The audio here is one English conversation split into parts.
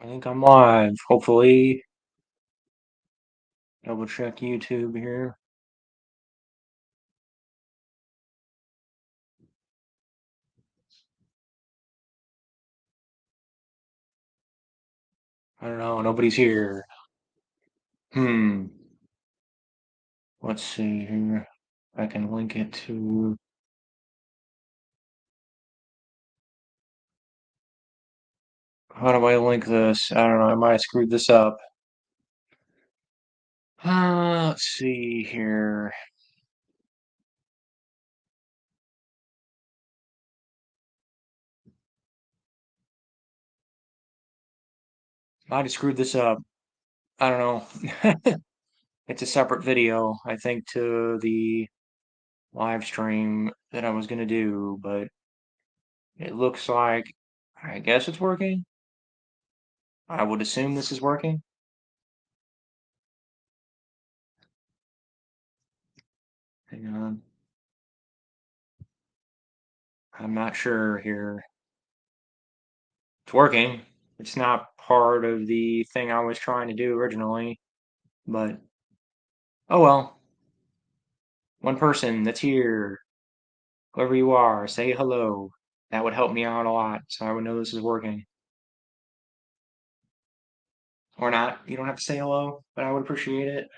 I think I'm live. Hopefully, double check YouTube here. I don't know. Nobody's here. Hmm. Let's see here. I can link it to. How do I link this? I don't know. I might have screwed this up. Let's see here. Might have screwed this up. I don't know. It's a separate video, I think, to the live stream that I was gonna do, but it looks like I guess it's working. I would assume this is working. Hang on. I'm not sure here. It's working. It's not part of the thing I was trying to do originally, but oh well. One person that's here, whoever you are, say hello. That would help me out a lot, so I would know this is working. Or not. You don't have to say hello, but I would appreciate it.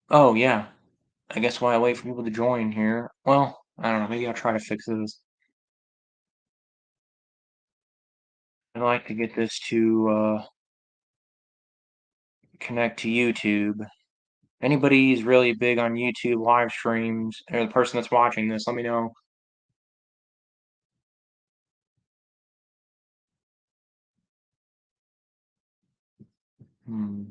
Oh yeah. I guess while I wait for people to join here. Well, I don't know, maybe I'll try to fix this. I'd like to get this to connect to YouTube. Anybody's really big on YouTube live streams, or the person that's watching this, let me know. Hmm.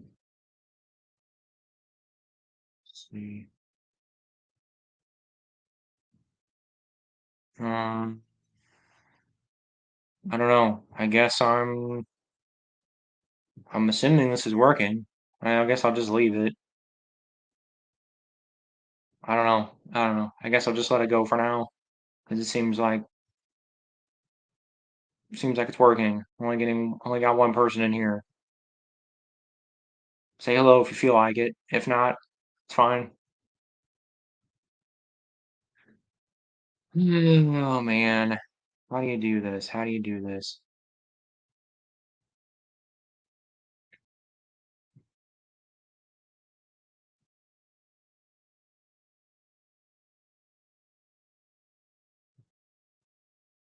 Let's see. Um, I don't know. I'm assuming this is working. I guess I'll just leave it. I don't know. I don't know. I guess I'll just let it go for now because it seems like it's working. Only got one person in here. Say hello if you feel like it. If not, it's fine. Oh man, how do you do this? How do you do this?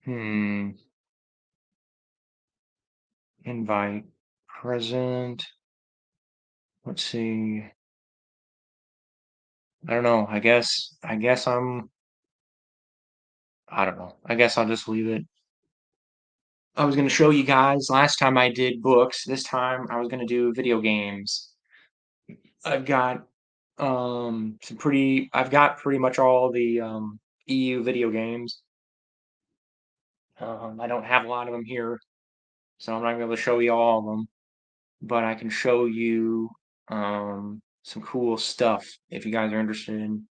Hmm. Invite present. Let's see. I don't know. I don't know. I guess I'll just leave it. I was gonna show you guys last time I did books. This time I was gonna do video games. I've got I've got pretty much all the EU video games. I don't have a lot of them here, so I'm not gonna be able to show you all of them, but I can show you some cool stuff if you guys are interested in,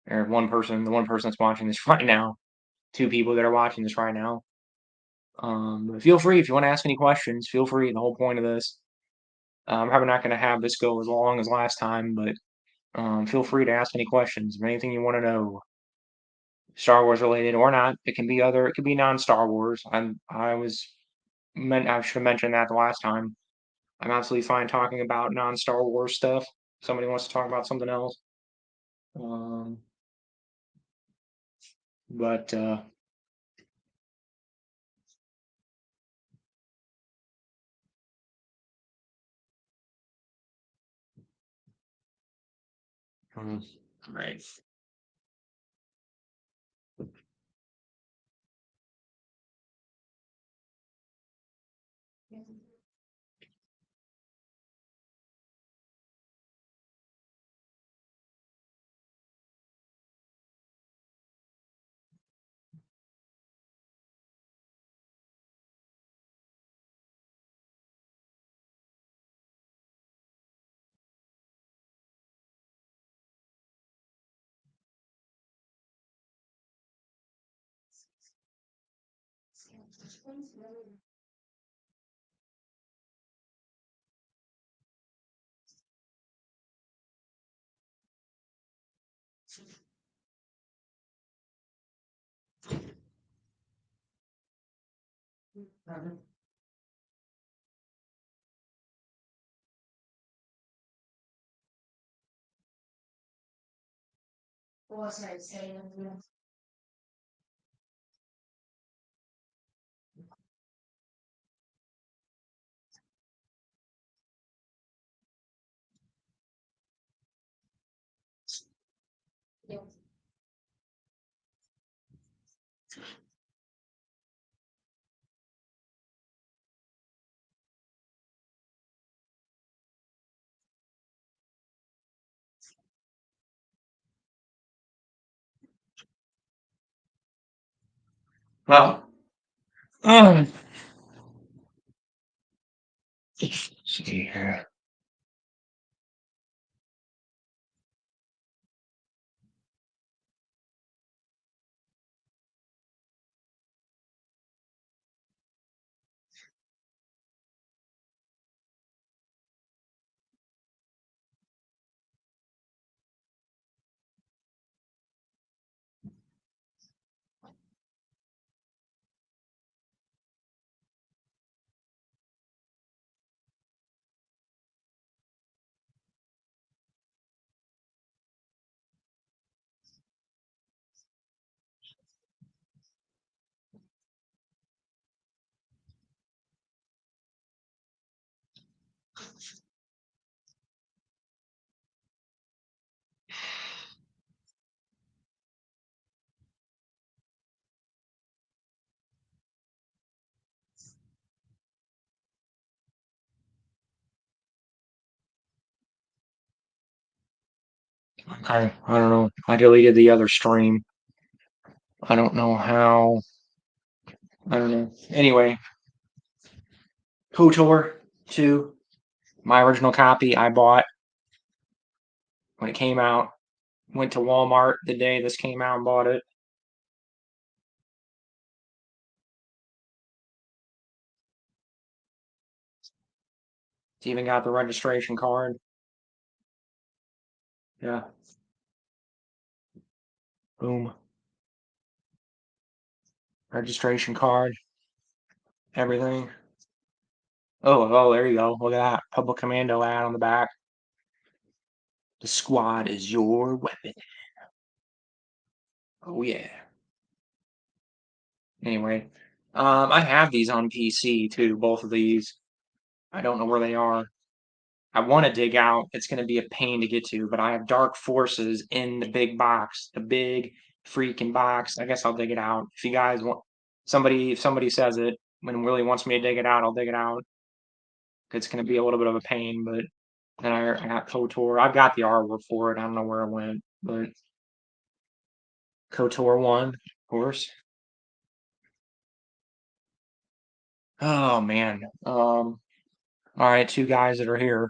or the one person that's watching this right now, two people that are watching this right now. But feel free if you want to ask any questions. Feel free. The whole point of this, I'm probably not going to have this go as long as last time, but feel free to ask any questions, anything you want to know, Star Wars related or not. It can be other. It could be non-Star Wars. I should have mentioned that the last time. I'm absolutely fine talking about non-Star Wars stuff. Somebody wants to talk about something else. Um, but um, right. Well, let's see here. I don't know. I deleted the other stream. I don't know how. I don't know. Anyway, KOTOR 2, my original copy I bought when it came out. Went to Walmart the day this came out and bought it. It's even got the registration card. Yeah. Boom. Registration card. Everything. Oh, there you go. Look at that. Public Commando ad on the back. The squad is your weapon. Oh, yeah. Anyway, I have these on PC too, both of these. I don't know where they are. I want to dig out. It's going to be a pain to get to, but I have Dark Forces in the big box, the big freaking box. I guess I'll dig it out. If you guys want, if somebody says it and really wants me to dig it out, I'll dig it out. It's going to be a little bit of a pain, but then I got KOTOR. I've got the artwork for it. I don't know where it went, but KOTOR 1, of course. Oh man. All right, two guys that are here.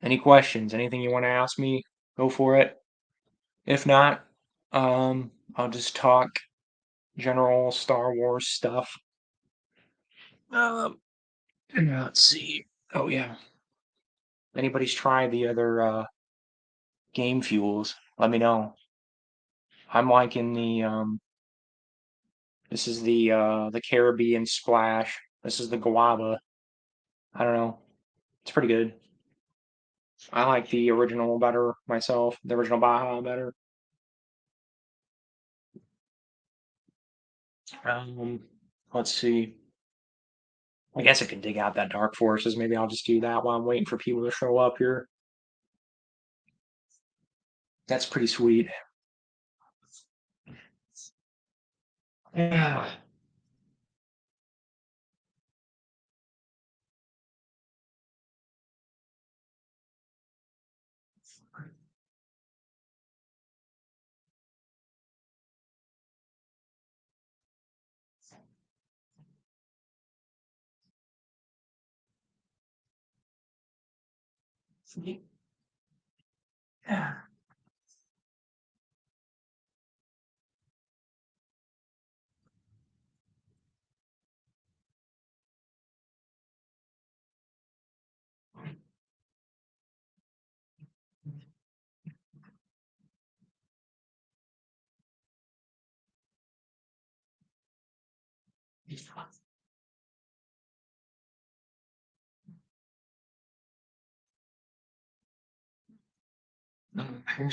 Any questions? Anything you want to ask me? Go for it. If not, I'll just talk general Star Wars stuff. Um, let's see. Oh yeah. If anybody's tried the other game fuels, let me know. I'm liking the this is the Caribbean splash. This is the guava. I don't know. It's pretty good. I like the original better myself. The original Baja better. Um, let's see. I guess I could dig out that Dark Forces. Maybe I'll just do that while I'm waiting for people to show up here. That's pretty sweet. Yeah. Here's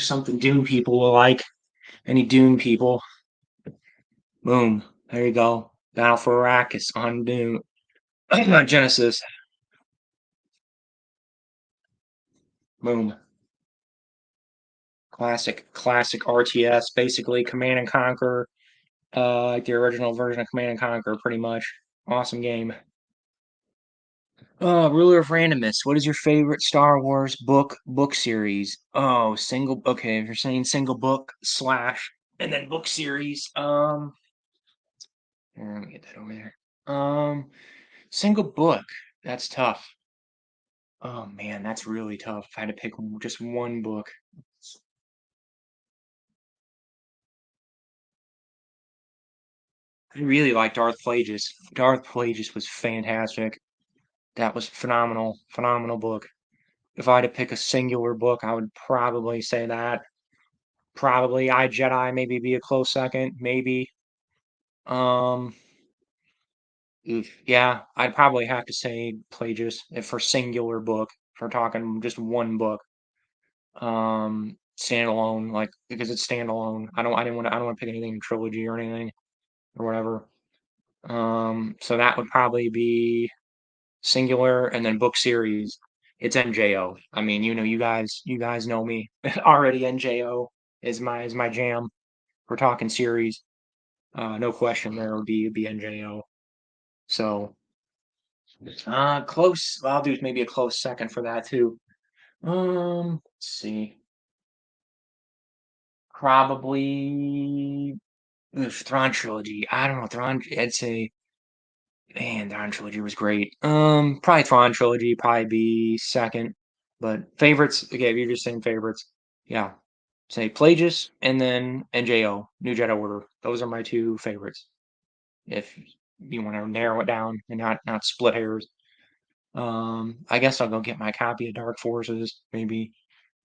something Dune people will like. Any Dune people? Boom. There you go. Battle for Arrakis on Dune. Genesis. Boom. Classic RTS. Basically, Command and Conquer. Like the original version of Command and Conquer, pretty much. Awesome game. Ruler of Randomness. What is your favorite Star Wars book series? Oh, single. Okay, if you're saying single book slash and then book series. Here, let me get that over there. Single book. That's tough. Oh man, that's really tough. If I had to pick just one book. I really like Darth Plagueis. Darth Plagueis was fantastic. That was phenomenal, phenomenal book. If I had to pick a singular book, I would probably say that. Probably I Jedi, maybe be a close second, maybe. Um, yeah, I'd probably have to say Plagius if for singular book. If we're talking just one book. Standalone, like because it's standalone. I don't want to pick anything in trilogy or anything or whatever. So that would probably be singular and then book series. It's NJO. I mean, you guys know me already. NJO is my jam. We're talking series. No question there would be NJO. So, close. Well, I'll do maybe a close second for that too. Let's see. Probably Thrawn trilogy. I don't know. Thrawn. I'd say, man, Thrawn trilogy was great. Probably Thrawn trilogy. Probably be second. But favorites. Okay, if you're just saying favorites, yeah. Say Plagueis and then NJO, New Jedi Order. Those are my two favorites. If you want to narrow it down and not split hairs. I guess I'll go get my copy of Dark Forces. Maybe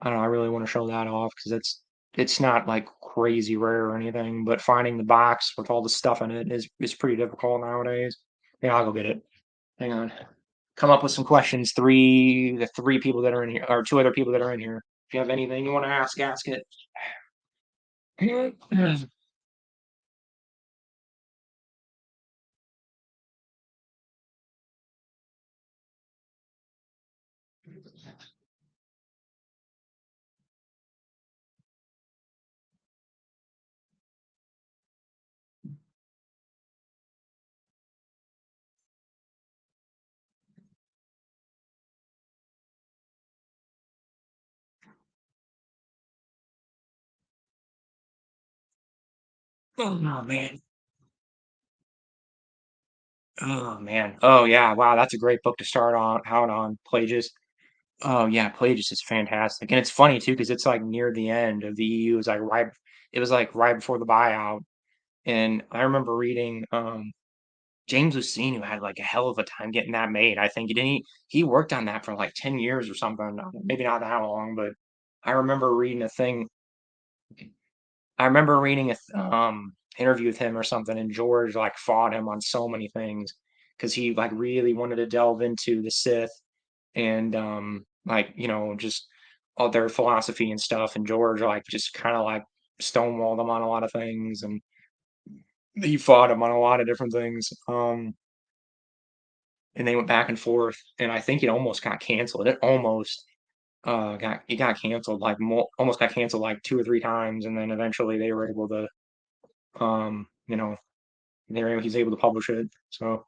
I don't know. I really want to show that off because it's not like crazy rare or anything, but finding the box with all the stuff in it is pretty difficult nowadays. Yeah, I'll go get it. Hang on. Come up with some questions. The three people that are in here, or two other people that are in here. If you have anything you want to ask it. Oh man. Oh man. Oh yeah. Wow, that's a great book to start on out on Plagius. Oh yeah, Plagius is fantastic. And it's funny too, because it's like near the end of the EU. It was like right before the buyout. And I remember reading James Luceno had like a hell of a time getting that made. I think he worked on that for like 10 years or something. Maybe not that long, but I remember reading a thing I remember reading interview with him or something, and George like fought him on so many things because he like really wanted to delve into the Sith and like just all their philosophy and stuff. And George like just kind of like stonewalled him on a lot of things, and he fought him on a lot of different things. And they went back and forth, and I think it almost got canceled. It almost got canceled like almost got canceled like two or three times, and then eventually they were able to um you know he's able to publish it. So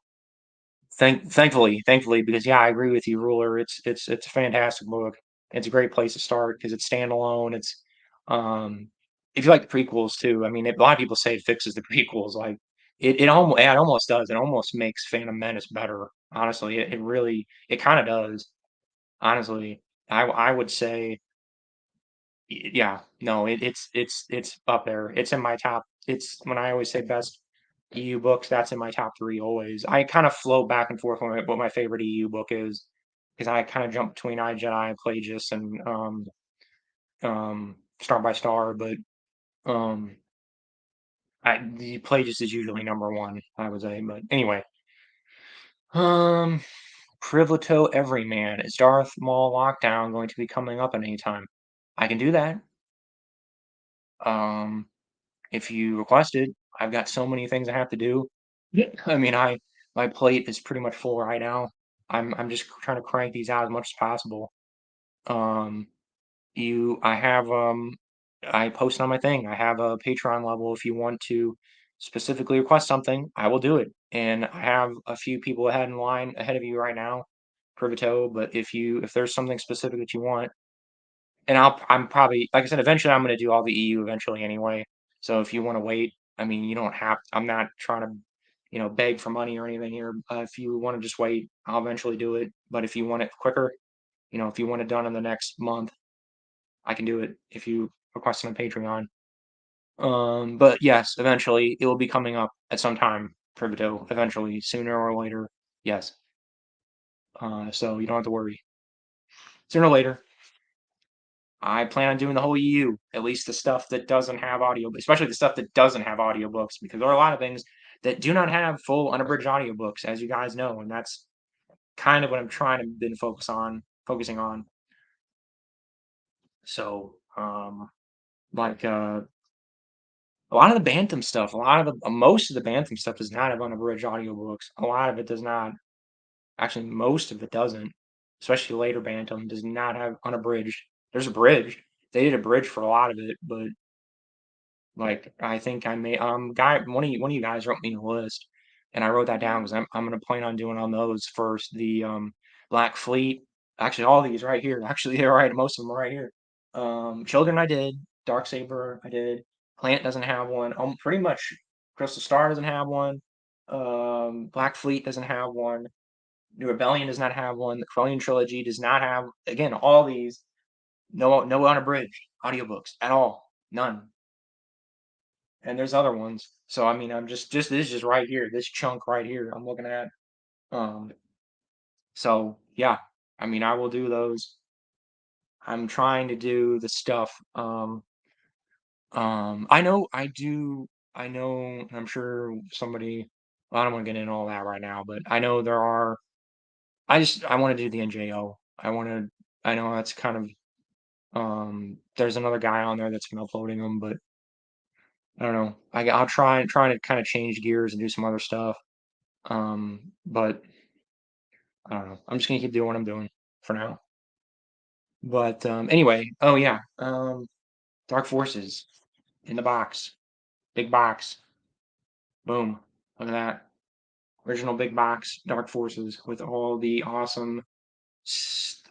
thankfully, because yeah, I agree with you, Ruler. It's a fantastic book. It's a great place to start because it's standalone. It's um, if you like the prequels too. I mean, a lot of people say it fixes the prequels. Like it almost does. It almost makes Phantom Menace better. Honestly, it really it kind of does. Honestly, I would say yeah, no, it's up there. It's in my top. It's when I always say best EU books, that's in my top three always. I kind of float back and forth on what my favorite EU book is because I kind of jump between I Jedi, Plagius, and Star by Star. But um, The Plagueis is usually number one, I would say. But anyway, um, Privilito Everyman. Is Darth Maul Lockdown going to be coming up at any time? I can do that. Um, if you request it, I've got so many things I have to do. Yeah. I mean, my plate is pretty much full right now. I'm just trying to crank these out as much as possible. Um, I have I post on my thing. I have a Patreon level. If you want to specifically request something, I will do it. And I have a few people ahead in line ahead of you right now, Privito. But if there's something specific that you want, and I'm probably, like I said, eventually I'm gonna do all the EU eventually anyway. So if you want to wait, I mean, you don't have. I'm not trying to, beg for money or anything here. If you want to just wait, I'll eventually do it. But if you want it quicker, if you want it done in the next month, I can do it if you request it on Patreon. But yes, eventually it will be coming up at some time, Privito, eventually, sooner or later. Yes. So you don't have to worry. Sooner or later. I plan on doing the whole EU, at least the stuff that doesn't have audio, especially the stuff that doesn't have audiobooks, because there are a lot of things that do not have full unabridged audiobooks, as you guys know, and that's kind of what I'm trying to been focusing on. So, like a lot of the Bantam stuff, a lot of the most of the Bantam stuff does not have unabridged audiobooks. A lot of it does not. Actually, most of it doesn't. Especially later Bantam does not have unabridged. There's a bridge. They did a bridge for a lot of it, but like I think I may guy one of you guys wrote me a list, and I wrote that down because I'm gonna plan on doing on those first. The Black Fleet. Actually, all these right here. Actually, they're right. Most of them are right here. Children I did. Dark Saber I did. Plant doesn't have one. Pretty much Crystal Star doesn't have one. Black Fleet doesn't have one. New Rebellion does not have one. The Cronian trilogy does not have. Again, all these no unabridged audiobooks at all. None. And there's other ones. So I mean, I'm just this is just right here, this chunk right here I'm looking at. Um, so yeah, I mean, I will do those. I'm trying to do the stuff. I know I do. I know. I'm sure somebody. Well, I don't want to get into all that right now, but I know there are. I want to do the NJO. I want to. I know that's kind of. There's another guy on there that's been uploading them, but I don't know. I'll trying to kind of change gears and do some other stuff. But I don't know. I'm just gonna keep doing what I'm doing for now. But anyway, oh yeah, Dark Forces in the box, big box, boom. Look at that original big box Dark Forces with all the awesome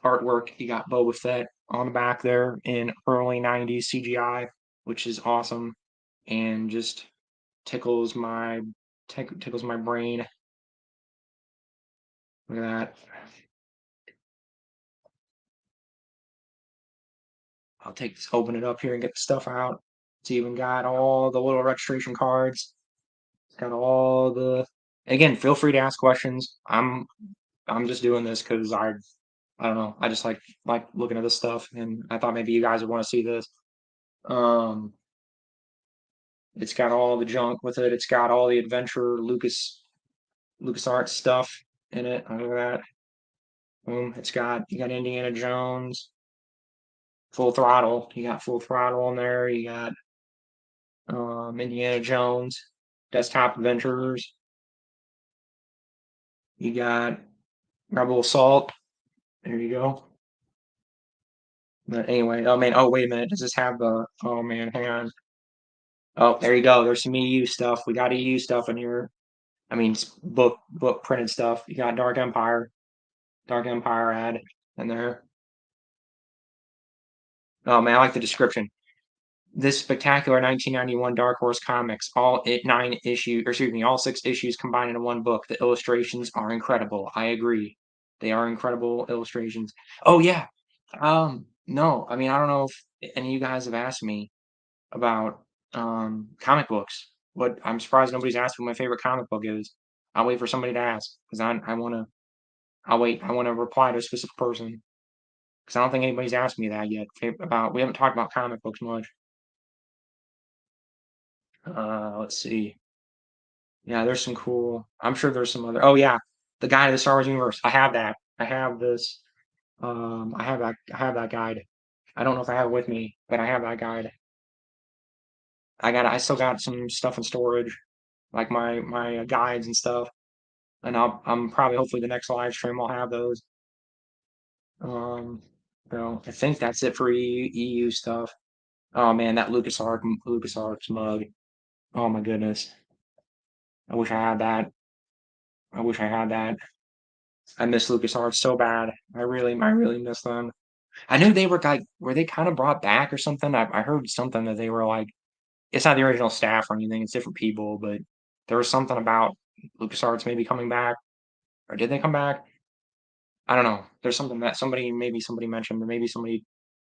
artwork. You got Boba Fett on the back there in early '90s CGI, which is awesome, and just tickles my tickles my brain. Look at that. Open it up here and get the stuff out. It's even got all the little registration cards. It's got all the. Again, feel free to ask questions. I'm just doing this because I don't know. I just like looking at this stuff, and I thought maybe you guys would want to see this. Um, it's got all the junk with it. It's got all the adventure LucasArts stuff in it. Look at that. Boom. You got Indiana Jones, Full Throttle. You got Full Throttle on there. You got Indiana Jones, Desktop Adventures. You got Rebel Assault. There you go. But anyway, oh man, oh wait a minute. Does this have the? Oh man, hang on. Oh, there you go. There's some EU stuff. We got EU stuff in here. I mean, book printed stuff. You got Dark Empire ad in there. Oh man, I like the description. This spectacular 1991 Dark Horse comics, all 6 issues combined into one book. The illustrations are incredible. I agree. They are incredible illustrations. Oh yeah. No, I mean, I don't know if any of you guys have asked me about comic books. I'm surprised nobody's asked what my favorite comic book is. I'll wait for somebody to ask because I want to. I'll wait. I want to reply to a specific person because I don't think anybody's asked me that yet. We haven't talked about comic books much. Let's see. Yeah, there's some cool. I'm sure there's some other. Oh yeah, the Guide to the Star Wars Universe. I have that. I have this. I have that. I have that guide. I don't know if I have it with me, but I have that guide. I got. I still got some stuff in storage, like my guides and stuff. And I'm probably hopefully the next live stream I'll have those. Um, I think that's it for EU stuff. Oh man, that LucasArts mug. Oh my goodness, I wish I had that. I wish I had that. I miss LucasArts so bad. I really miss them. I knew they were they kind of brought back or something? I heard something that they were like, it's not the original staff or anything, it's different people, but there was something about LucasArts maybe coming back, or did they come back? I don't know. There's something that somebody mentioned, or maybe somebody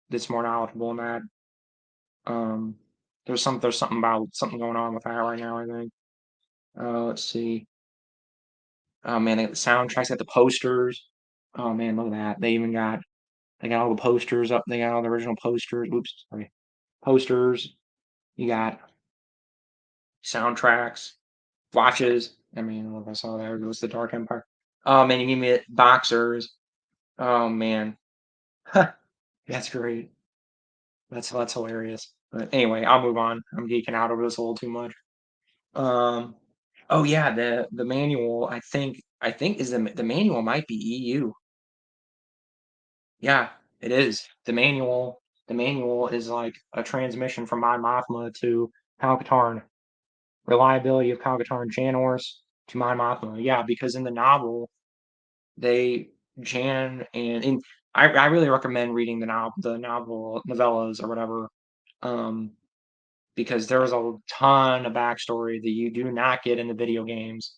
that's more knowledgeable in that. Um, there's something about something going on with that right now, I think. Let's see. Oh man, they got the soundtracks, got the posters. Oh man, look at that. They got all the posters up. They got all the original posters. Oops, sorry. Posters. You got soundtracks, watches. I mean, look, I saw there. It was the Dark Empire. Oh man, you give me boxers. Oh man, that's great. That's hilarious. But anyway, I'll move on. I'm geeking out over this a little too much. Um, oh yeah, the manual. I think is the manual might be EU. Yeah, it is. The manual is like a transmission from Mon Mothma to Palkatarn. Reliability of Palkatarn Janor's to Mon Mothma. Yeah, because in the novel, they Jan and I really recommend reading the novellas or whatever. Um, because there was a ton of backstory that you do not get in the video games.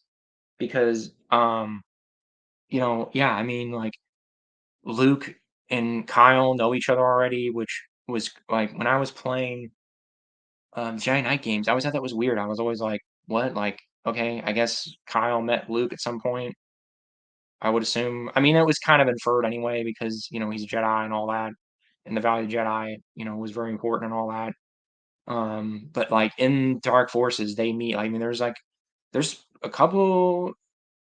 Because yeah, I mean like Luke and Kyle know each other already, which was like when I was playing Jedi Knight games, I always thought that was weird. I was always like, what? Like, okay, I guess Kyle met Luke at some point. I would assume. I mean, it was kind of inferred anyway because he's a Jedi and all that, and the value of Jedi, was very important and all that. But like in Dark Forces, they meet. I mean, there's a couple.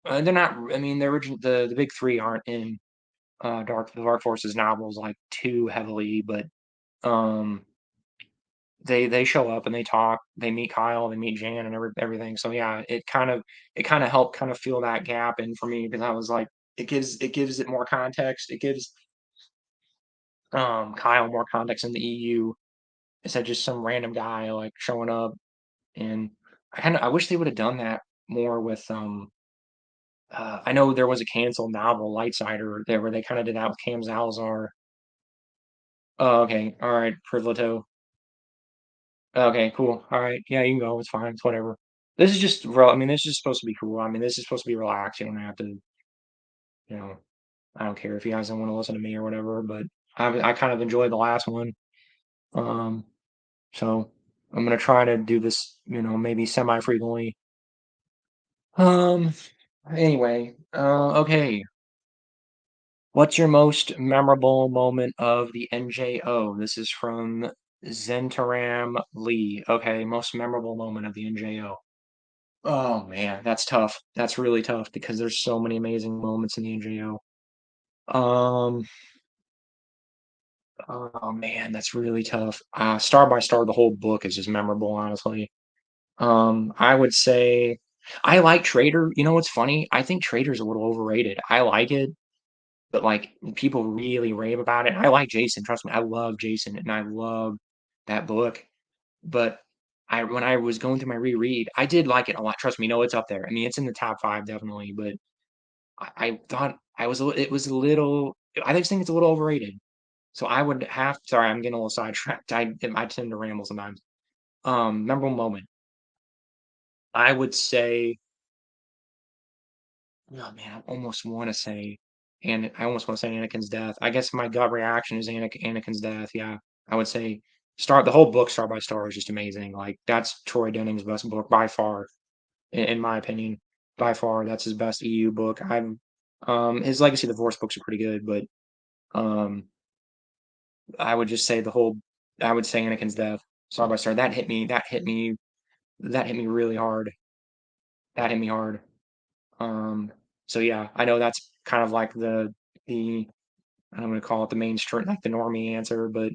They're not. I mean, the big three aren't in Dark Forces novels like too heavily, but um, they show up and they talk. They meet Kyle, they meet Jan, and everything. So yeah, it kind of helped kind of fill that gap in for me because I was like, it gives it more context. It gives Kyle more context in the EU instead of just some random guy like showing up. And I wish they would have done that more with I know there was a canceled novel, Lightsider, there where they kind of did that with Cam Zalazar. Oh, okay, all right, Privileto. Okay, cool. All right, yeah, you can go. It's fine. It's whatever. This is just real. I mean, this is just supposed to be cool. I mean, this is supposed to be relaxed. You don't have to, you know. I don't care if you guys don't want to listen to me or whatever. But I kind of enjoyed the last one. Um, so I'm gonna try to do this. Maybe semi frequently. Um. Anyway. Okay. What's your most memorable moment of the NJO? This is from Zentaram Lee. Okay, most memorable moment of the NJO. Oh man, that's tough. That's really tough because there's so many amazing moments in the NJO. Um, oh man, that's really tough. Star by Star, the whole book is just memorable, honestly. I would say I like Trader. You know what's funny? I think Trader's a little overrated. I like it, but like people really rave about it. I like Jason, trust me, I love Jason and I love that book. But when I was going through my reread, I did like it a lot. Trust me, no, it's up there. I mean, it's in the top five definitely, but I thought it was a little. I just think it's a little overrated. So I would have. Sorry, I'm getting a little sidetracked. I tend to ramble sometimes. Memorable moment. I would say. Oh man, I almost want to say, and I almost want to say Anakin's death. I guess my gut reaction is Anakin's death. Yeah, I would say start the whole book Star by Star is just amazing. Like that's Troy Denning's best book by far, in my opinion. By far, that's his best EU book. His Legacy of the Force books are pretty good, but um, I would just say I would say Anakin's death, Star by Star. That hit me. That hit me that hit me really hard. That hit me hard. Um, so yeah, I know that's kind of like the I'm gonna call it the mainstream, like the normie answer, but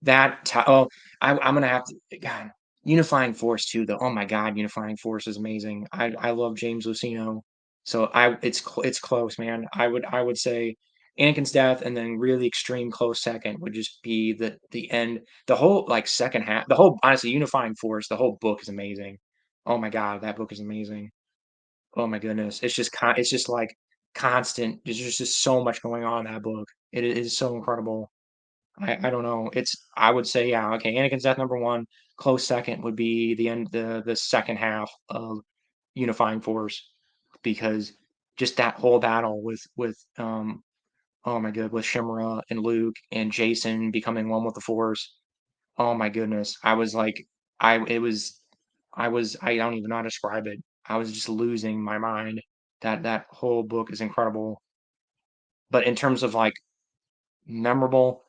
oh, I'm gonna have to God, Unifying Force too, though. Oh my God, Unifying Force is amazing. I love James Luceno, so it's close, man. I would say Anakin's death, and then really extreme close second would just be the end. The whole like second half, the whole honestly Unifying Force, the whole book is amazing. Oh my God, that book is amazing. Oh my goodness, it's just like constant. There's just so much going on in that book. It is so incredible. I don't know. I would say, yeah, okay, Anakin's death number 1, close second would be the second half of Unifying Force, because just that whole battle oh my god, with Shimura and Luke and Jason becoming one with the Force. Oh my goodness. I was like I it was I don't even know how to describe it. I was just losing my mind. That whole book is incredible. But in terms of like memorable,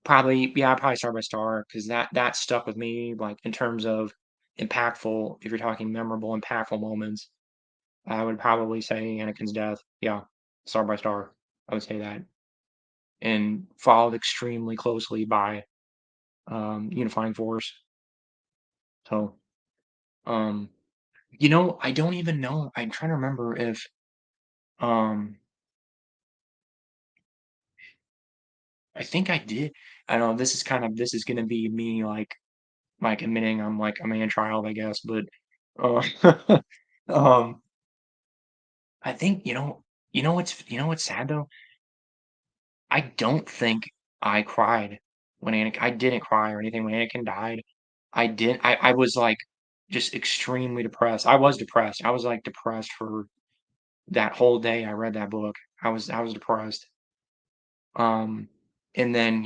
probably, yeah, probably Star by Star, because that stuck with me, like, in terms of impactful, if you're talking memorable, impactful moments, I would probably say Anakin's death. Yeah, Star by Star, I would say that, and followed extremely closely by, Unifying Force. So, um, I don't even know, I'm trying to remember if, um I think I did. I don't know, this is gonna be me, like admitting I'm like a man child, I guess, but, uh, um, I think, what's sad though? I don't think I cried I didn't cry or anything when Anakin died. I was, like, just extremely depressed. I was depressed. I was, like, depressed for that whole day I read that book. I was depressed. Um, and then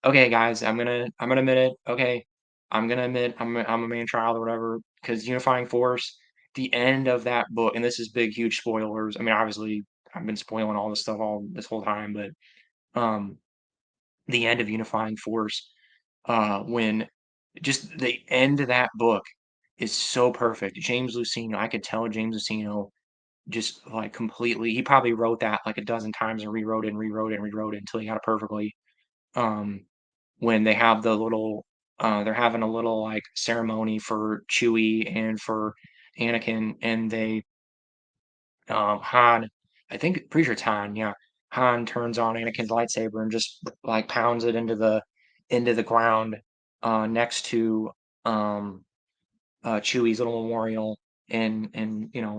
okay, guys, I'm gonna admit it. Okay, I'm gonna admit I'm a man child or whatever. Because Unifying Force, the end of that book, and this is big, huge spoilers. I mean, obviously, I've been spoiling all this stuff all this whole time, but um, the end of Unifying Force, when just the end of that book is so perfect. James Luceno, I could tell James Luceno just like completely. He probably wrote that like a dozen times and rewrote it and rewrote it and rewrote it until he got it perfectly. Um, when they have they're having a little like ceremony for Chewie and for Anakin, and Han, I think, pretty sure it's Han, yeah. Han turns on Anakin's lightsaber and just like pounds it into the ground next to um Chewie's little memorial, and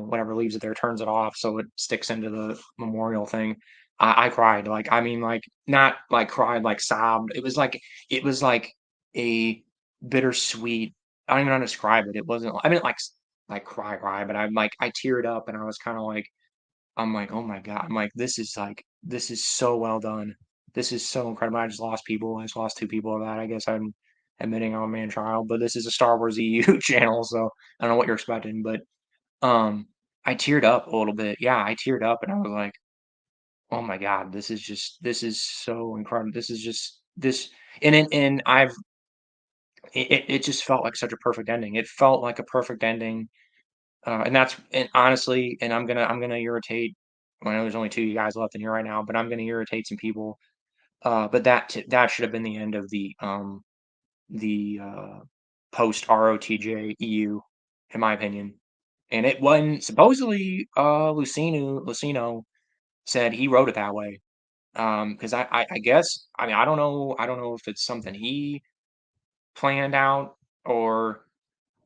whatever leaves it there turns it off so it sticks into the memorial thing. I cried, like, I mean, like, not like cried, like sobbed. It was like a bittersweet. I don't even know how to describe it. It wasn't. I didn't like cry, but I'm like I teared up and I was kind of like I'm like, oh my God. I'm this is so well done. This is so incredible. I just lost people. I just lost two people of that. I guess I'm admitting I'm a man child, but this is a Star Wars EU channel, so I don't know what you're expecting, but um I teared up a little bit. Yeah, I teared up and I was like, oh my God, this is so incredible. This is just this and it just felt like such a perfect ending. It felt like a perfect ending. And honestly, and I'm gonna irritate. Well, I know there's only two of you guys left in here right now, but I'm gonna irritate some people. But that should have been the end of the post ROTJ EU, in my opinion. And it wasn't supposedly Lucino said he wrote it that way. Because I guess I mean I don't know if it's something he planned out or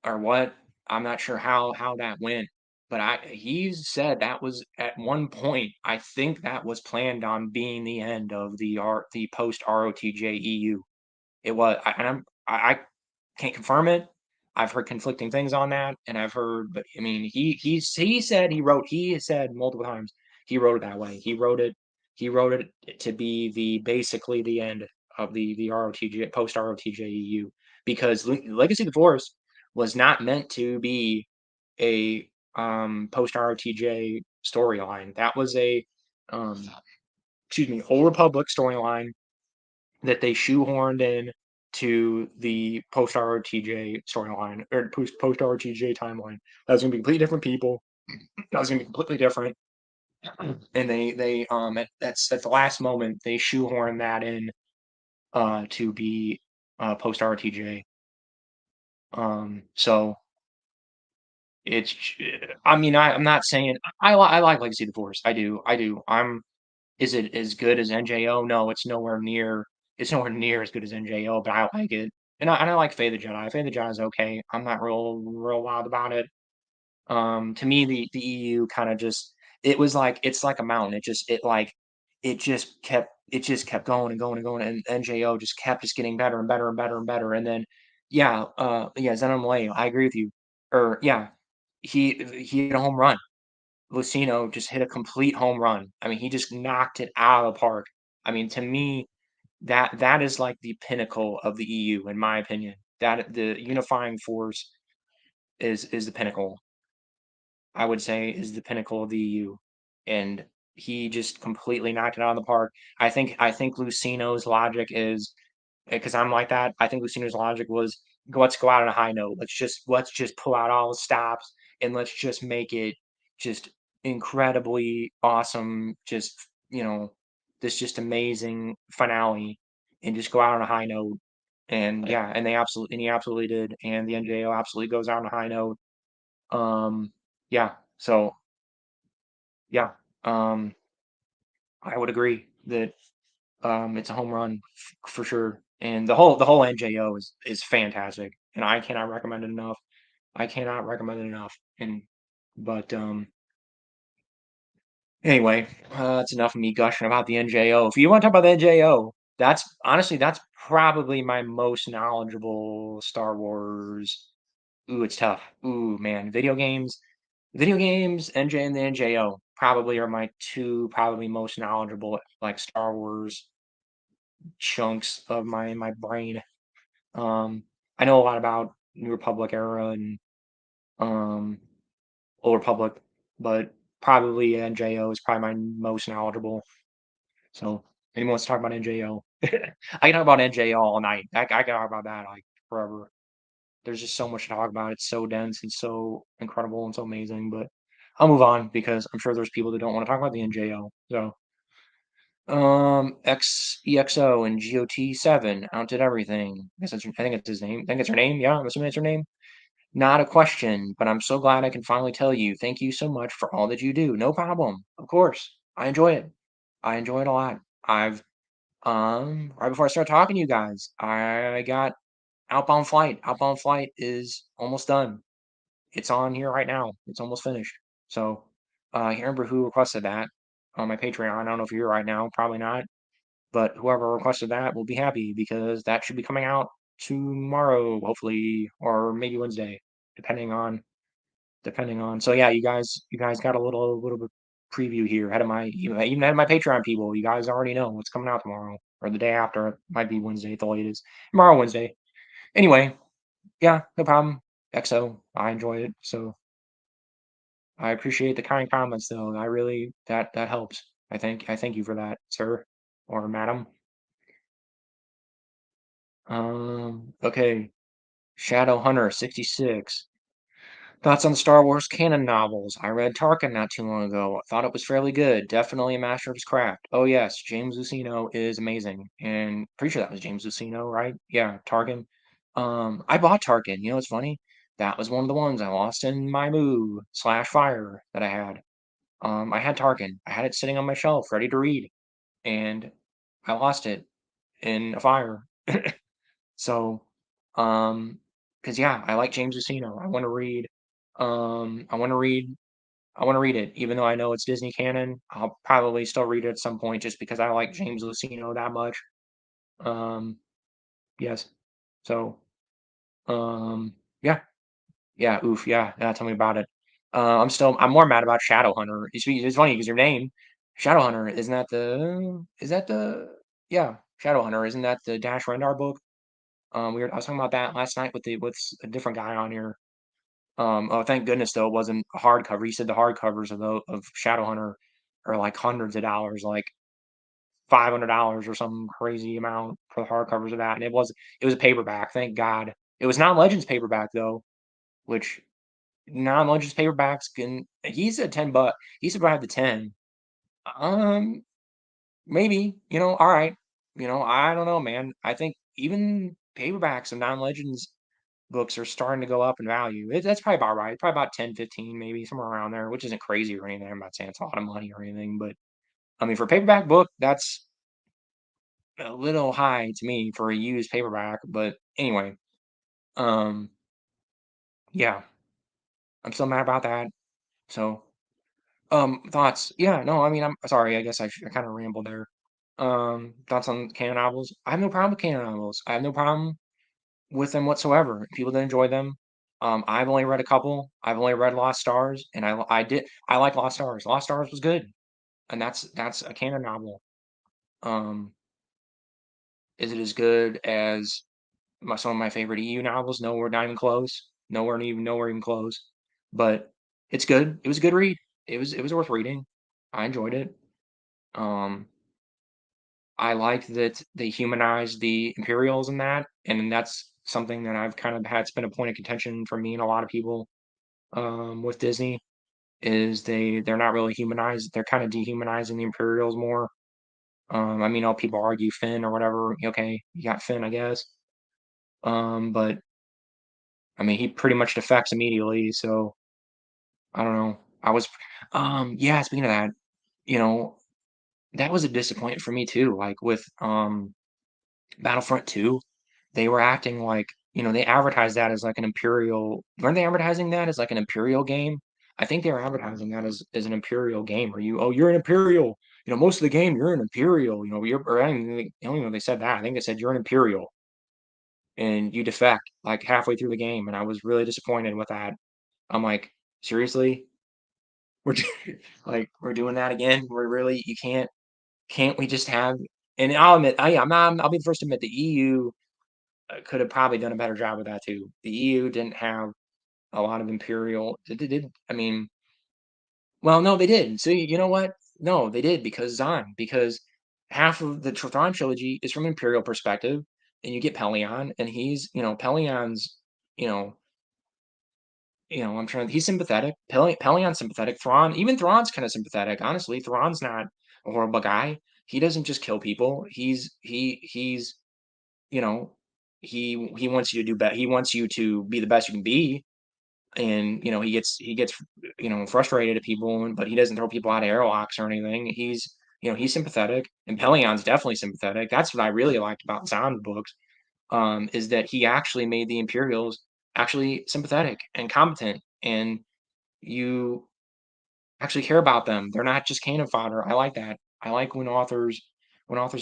what. I'm not sure how that went, but he said that was at one point. I think that was planned on being the end of the post ROTJ EU. It was, I can't confirm it. I've heard conflicting things on that, and I've heard, but I mean, he said multiple times he wrote it that way. He wrote it to be basically the end of the ROTJ post ROTJ EU, because Legacy of the Force was not meant to be a post ROTJ storyline. That was a um, excuse me, Old Republic storyline that they shoehorned in. to the post RTJ storyline or post RTJ timeline. That's gonna be completely different people. That's gonna be completely different. And they that's the last moment they shoehorn that in to be post RTJ. So it's I mean I'm not saying I like Legacy of the Force. I do. Is it as good as NJO? No, it's nowhere near. It's nowhere near as good as NJO, but I like it, and I like Fate of the Jedi. Fate of the Jedi is okay. I'm not real wild about it. To me, the EU kind of just it was like it's like a mountain. It just kept going and going and going, and NJO just kept just getting better and better and better and better. And then yeah, Zenon Malay, I agree with you. Or yeah, he hit a home run. Lucino just hit a complete home run. I mean, he just knocked it out of the park. I mean, to me, that is like the pinnacle of the EU, in my opinion. That the unifying force is the pinnacle. I would say is the pinnacle of the EU, and he just completely knocked it out of the park. I think Lucino's logic is because I'm like that. I think Lucino's logic was let's go out on a high note. Let's just pull out all the stops and let's just make it just incredibly awesome. Just this just amazing finale, and just go out on a high note. And yeah, and he absolutely did. And the NJO absolutely goes out on a high note. Yeah, so yeah, um, I would agree that it's a home run for sure. And the whole NJO is fantastic, and I cannot recommend it enough. I cannot recommend it enough. And but anyway, that's enough of me gushing about the NJO. If you want to talk about the NJO, that's honestly that's probably my most knowledgeable Star Wars. Ooh, it's tough. Ooh, man, video games, NJ and the NJO probably are my two probably most knowledgeable like Star Wars chunks of my brain. Um, I know a lot about New Republic era and um, Old Republic, but probably NJO is probably my most knowledgeable. So anyone wants to talk about NJO, I can talk about NJO all night. I can talk about that like forever. There's just so much to talk about. It's so dense and so incredible and so amazing. But I'll move on because I'm sure there's people that don't want to talk about the NJO. So EXO and GOT7 outdid everything. I think it's his name. I think it's her name. Yeah, I'm assuming it's her name. Not a question, but I'm so glad I can finally tell you. Thank you so much for all that you do. No problem. Of course. I enjoy it. I enjoy it a lot. I've right before I start talking to you guys, I got outbound flight. Outbound flight is almost done. It's on here right now. It's almost finished. So I can't remember who requested that on my Patreon. I don't know if you're here right now. Probably not. But whoever requested that will be happy because that should be coming out tomorrow, hopefully, or maybe Wednesday, depending on So yeah, you guys got a little bit preview here ahead of my even ahead of my Patreon people. You guys already know what's coming out tomorrow or the day after. It might be Wednesday at the latest. Tomorrow, Wednesday. Anyway, yeah, no problem. XO, I enjoyed it. So I appreciate the kind comments though. I really that helps. I thank you for that, sir or madam. Okay. Shadow Hunter 66. Thoughts on the Star Wars canon novels? I read Tarkin not too long ago. I thought it was fairly good. Definitely a master of his craft. Oh yes, James Luceno is amazing. And pretty sure that was James Luceno, right? Yeah, Tarkin. I bought Tarkin. You know what's funny? That was one of the ones I lost in my move slash fire that I had. I had Tarkin. I had it sitting on my shelf, ready to read, and I lost it in a fire. So, because yeah, I like James Luceno. I want to read, I want to read it, even though I know it's Disney canon. I'll probably still read it at some point just because I like James Luceno that much. Um, yes. So, yeah, yeah, oof, yeah, yeah. Tell me about it. I'm more mad about Shadowhunter. It's funny because your name, Shadowhunter, is that the, yeah, Shadowhunter, isn't that the Dash Rendar book? I was talking about that last night with a different guy on here. Oh, thank goodness though it wasn't a hardcover. He said the hardcovers of Shadowhunter are like hundreds of dollars, like $500 or some crazy amount for the hardcovers of that, and it was a paperback, thank God. It was non-Legends paperback though, which non-Legends paperbacks can he said 10 bucks. He said I have the 10. Um, maybe, alright. I don't know, man. I think even paperbacks of non-Legends books are starting to go up in value. That's probably about right. Probably about 10, 15, maybe somewhere around there, which isn't crazy or anything. I'm not saying it's a lot of money or anything, but I mean, for a paperback book, that's a little high to me for a used paperback. But anyway, um, yeah, I'm still mad about that. So, thoughts? Yeah, no, I mean, I'm sorry. I guess I kind of rambled there. Thoughts on canon novels? I have no problem with canon novels. I have no problem with them whatsoever. People that enjoy them. I've only read a couple. I've only read Lost Stars, and I like Lost Stars. Lost Stars was good, and that's a canon novel. Um, is it as good as some of my favorite EU novels? No, we're not even close. Nowhere even close. But it's good. It was a good read. It was worth reading. I enjoyed it. Um, I like that they humanized the Imperials in that, and that's something that I've kind of had it's been a point of contention for me and a lot of people with Disney is they're not really humanized. They're kind of dehumanizing the Imperials more. I mean, all people argue Finn or whatever. Okay, you got Finn, I guess. But I mean, he pretty much defects immediately. So I don't know. Yeah. Speaking of that, you know, that was a disappointment for me too. Like with Battlefront 2, they were acting like, they advertised that as like an Imperial weren't they advertising that as like an Imperial game? I think they were advertising that as an Imperial game where you're an Imperial. Most of the game you're an Imperial, you're or I don't even know if they said that. I think they said you're an Imperial and you defect like halfway through the game, and I was really disappointed with that. I'm like, seriously? We're like we're doing that again? We're really you can't we just have and I'll admit, I'll be the first to admit the EU could have probably done a better job with that too. The EU didn't have a lot of imperial. I mean, well, no, they did. So you know what? No, they did because Zahn, because half of the Thrawn trilogy is from imperial perspective, and you get Pelion, and Pelion's, you know, I'm trying. He's sympathetic. Pelion's sympathetic. Even Thrawn's kind of sympathetic. Honestly, Thrawn's not a horrible guy. He doesn't just kill people. He's you know, he wants you to do better. He wants you to be the best you can be, and he gets frustrated at people, but he doesn't throw people out of airlocks or anything. He's sympathetic, and Pelion's definitely sympathetic. That's what I really liked about Sound books, is that he actually made the Imperials actually sympathetic and competent, and you actually care about them. They're not just cannon fodder. I like that. I like when authors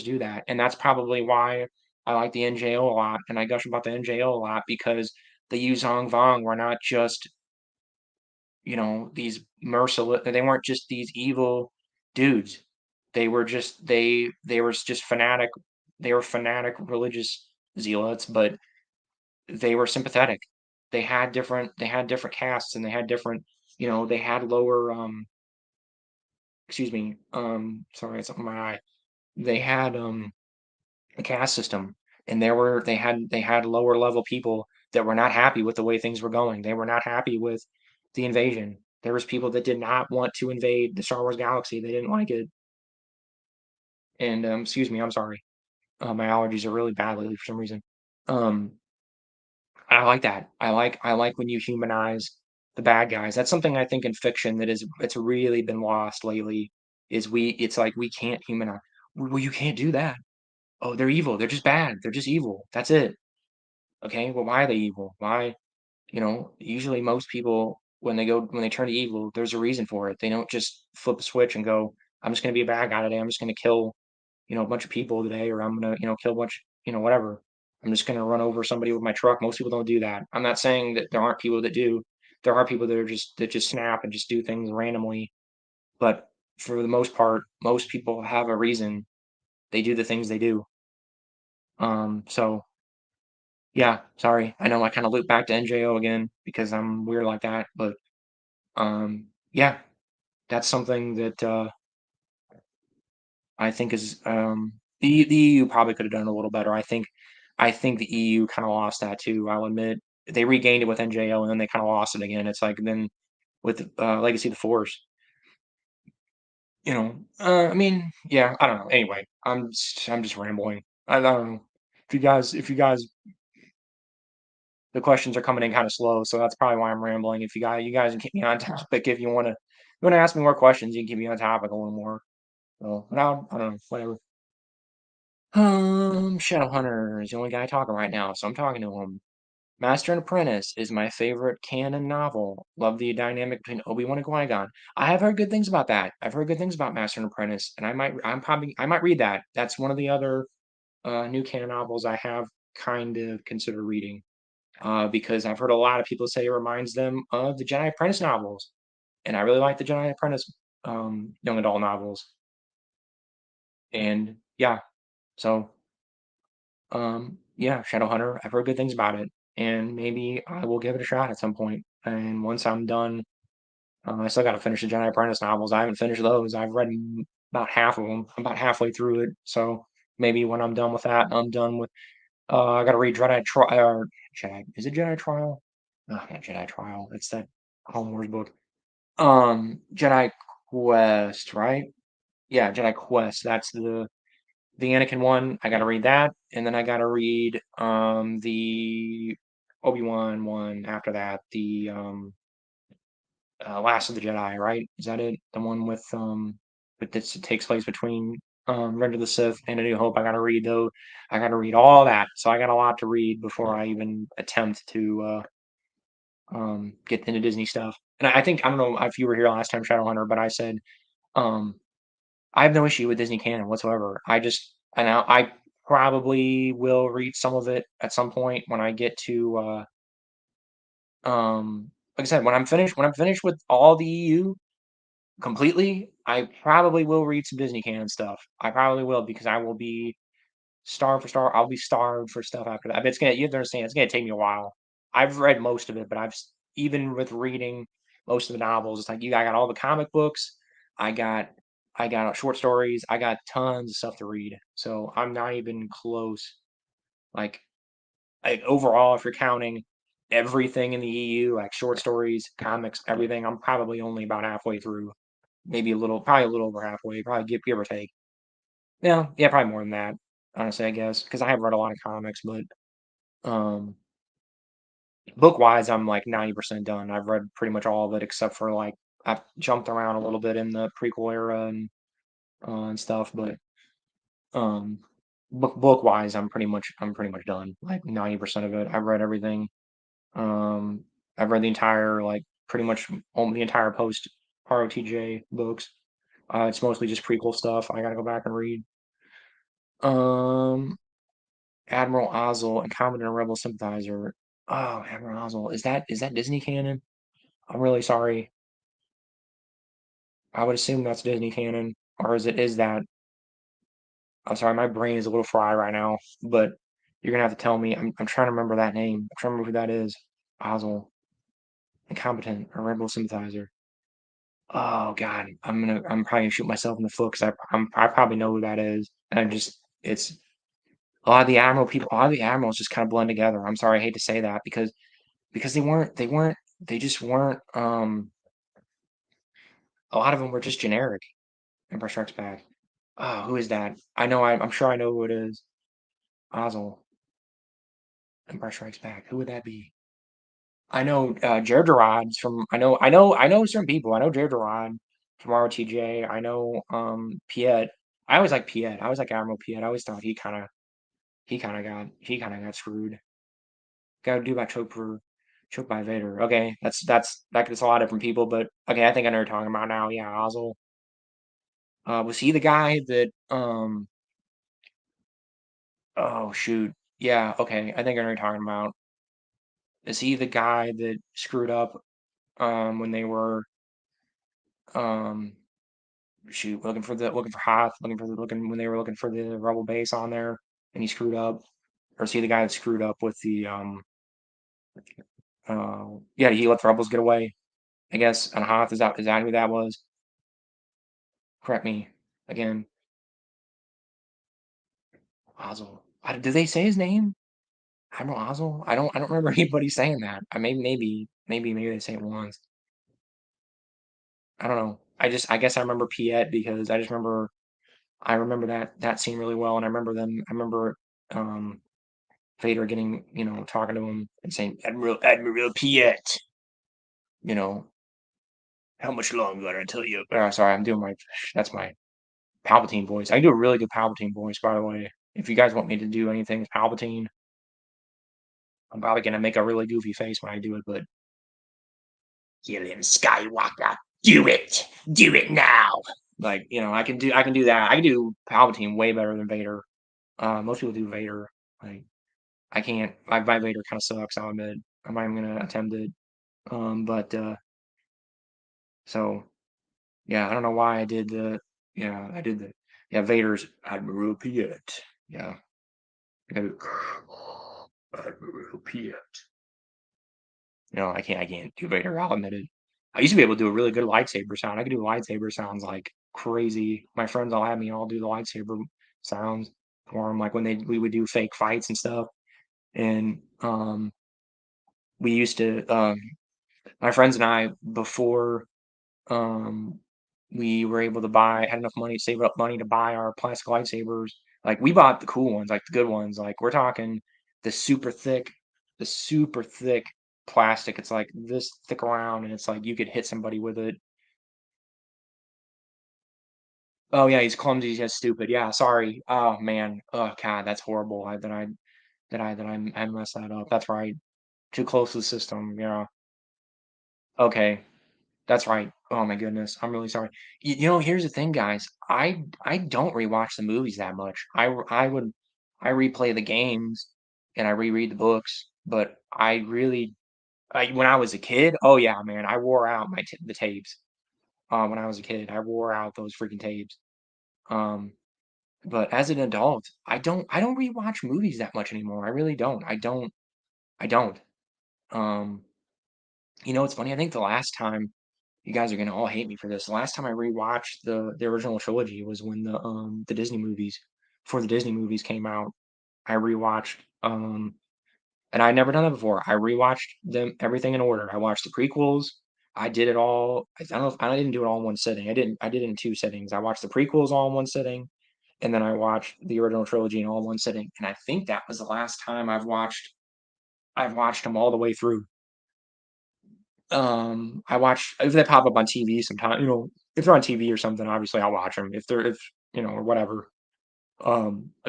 do that, and that's probably why I like the NJO a lot, and I gush about the NJO a lot because the Yu Zhong Vong were not just these merciless. They weren't just these evil dudes. They were just fanatic. They were fanatic religious zealots, but they were sympathetic. They had different castes and they had different. They had lower. Excuse me. Sorry, it's up in my eye. They had a caste system, and they had lower level people that were not happy with the way things were going. They were not happy with the invasion. There was people that did not want to invade the Star Wars galaxy. They didn't like it. And excuse me, I'm sorry. My allergies are really bad lately for some reason. Um, I like that. I like when you humanize the bad guys. That's something I think in fiction it's really been lost lately. It's like we can't humanize. Well, you can't do that. Oh, they're evil. They're just bad. They're just evil. That's it. Okay. Well, why are they evil? Why? Usually most people when they turn to evil, there's a reason for it. They don't just flip a switch and go, I'm just gonna be a bad guy today. I'm just gonna kill, a bunch of people today, or I'm gonna, kill a bunch, whatever. I'm just gonna run over somebody with my truck. Most people don't do that. I'm not saying that there aren't people that do. There are people that just snap and just do things randomly. But for the most part, most people have a reason they do the things they do. So yeah, sorry. I know I kind of loop back to NJO again because I'm weird like that, but yeah, that's something that I think is the EU probably could have done a little better. I think the EU kind of lost that too. I'll admit they regained it with NJO and then they kind of lost it again. It's like then with Legacy of the Force, I mean, yeah, I don't know. Anyway, I'm just rambling. I don't know if you guys the questions are coming in kind of slow, so that's probably why I'm rambling. If you guys can keep me on topic if you wanna ask me more questions, you can keep me on topic a little more. So, but I don't know, whatever. Shadowhunter is the only guy talking right now, so I'm talking to him. Master and Apprentice is my favorite canon novel. Love the dynamic between Obi-Wan and Qui-Gon. I have heard good things about that. I've heard good things about Master and Apprentice, and I might read that. That's one of the other new canon novels I have kind of considered reading. Because I've heard a lot of people say it reminds them of the Jedi Apprentice novels, and I really like the Jedi Apprentice young adult novels. And yeah, so yeah, Shadowhunter. I've heard good things about it, and maybe I will give it a shot at some point. And once I'm done, I still got to finish the Jedi Apprentice novels. I haven't finished those. I've read about half of them. I'm about halfway through it, so maybe when I'm done with that, I'm done with. I got to read Jedi Trial. Jedi is it Jedi Trial? Oh, not Jedi Trial. It's that Clone Wars book. Jedi Quest, right? Yeah, Jedi Quest. That's the Anakin one. I gotta read that, and then I gotta read the Obi-Wan one after that. The Last of the Jedi, right? Is that it? The one with this takes place between Revenge of the Sith and A New Hope. I gotta read those. I gotta read all that. So I got a lot to read before I even attempt to get into Disney stuff. And I think I don't know if you were here last time, Shadowhunter, but I said um I have no issue with Disney canon whatsoever. I probably will read some of it at some point when I get to like I said, when I'm finished with all the EU completely, I probably will read some Disney canon stuff. I probably will because I will be starved for star I'll be starved for stuff after that. I mean, you have to understand it's gonna take me a while. I've read most of it, but even with reading most of the novels, it's like I got all the comic books, I got I got short stories, I got tons of stuff to read. So I'm not even close. Like overall, if you're counting everything in the EU, like short stories, comics, everything, I'm probably only about halfway through. Probably a little over halfway, probably give or take. Yeah, probably more than that, honestly, I guess, because I have read a lot of comics, but, um, book-wise, I'm, like, 90% done. I've read pretty much all of it except for, like I've jumped around a little bit in the prequel era and stuff, but, um, book-wise, I'm pretty much done, like, 90% of it. I've read everything. Um, I've read the entire, like, pretty much all the entire post ROTJ books. It's mostly just prequel stuff I gotta go back and read. Um Admiral Ozzel and Commandant Rebel Sympathizer. Oh, Admiral Ozzel. Is that Disney canon? I'm really sorry. I would assume that's Disney canon. Or is that I'm sorry, my brain is a little fried right now, but you're gonna have to tell me. I'm trying to remember that name. I'm trying to remember who that is. Ozzel. Incompetent or Rebel Sympathizer. Oh god. I'm probably gonna shoot myself in the foot because I probably know who that is. And I'm just it's a lot of the admirals just kind of blend together. I'm sorry, I hate to say that because they just weren't a lot of them were just generic. Empire Strikes Back. Oh, who is that? I'm sure I know who it is. Ozzel. Empire Strikes Back. Who would that be? I know Jared Gerard's from I know certain people. I know Jared Gerard from ROTJ. I know Piet. I always like Piet. I always like Admiral Piet. I always thought he kinda got screwed. Gotta do by choke by Vader. Okay, that's a lot of different people, but okay, I think I know what you're talking about now. Yeah, Ozzel. Was he the guy that oh shoot. Yeah, okay. I think I know what you're talking about. Is he the guy that screwed up when they were um shoot looking for Hoth, looking when they were looking for the rebel base on there and he screwed up? Or is he the guy that screwed up with the yeah, he let the rebels get away, I guess, on Hoth. Is that who that was? Correct me again. Ozzel. Did they say his name? Admiral Ozzel? I don't remember anybody saying that. I maybe they say it once. I don't know. I guess I remember Piet because I remember that scene really well, and I remember um Vader getting, talking to him and saying, Admiral Piet, you know, how much longer until you sorry, I'm doing that's my Palpatine voice. I do a really good Palpatine voice, by the way. If you guys want me to do anything with Palpatine, I'm probably gonna make a really goofy face when I do it, but kill him, Skywalker. Do it. Do it now. Like, I can do that. I can do Palpatine way better than Vader. Most people do Vader. Like, I can't. My Vader kind of sucks. I'll admit. I'm not even gonna attempt it. But so yeah, I don't know why I did the. Yeah, I did the. Yeah, Vader's Admiral Piet. Yeah, I gotta Admiral Piet. I can't do Vader. I'll admit it. I used to be able to do a really good lightsaber sound. I could do lightsaber sounds like crazy. My friends all had me all do the lightsaber sounds for them, like when we would do fake fights and stuff. And we used to my friends and I before um we were able to buy had enough money, save up money to buy our plastic lightsabers. Like we bought the cool ones, like the good ones. Like we're talking the super thick, the super thick plastic. It's like this thick around, and it's like you could hit somebody with it. Oh yeah, he's clumsy. He's stupid. Yeah, sorry. Oh man. Oh god, that's horrible. I messed that up. That's right. Too close to the system. Yeah. Okay. That's right. Oh my goodness, I'm really sorry. Here's the thing, guys. I don't rewatch the movies that much. I replay the games and I reread the books, but when I was a kid, oh yeah, man, I wore out the tapes. When I was a kid, I wore out those freaking tapes. Um, but as an adult, I don't rewatch movies that much anymore. I really don't. I don't. Um, it's funny. I think the last time you guys are gonna all hate me for this. The last time I rewatched the original trilogy was when the Disney movies before the Disney movies came out. I rewatched and I'd never done that before. I rewatched them everything in order. I watched the prequels. I did it all. I don't know if I didn't do it all in one sitting. I did it in two sittings. I watched the prequels all in one sitting, and then I watched the original trilogy in all one sitting. And I think that was the last time I've watched them all the way through. I watch if they pop up on TV sometime, if they're on TV or something, obviously I'll watch them. If or whatever.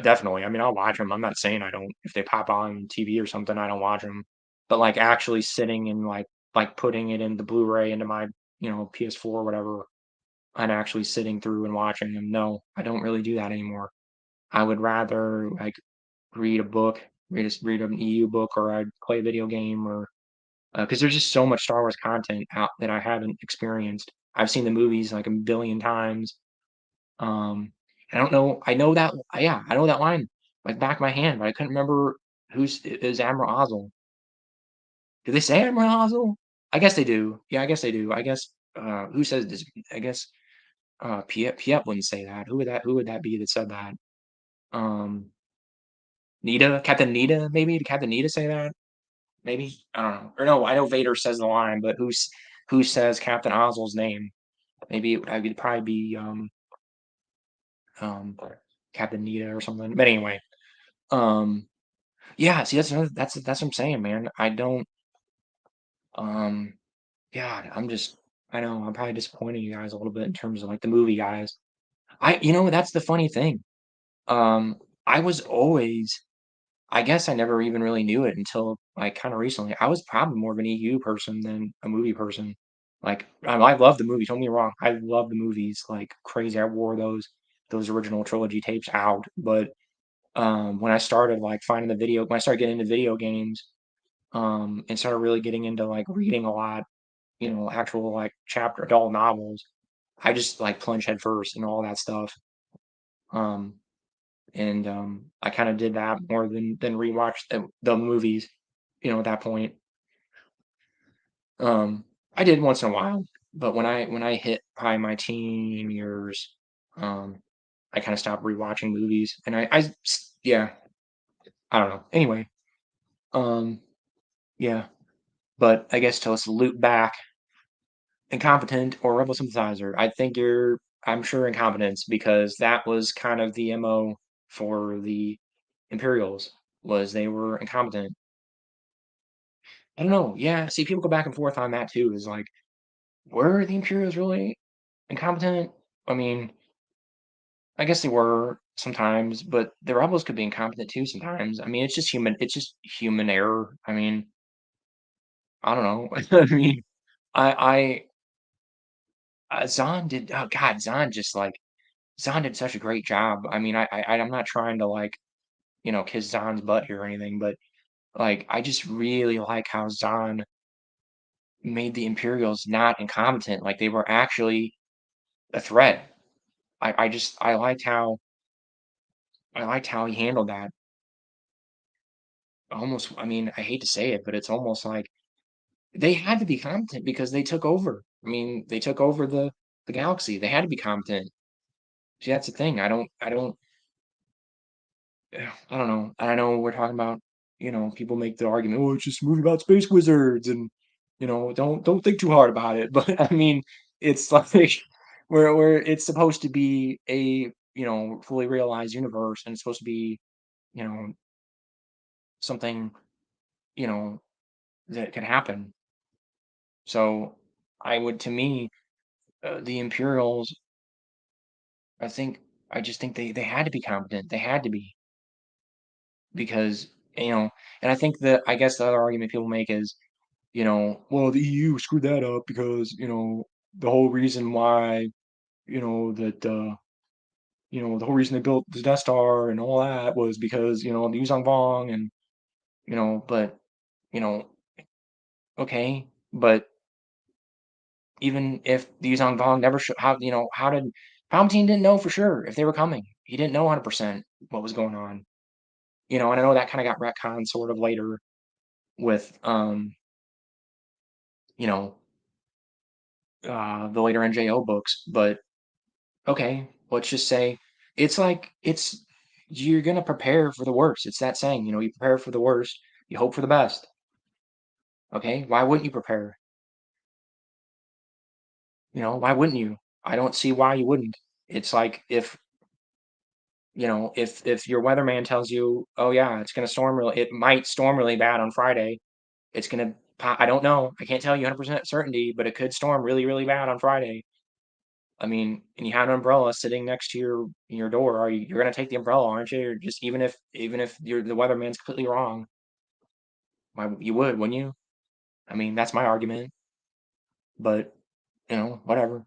Definitely. I mean, I'll watch them. I'm not saying I don't. If they pop on TV or something, I don't watch them. But like actually sitting and like putting it in the Blu-ray into my PS4 or whatever, and actually sitting through and watching them. No, I don't really do that anymore. I would rather like read a book, read an EU book, or I'd play a video game, or because there's just so much Star Wars content out that I haven't experienced. I've seen the movies like a billion times. I don't know. I know that line like back of my hand, but I couldn't remember who's is Admiral Ozzel. Do they say Admiral Ozzel? I guess they do. Yeah, I guess they do. I guess who says this? I guess Piep wouldn't say that. Who would that be that said that? Um Nita? Captain Nita, maybe? Did Captain Nita say that? Maybe? I don't know. Or no, I know Vader says the line, but who says Captain Ozzel's name? Maybe I could probably be um Captain Nita or something. But anyway, um yeah, see that's what I'm saying, man. I don't um God, I know I'm probably disappointing you guys a little bit in terms of like the movie guys. That's the funny thing. Um I was always I guess I never even really knew it until like kind of recently. I was probably more of an EU person than a movie person. Like I love the movies, don't get me wrong. I love the movies like crazy. I wore those original trilogy tapes out, but when I started like finding when I started getting into video games, and started really getting into like reading a lot, actual like chapter adult novels, I just like plunged headfirst into all that stuff. Um, and I kind of did that more than rewatch the movies, at that point. I did once in a while, but when I hit probably my teen years, um, I kind of stopped rewatching movies, and yeah, I don't know. Anyway, um, yeah, but I guess to let's loop back, incompetent or rebel sympathizer. I think I'm sure incompetence because that was kind of the MO for the Imperials was they were incompetent. I don't know. Yeah, see, people go back and forth on that too. Is like, were the Imperials really incompetent? I mean, I guess they were sometimes, but the rebels could be incompetent too sometimes. I mean, it's just human. It's just human error. I mean, I don't know. I mean, Zahn did. Oh God, Zahn did such a great job. I mean, I'm not trying to like kiss Zahn's butt here or anything, but like I just really like how Zahn made the Imperials not incompetent. Like they were actually a threat. I just I liked how he handled that. Almost, I mean, I hate to say it, but it's almost like they had to be competent because they took over. I mean, they took over the galaxy. They had to be competent. See, that's the thing. I don't know. I know we're talking about, people make the argument, oh, it's just a movie about space wizards, and don't think too hard about it. But I mean, it's like where it's supposed to be a fully realized universe, and it's supposed to be you know something you know that can happen. So to me, the Imperials, I think, I just think they had to be competent. They had to be because you know, and I think that I guess the other argument people make is well, the EU screwed that up because, the whole reason why, that, the whole reason they built the Death Star and all that was because, the Yuzong Vong and, but, you know, okay, but even if the Yuzong Vong never how did Palpatine didn't know for sure if they were coming. He didn't know 100% what was going on. And I know that kind of got retconned sort of later with, you know, the later NJO books, but okay, let's just say it's you're gonna prepare for the worst. It's that saying, you prepare for the worst, you hope for the best. Okay, why wouldn't you prepare? Why wouldn't you? I don't see why you wouldn't. It's like if your weatherman tells you, oh yeah, it might storm really bad on Friday. It's gonna, I don't know, I can't tell you 100% certainty, but it could storm really, really bad on Friday. I mean, and you have an umbrella sitting next to your door. You're gonna take the umbrella, aren't you? Or just even if the weatherman's completely wrong, why you would, wouldn't you? I mean, that's my argument. But whatever.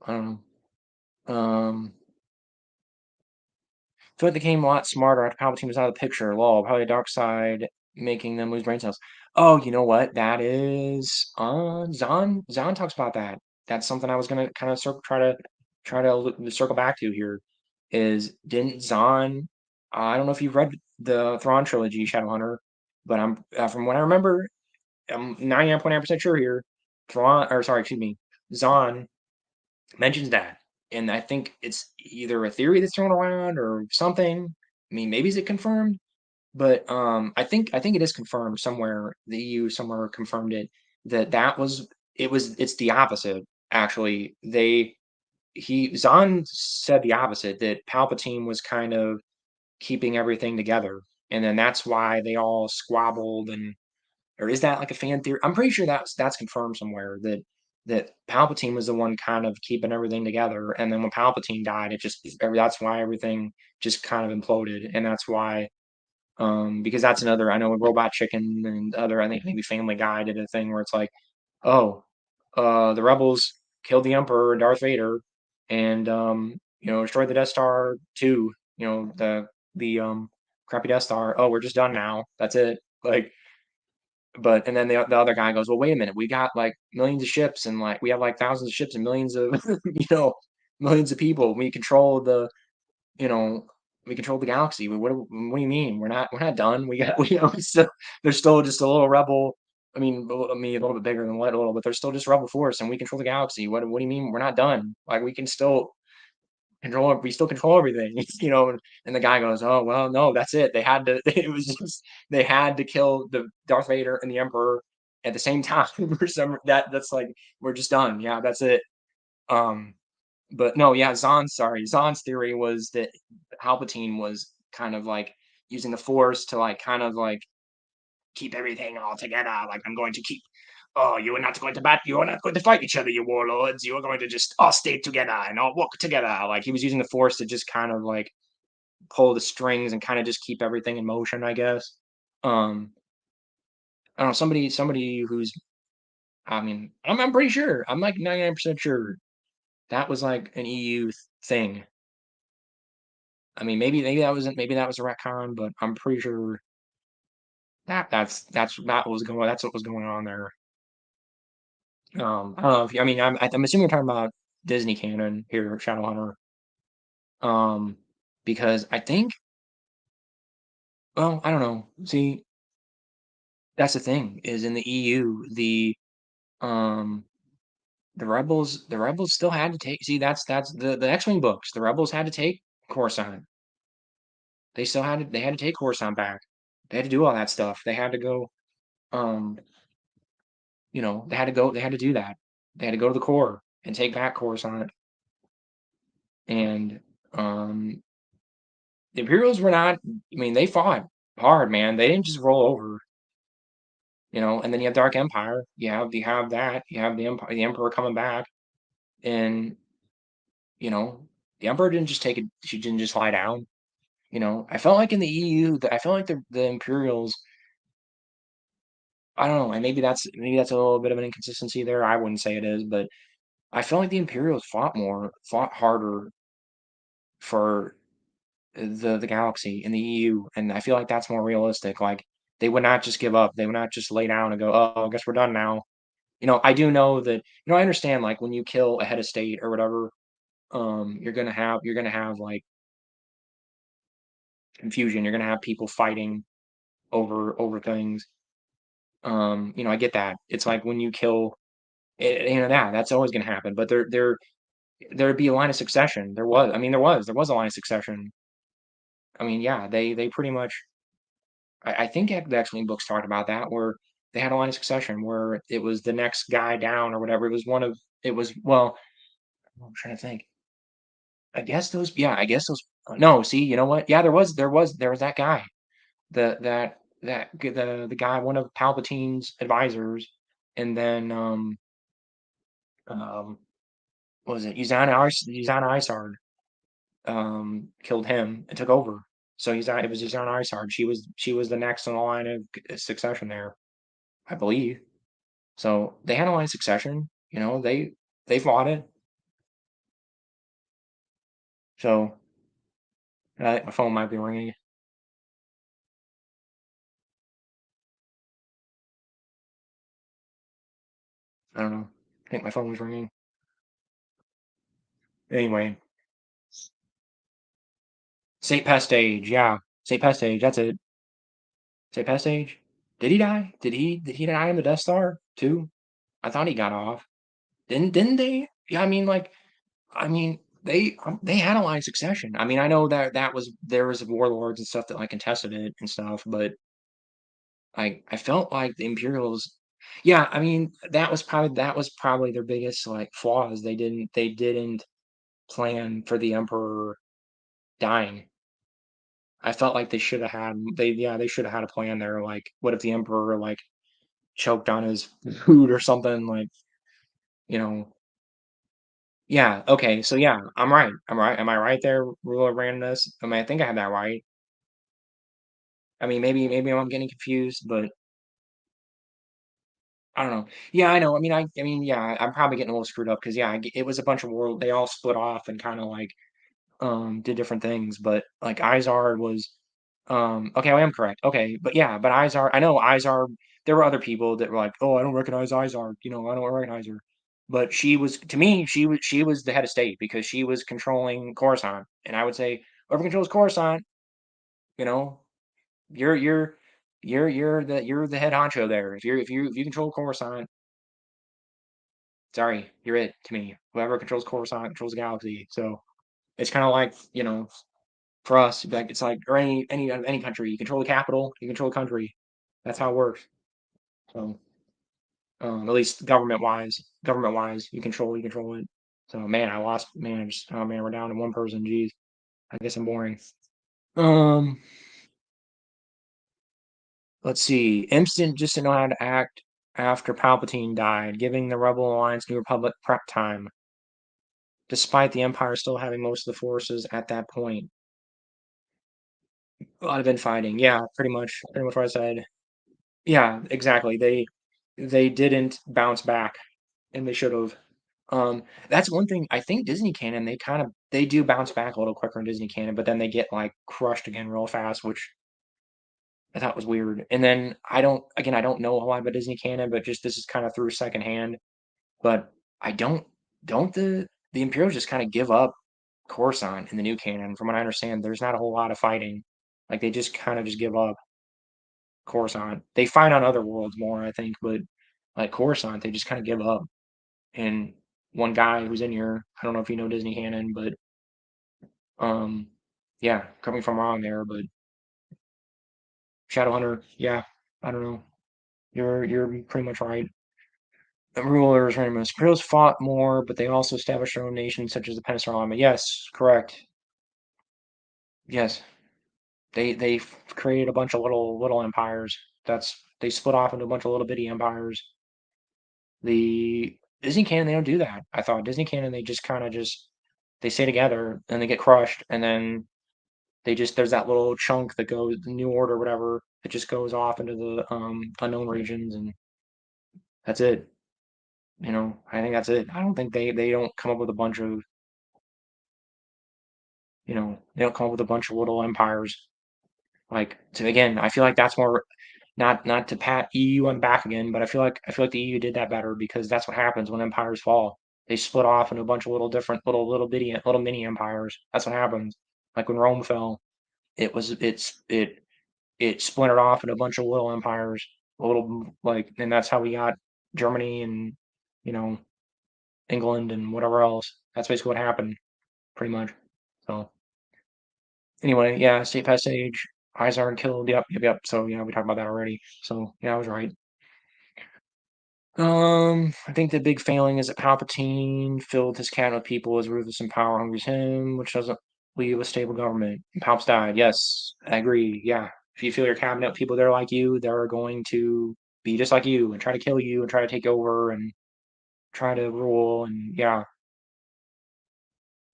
I don't know. Feel like they became a lot smarter after Palpatine was out of the picture. Lol, probably the dark side making them lose brain cells. Oh, you know what? That is Zahn. Zahn talks about that. That's something I was gonna kind of circle back to here. Is didn't Zahn? I don't know if you've read the Thrawn trilogy, Shadowhunter, but I'm from what I remember, I'm 99.9% sure here. Thrawn, or sorry, excuse me, Zahn mentions that, and I think it's either a theory that's thrown around or something. I mean, maybe is it confirmed? But I think it is confirmed somewhere. The EU somewhere confirmed it that was it's the opposite actually. He Zahn said the opposite, that Palpatine was kind of keeping everything together, and then that's why they all squabbled. And or is that like a fan theory? I'm pretty sure that's confirmed somewhere that Palpatine was the one kind of keeping everything together, and then when Palpatine died, that's why everything just kind of imploded, and that's why because that's another, I know, Robot Chicken and other, I think maybe Family Guy did a thing where it's like, oh, the rebels killed the Emperor and Darth Vader, and destroyed the Death Star too. The crappy Death Star. Oh, we're just done now. That's it. Like, but and then the other guy goes, well, wait a minute, we got like millions of ships, and like we have like thousands of ships and millions of millions of people. You know, we control the galaxy. What do you mean? We're not done. We still, there's still just a little rebel. I mean, a little bit bigger than what a little, but there's still just rebel force, and we control the galaxy. What do you mean? We're not done. Like we can still. we still control everything, you know. And the guy goes, "Oh well, no, that's it. They had to. It was just they had to kill the Darth Vader and the Emperor at the same time for some that's like we're just done. Yeah, that's it." Um, but no, yeah, Zahn's theory was that Palpatine was kind of like using the Force to like kind of like keep everything all together. Like I'm going to keep. Oh, you are not going to bat. You are not going to fight each other, you warlords. You are going to just all stay together and all work together. Like he was using the Force to just kind of like pull the strings and kind of just keep everything in motion, I guess. Um, I don't know, somebody who's I mean, I'm pretty sure. I'm like 99% sure that was like an EU thing. I mean, maybe that was a retcon, but I'm pretty sure that's what was going on there. I don't know if you, I mean I'm assuming you're talking about Disney canon here, Shadowhunter. Um, because I think well, I don't know. See, that's the thing is in the EU, um the rebels still had to take that's the X-Wing books. The rebels had to take Coruscant. They had to take Coruscant back. They had to do all that stuff. They had to go um they had to do that. They had to go to the core and take back Coruscant. And um the Imperials were not I mean they fought hard, man. They didn't just roll over, you know. And then you have Dark Empire. You have that. You have the Emperor coming back and you know the Emperor didn't just take it she didn't just lie down. You know, I felt like in the EU, I felt like the Imperials. I don't know, and maybe that's a little bit of an inconsistency there. I wouldn't say it is, but I felt like the Imperials fought harder for the galaxy in the EU, and I feel like that's more realistic. Like they would not just give up. They would not just lay down and go, "Oh, I guess we're done now." You know, I do know that. You know, I understand like when you kill a head of state or whatever, you're gonna have like confusion. You're gonna have people fighting over things. You know, I get that. It's like when you kill, you know, that's always going to happen. But there'd be a line of succession. I mean, there was a line of succession. I mean, yeah, they pretty much. I think the X-Wing books talked about that where they had a line of succession where it was the next guy down or whatever. It was one of it was well, I'm trying to think. I guess those. No, see, you know what? Yeah, there was that guy. The guy, one of Palpatine's advisors, and then um what was it? Uzana Isard killed him and took over. So it was Uzana Isard. She was the next in the line of succession there, I believe. So they had a line of succession. You know, they fought it. So my phone might be ringing. I don't know. I think my phone was ringing. Anyway, Saint Pestage, yeah, Saint Pestage. That's it. Saint Pestage. Did he die? Did he die in the Death Star too? I thought he got off. Didn't they? Yeah, I mean, like, I mean, they had a line of succession. I mean, I know that was there was warlords and stuff that like contested it and stuff, but I felt like the Imperials. Yeah, I mean, that was probably their biggest like flaws. They didn't plan for the Emperor dying. I felt like they should have had a plan there. Like, what if the Emperor like choked on his food or something? Like, you know, yeah, okay, so yeah, I'm right. I'm right. Am I right there, rule of randomness? I mean, I think I had that right. I mean, maybe I'm getting confused, but I don't know. Yeah, I know. I mean, yeah, I'm probably getting a little screwed up because yeah, it was a bunch of world. They all split off and kind of like did different things, but like Izard was okay, I am correct. Okay, but yeah, but Izard, I know Izard. There were other people that were like, oh, I don't recognize Izard. You know, I don't recognize her. But she was to me, she was the head of state because she was controlling Coruscant, and I would say whoever controls Coruscant, you know, you're you're you're the head honcho there. If you control Coruscant, sorry, you're it to me. Whoever controls Coruscant controls the galaxy. So It's kind of like, for us, like it's like or any country, you control the capital, you control the country. That's how it works. So at least government wise, you control it. So man, I lost man, oh man, we're down to one person. Jeez, I guess I'm boring. Um, let's see. Instant just to know how to act after Palpatine died, giving the Rebel Alliance New Republic prep time, despite the Empire still having most of the forces at that point. A lot of infighting. Yeah, pretty much what I said. Yeah, exactly. They didn't bounce back, and they should have. That's one thing. I think Disney canon, they do bounce back a little quicker in Disney canon, but then they get like crushed again real fast, which I thought was weird. And then I don't know a lot about Disney canon, but just this is kind of through secondhand. But I don't the Imperials just kind of give up Coruscant in the new canon. From what I understand, there's not a whole lot of fighting. Like they just kind of just give up Coruscant. They fight on other worlds more, I think, but like Coruscant, they just kind of give up. And one guy who's in here, I don't know if you know Disney canon, but um, yeah, coming from wrong there, but Shadowhunter, yeah, I don't know. You're pretty much right. The rulers, Rainbows, Imperials fought more, but they also established their own nations, such as the Peninsular Alliance. Yes, correct. Yes, they created a bunch of little empires. They split off into a bunch of little bitty empires. The Disney canon, they don't do that. I thought Disney canon, they just kind of just they stay together and they get crushed, and then there's that little chunk that goes the New Order, whatever. It just goes off into the unknown regions, and that's it. I think that's it. I don't think they don't come up with a bunch of they don't come up with a bunch of little empires. Like to again, I feel like that's more not to pat EU on the back again, but I feel like the EU did that better because that's what happens when empires fall. They split off into a bunch of little different little bitty little mini empires. That's what happens. Like when Rome fell, it splintered off into a bunch of little empires, and that's how we got Germany and you know England and whatever else. That's basically what happened, pretty much. So anyway, yeah, State Passage, Izard killed. Yep, yep, yep. So yeah, we talked about that already. So yeah, I was right. I think the big failing is that Palpatine filled his cabinet with people as ruthless and power hungry as him, which doesn't leave a stable government. Palps died. Yes, I agree. Yeah, if you fill your cabinet with people that are like you, they're going to be just like you and try to kill you and try to take over and try to rule and yeah.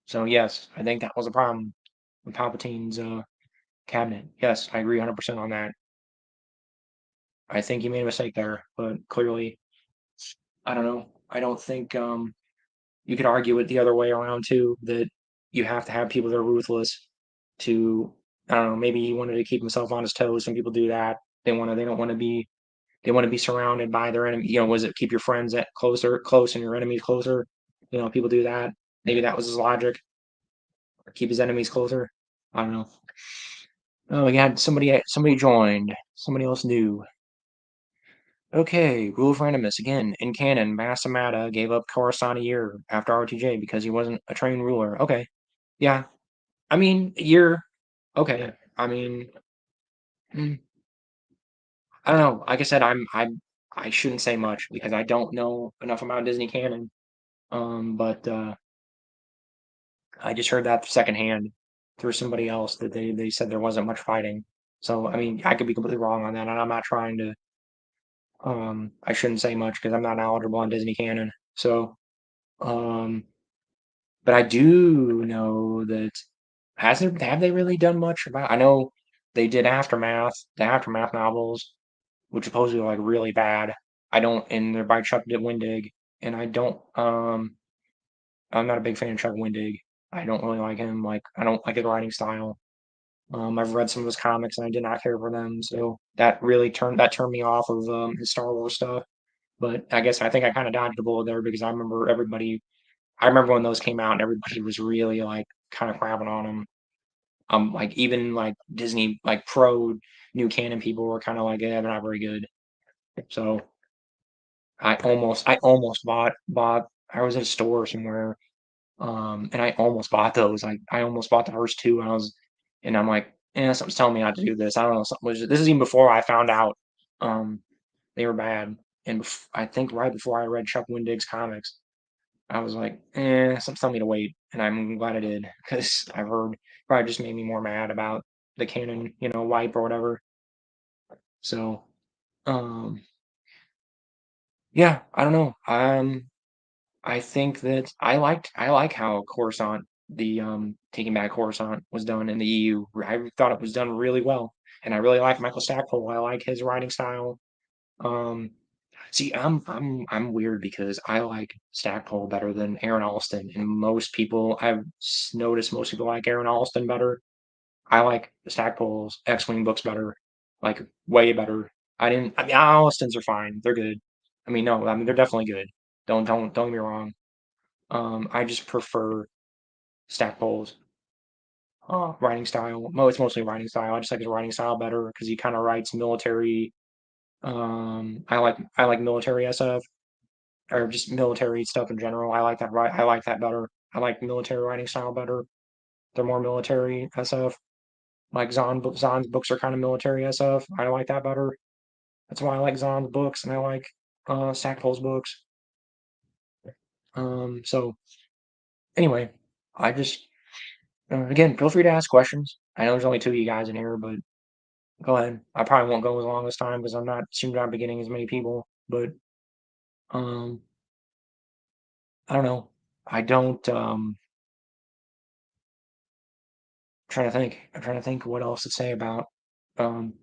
So yes, I think that was a problem with Palpatine's cabinet. Yes, I agree 100% on that. I think he made a mistake there, but clearly, I don't know. I don't think you could argue it the other way around too, that you have to have people that are ruthless to I don't know, maybe he wanted to keep himself on his toes. Some people do that. They don't want to be they want to be surrounded by their enemy. Was it keep your friends at close and your enemies closer? People do that. Maybe that was his logic. Or keep his enemies closer. I don't know. Oh, yeah, somebody joined. Somebody else new. Okay, rule of randomness again. In canon, Masamata gave up Coruscant a year after RTJ because he wasn't a trained ruler. Okay, yeah. I mean, year. Okay. I mean, mm, I don't know. Like I said, I shouldn't say much because I don't know enough about Disney canon. But I just heard that secondhand through somebody else that they said there wasn't much fighting. So I mean, I could be completely wrong on that, and I'm not trying to. I shouldn't say much because I'm not knowledgeable on Disney canon. So, um, but I do know that have they really done much about? I know they did the aftermath novels, which supposedly are like really bad. I don't, and they're by Chuck Wendig, and I don't. I'm not a big fan of Chuck Wendig. I don't really like him. Like I don't like his writing style. I've read some of his comics and I did not care for them, so that turned me off of his Star Wars stuff. But I think I kind of dodged a bullet there because I remember when those came out and everybody was really like kind of crapping on them. Like even like Disney like pro new canon people were kind of like, yeah, they're not very good. So I almost bought. I was at a store somewhere And I almost bought those. I almost bought the first two, and I'm like, something's telling me not to do this. I don't know. This is even before I found out um, they were bad, and I think right before I read Chuck Wendig's comics, I was like, something's telling me to wait, and I'm glad I did because I've heard probably just made me more mad about the canon, wipe or whatever. So, um, yeah, I don't know. I think that I like how Coruscant, the Taking Back Coruscant was done in the EU. I thought it was done really well, and I really like Michael Stackpole. I like his writing style. Um, See, I'm weird because I like Stackpole better than Aaron Alston, and most people noticed most people like Aaron Alston better. I like Stackpole's X-Wing books better, like way better. I mean, Alston's are fine. They're good. I mean, no, I mean they're definitely good. Don't get me wrong. I just prefer Stackpole's writing style. It's mostly writing style. I just like his writing style better because he kind of writes military. I like military SF or just military stuff in general. I like that better. I like military writing style better. They're more military SF. Like Zahn's books are kind of military SF. I like that better. That's why I like Zahn's books and I like Stackpole's books. So anyway, I just again feel free to ask questions. I know there's only two of you guys in here, but go ahead. I probably won't go as long this time because I'm not seem to not be getting as many people. But um, I don't know. I don't. Trying to think. I'm trying to think what else to say about um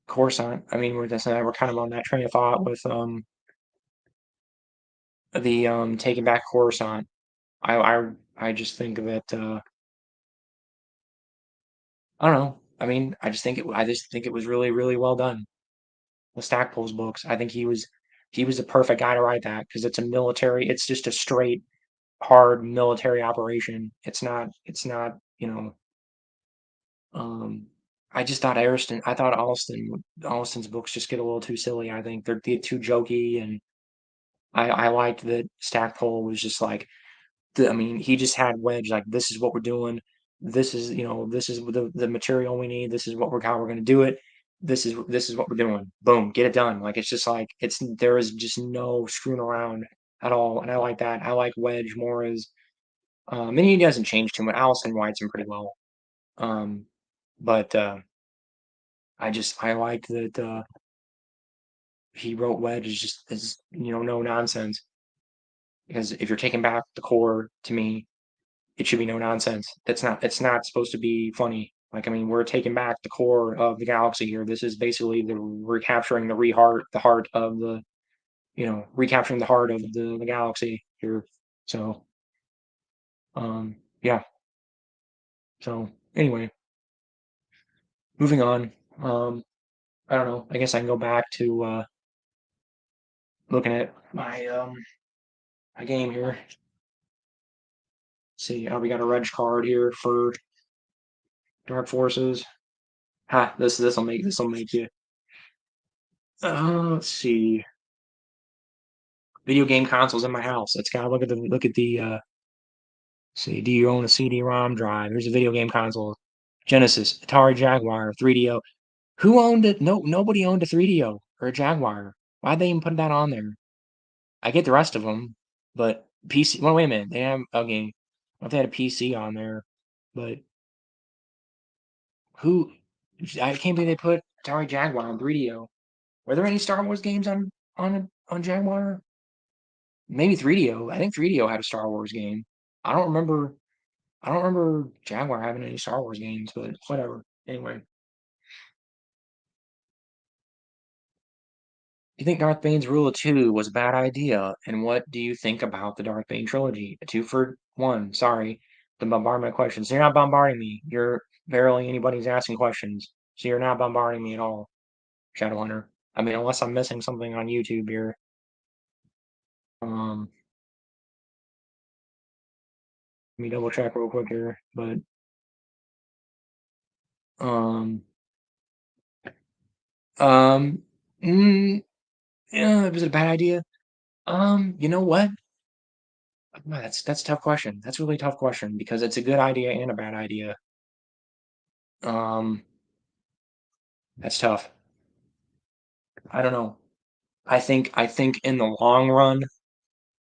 Coruscant. I mean, we're kind of on that train of thought with the taking back Coruscant. I just think that I don't know. I mean, I just think it was really really well done. The Stackpole's books. I think he was the perfect guy to write that because it's a military. It's just a straight hard military operation. It's not. Um, I thought Alston's books just get a little too silly. I think they're too jokey, and I liked that Stackpole was just like, I mean, he just had Wedge like, this is what we're doing. This is the material we need. This is how we're gonna do it. This is what we're doing. Boom, get it done. Like it's just like there is just no screwing around at all, and I like that. I like Wedge more as and he doesn't change too much. Allison writes him pretty well. Um, but I like that he wrote Wedge is no nonsense because if you're taking back the core to me, it should be no nonsense. It's not supposed to be funny. Like I mean, we're taking back the core of the galaxy here. This is basically the recapturing the heart of the recapturing the heart of the galaxy here. So yeah. So anyway, moving on. Um, I don't know. I guess I can go back to looking at my game here. See, we got a reg card here for Dark Forces. Ha, this will make you. Let's see. Video game consoles in my house. Let's kind of look at the. See, do you own a CD-ROM drive? Here's a video game console. Genesis, Atari Jaguar, 3DO. Who owned it? No, nobody owned a 3DO or a Jaguar. Why'd they even put that on there? I get the rest of them, but PC. Well, wait a minute. They have okay. If they had a PC on there, but who? I can't believe they put Atari Jaguar on 3DO. Were there any Star Wars games on Jaguar? Maybe 3DO. I think 3DO had a Star Wars game. I don't remember. I don't remember Jaguar having any Star Wars games, but whatever. Anyway, you think Darth Bane's rule of two was a bad idea? And what do you think about the Darth Bane trilogy? A two for one. Sorry, the bombardment of questions. You're not bombarding me. You're barely anybody's asking questions, so you're not bombarding me at all, Shadowhunter. I mean, unless I'm missing something on YouTube here. Um, Let me double check real quick here, but um, um, mm, yeah, was it a bad idea? You know what? Wow, that's a tough question. That's a really tough question because it's a good idea and a bad idea. Um, that's tough. I don't know. I think in the long run,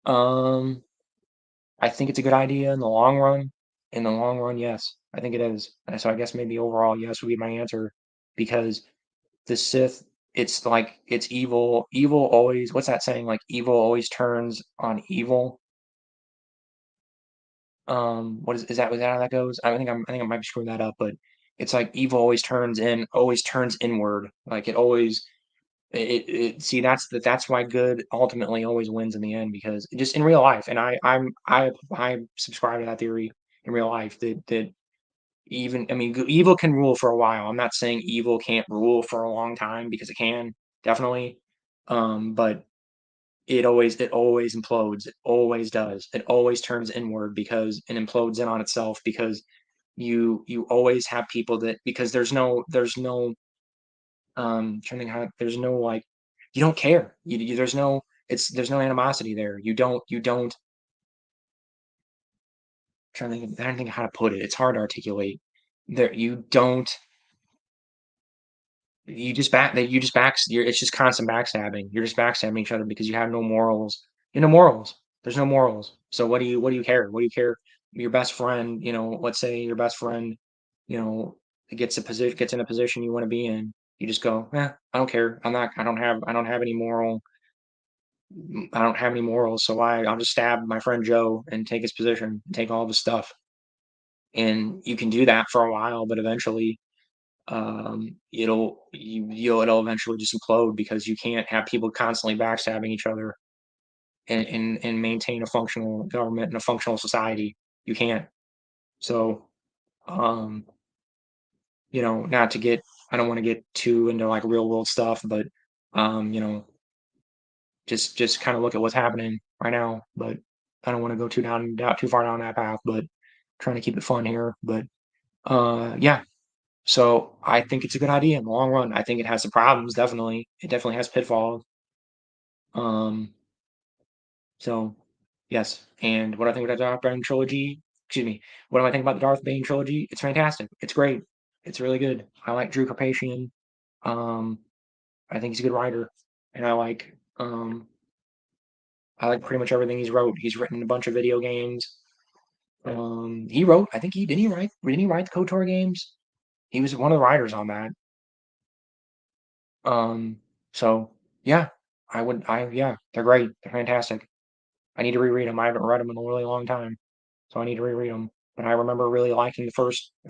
um, I think it's a good idea in the long run. In the long run, yes, I think it is. And so I guess maybe overall, yes would be my answer because the Sith, it's like it's evil. Evil always, what's that saying? Like evil always turns on evil. What is that how that goes? I think I might be screwing that up, but it's like evil always turns inward. Like it always it see that's why good ultimately always wins in the end because just in real life, and I subscribe to that theory in real life that even I mean evil can rule for a while. I'm not saying evil can't rule for a long time because it can definitely, but it always implodes. It always does. It always turns inward because it implodes in on itself because you always have people that because there's no trying to think how there's no like you don't care. There's no there's no animosity there. You don't trying to think of how to put it. It's hard to articulate. There you don't you just back that you just backs you're it's just constant backstabbing. You're just backstabbing each other because you have no morals. You have no morals. There's no morals. So what do you care? What do you care? Your best friend, let's say your best friend, you know, gets in a position you want to be in. You just go, I don't care. I don't have any morals, so I'll just stab my friend Joe and take his position, take all of his stuff. And you can do that for a while, but eventually it'll eventually just implode because you can't have people constantly backstabbing each other and maintain a functional government and a functional society. You can't. So, um, not to get, I don't want to get too into like real world stuff, but um, you know, just kind of look at what's happening right now. But I don't want to go too far down that path. But trying to keep it fun here. But yeah, so I think it's a good idea in the long run. I think it has some problems, definitely. It definitely has pitfalls. Um, so yes. And what I think about the Darth Bane trilogy, excuse me, what do I think about the Darth Bane trilogy? It's fantastic. It's great. It's really good. I like Drew Carpathian. Um, I think he's a good writer, and I like pretty much everything he's wrote. He's written a bunch of video games. He wrote. I think he didn't he write. Didn't he write the KOTOR games? He was one of the writers on that. Um, so yeah, yeah, they're great. They're fantastic. I need to reread them. I haven't read them in a really long time, so I need to reread them. But I remember really liking the first. I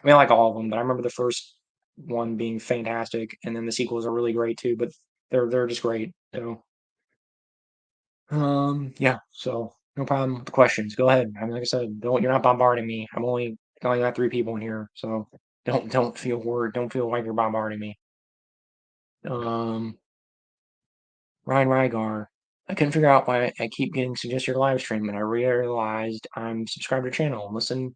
mean, I like all of them, but I remember the first one being fantastic, and then the sequels are really great too. But they're just great. So yeah. So no problem with the questions. Go ahead. I mean, like I said, don't you're not bombarding me. I only got three people in here, so don't feel worried. Don't feel like you're bombarding me. Um. Ryan Rygar. I couldn't figure out why I keep getting suggested live stream, and I realized I'm subscribed to the channel and listen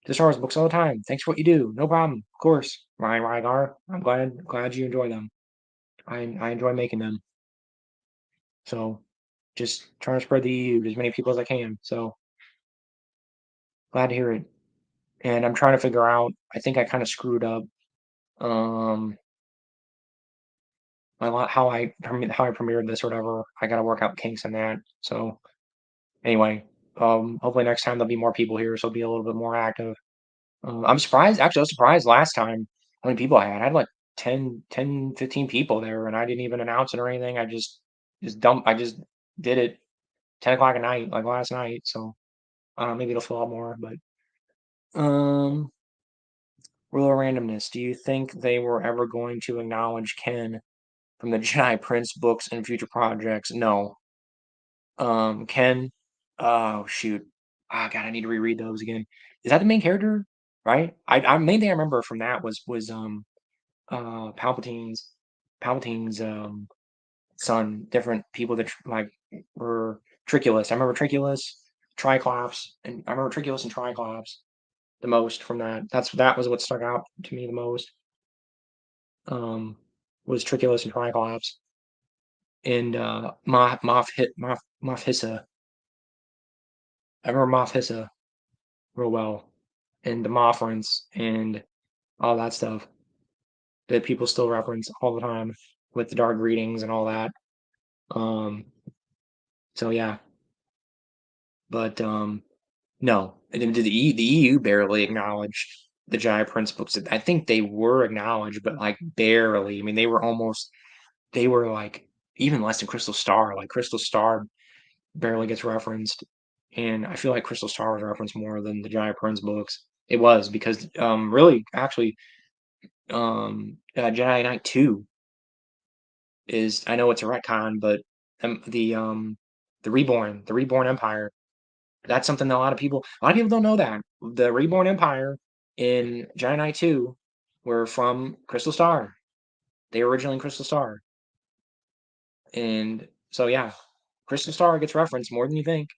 to Star Wars books all the time. Thanks for what you do. No problem. Of course, Ryan Rygar. I'm glad you enjoy them. I enjoy making them. So just trying to spread the EU to as many people as I can. So glad to hear it. And I'm trying to figure out. I think I kind of screwed up. Um, how I premiered this or whatever. I got to work out kinks in that. So anyway, hopefully next time there'll be more people here, so it'll be a little bit more active. I'm surprised. Actually, I was surprised last time how many people I had. I had like 15 people there, and I didn't even announce it or anything. I just did it 10 o'clock at night, like last night. So maybe it'll fill out more. But um, rule of randomness. Do you think they were ever going to acknowledge Ken from the Jedi Prince books in future projects? No. Ken. Oh shoot. Ah, God, I need to reread those again. Is that the main character? Right? I main thing I remember from that Palpatine's son. Different people that like were Triculus. I remember Triculus, Triclops, and I remember Triculus and Triclops the most from that. That was what stuck out to me the most. Um, was Triculus and Triclops and Moff Hissa. I remember Moth Hissa real well, and the Mothrince and all that stuff that people still reference all the time with the dark readings and all that. Um, so yeah, but no, the EU barely acknowledged the Giant Prince books. I think they were acknowledged, but like barely. I mean, they were like even less than Crystal Star. Like Crystal Star barely gets referenced, and I feel like Crystal Star was referenced more than the Giant Prince books. It was because really actually Jedi Knight 2 is, I know it's a retcon, but the Reborn Empire, that's something that a lot of people don't know that. The Reborn Empire in Jedi Knight 2 were from Crystal Star. They were originally in Crystal Star. And so yeah, Crystal Star gets referenced more than you think.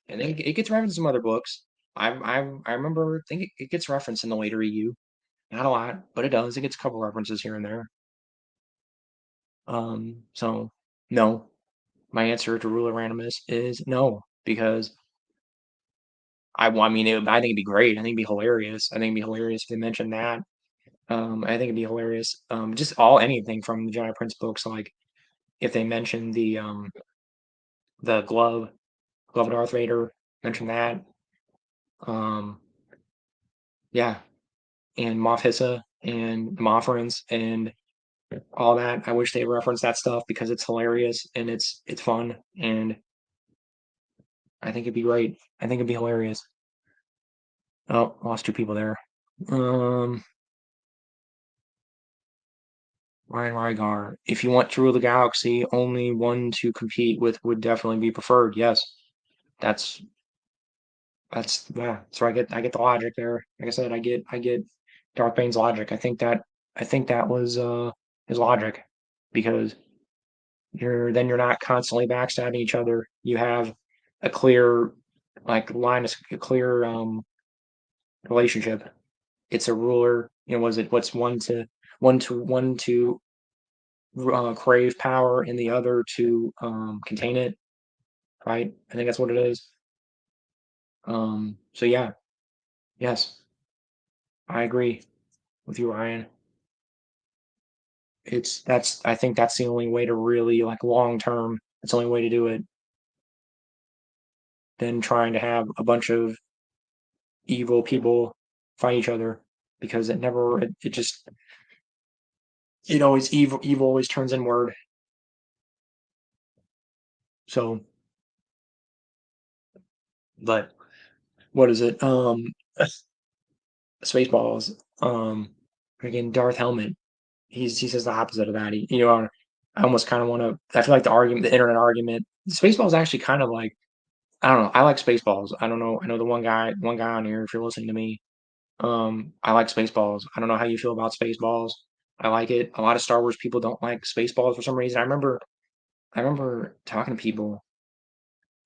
And it gets referenced in some other books. I remember I think it gets referenced in the later EU. Not a lot, but it does. It gets a couple references here and there. So no. My answer to Ruler Randomness is no, because I mean, I think it'd be great. I think it'd be hilarious. I think it'd be hilarious if they mentioned that. I think it'd be hilarious. Just anything from the Giant Prince books, like if they mentioned the glove of Darth Vader, mention that. Um, yeah, and Moff Hissa and the Moffrins and all that. I wish they referenced that stuff because it's hilarious and it's fun, and I think it'd be great. I think it'd be hilarious. Oh, lost two people there. Um, Ryan Rygar. If you want to rule the galaxy, only one to compete with would definitely be preferred. Yes, that's yeah. So I get the logic there. Like I said, I get Darth Bane's logic. I think that was his logic because you're not constantly backstabbing each other. You have a clear a clear relationship. It's a ruler. You know, was it what's one to crave power and the other to contain it, right? I think that's what it is. So yeah, yes, I agree with you, Ryan. I think that's the only way to really like long term. It's the only way to do it than trying to have a bunch of evil people fight each other because it just it always evil always turns inward. So, but what is it? Spaceballs. Freaking Darth Helmet. He says the opposite of that. I almost kind of want to. I feel like the internet argument. Spaceballs is actually kind of like I don't know. I like Spaceballs. I don't know. I know the one guy on here. If you're listening to me, I like Spaceballs. I don't know how you feel about Spaceballs. I like it. A lot of Star Wars people don't like Spaceballs for some reason. I remember talking to people.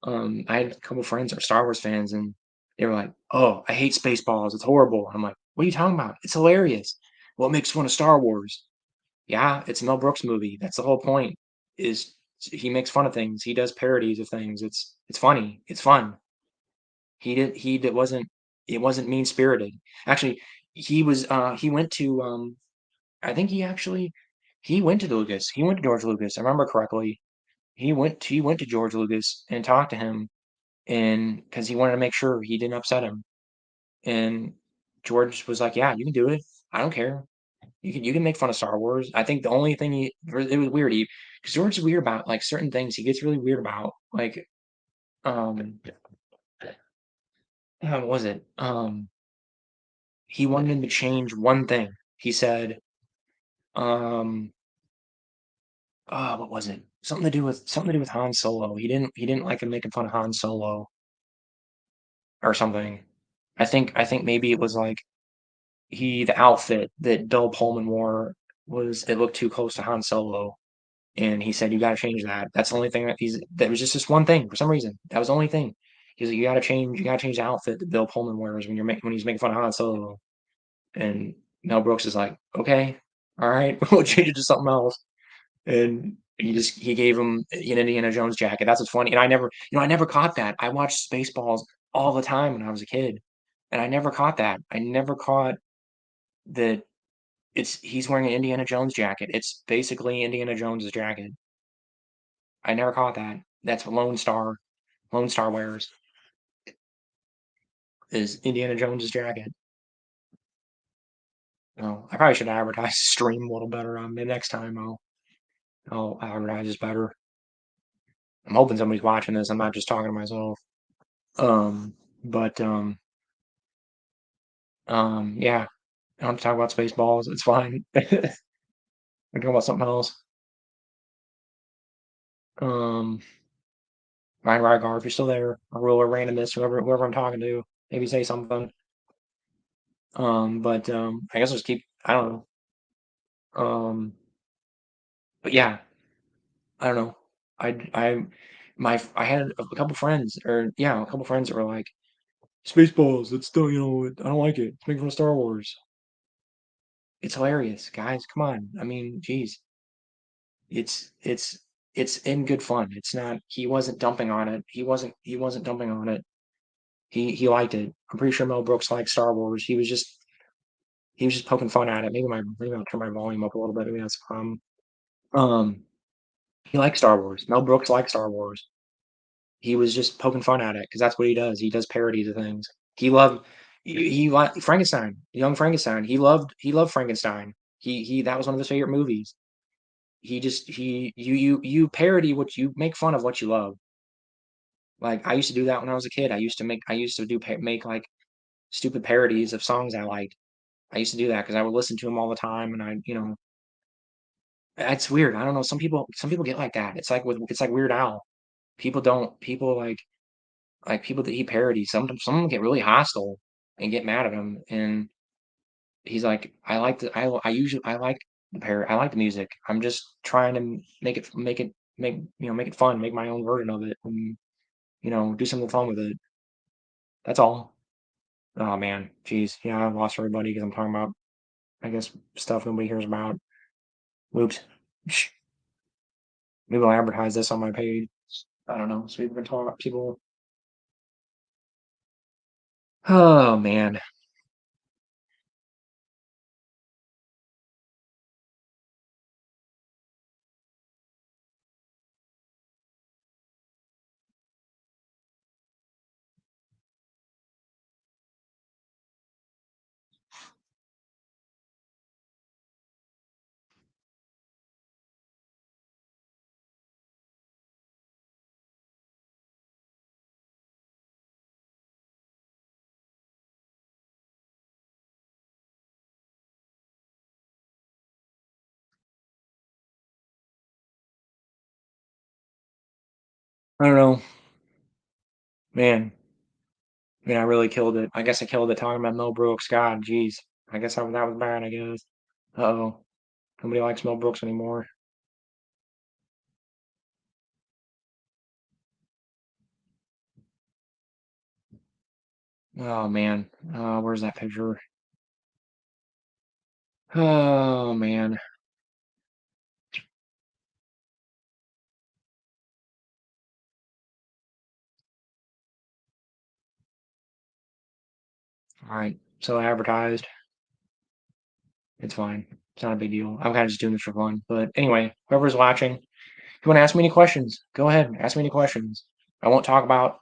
I had a couple friends that are Star Wars fans, and they were like, "Oh, I hate Spaceballs. It's horrible." I'm like, "What are you talking about? It's hilarious. What makes fun of Star Wars?" Yeah, it's a Mel Brooks movie. That's the whole point. Is he makes fun of things. He does parodies of things. It's funny. It's fun. He did wasn't it wasn't mean spirited. Actually, he went to I think he went to Lucas. He went to George Lucas. I remember correctly. He went to George Lucas and talked to him, and because he wanted to make sure he didn't upset him. And George was like, "Yeah, you can do it. I don't care. You can make fun of Star Wars." I think the only thing it was weird because George is weird about like certain things. He gets really weird about like um how was it? He wanted him to change one thing. He said, um what was it? Something to do with Han Solo. He didn't like him making fun of Han Solo or something. I think maybe it was like the outfit that Bill Pullman wore was it looked too close to Han Solo. And he said, "You got to change that. That's the only thing that was just this one thing for some reason. That was the only thing." He's like, you got to change the outfit that Bill Pullman wears when he's making fun of Han Solo." And Mel Brooks is like, "Okay, all right, we'll change it to something else." And he gave him an Indiana Jones jacket. That's what's funny. And I never caught that. I watched Spaceballs all the time when I was a kid, and I never caught that. I never caught that he's wearing an Indiana Jones jacket. It's basically Indiana Jones's jacket. I never caught that. That's what Lone Star wears is Indiana Jones's jacket. Oh, I probably should advertise stream a little better. Maybe next time I'll advertise this better. I'm hoping somebody's watching this. I'm not just talking to myself. But yeah. I don't have to talk about Spaceballs. It's fine. We can talk about something else. Um, Ryan Rygar, if you're still there, or Ruler Randomness, whoever I'm talking to, maybe say something. But I guess I'll just keep. I don't know. But yeah, I don't know. I had a couple friends, or yeah, a couple friends that were like, Spaceballs. It's still, I don't like it. It's making fun of Star Wars. It's hilarious, guys. Come on. I mean, geez, it's it's it's in good fun. It's not. He wasn't dumping on it. He wasn't dumping on it. He liked it. I'm pretty sure Mel Brooks liked Star Wars. He was just poking fun at it. Maybe I'll turn my volume up a little bit. Maybe that's a problem. Um, he likes Star Wars. Mel Brooks likes Star Wars. He was just poking fun at it because that's what he does. He does parodies of things. He loved he liked Frankenstein, Young Frankenstein. He loved Frankenstein. He that was one of his favorite movies. He just he you parody what you make fun of what you love. Like I used to do that when I was a kid. I used to make like stupid parodies of songs I liked. I used to do that because I would listen to them all the time, and it's weird. I don't know. Some people get like that. It's like Weird Al. People don't people like people that he parodies. Some of them get really hostile and get mad at him, and he's like, I usually I like the music. I'm just trying to make it fun, make my own version of it, and do something fun with it. That's all. Oh man, jeez, yeah, I've lost everybody because I'm talking about, I guess, stuff nobody hears about. Oops. Maybe I'll advertise this on my page. I don't know. So people can talk. People. Oh man. I don't know, man. I mean, I really killed it. I guess I killed it talking about Mel Brooks. God, jeez. I guess that was bad. I guess. Uh-oh. Nobody likes Mel Brooks anymore. Oh man. Where's that picture? Oh man. All right. So advertised. It's fine. It's not a big deal. I'm kind of just doing this for fun. But anyway, whoever's watching, if you want to ask me any questions, go ahead. Ask me any questions. I won't talk about,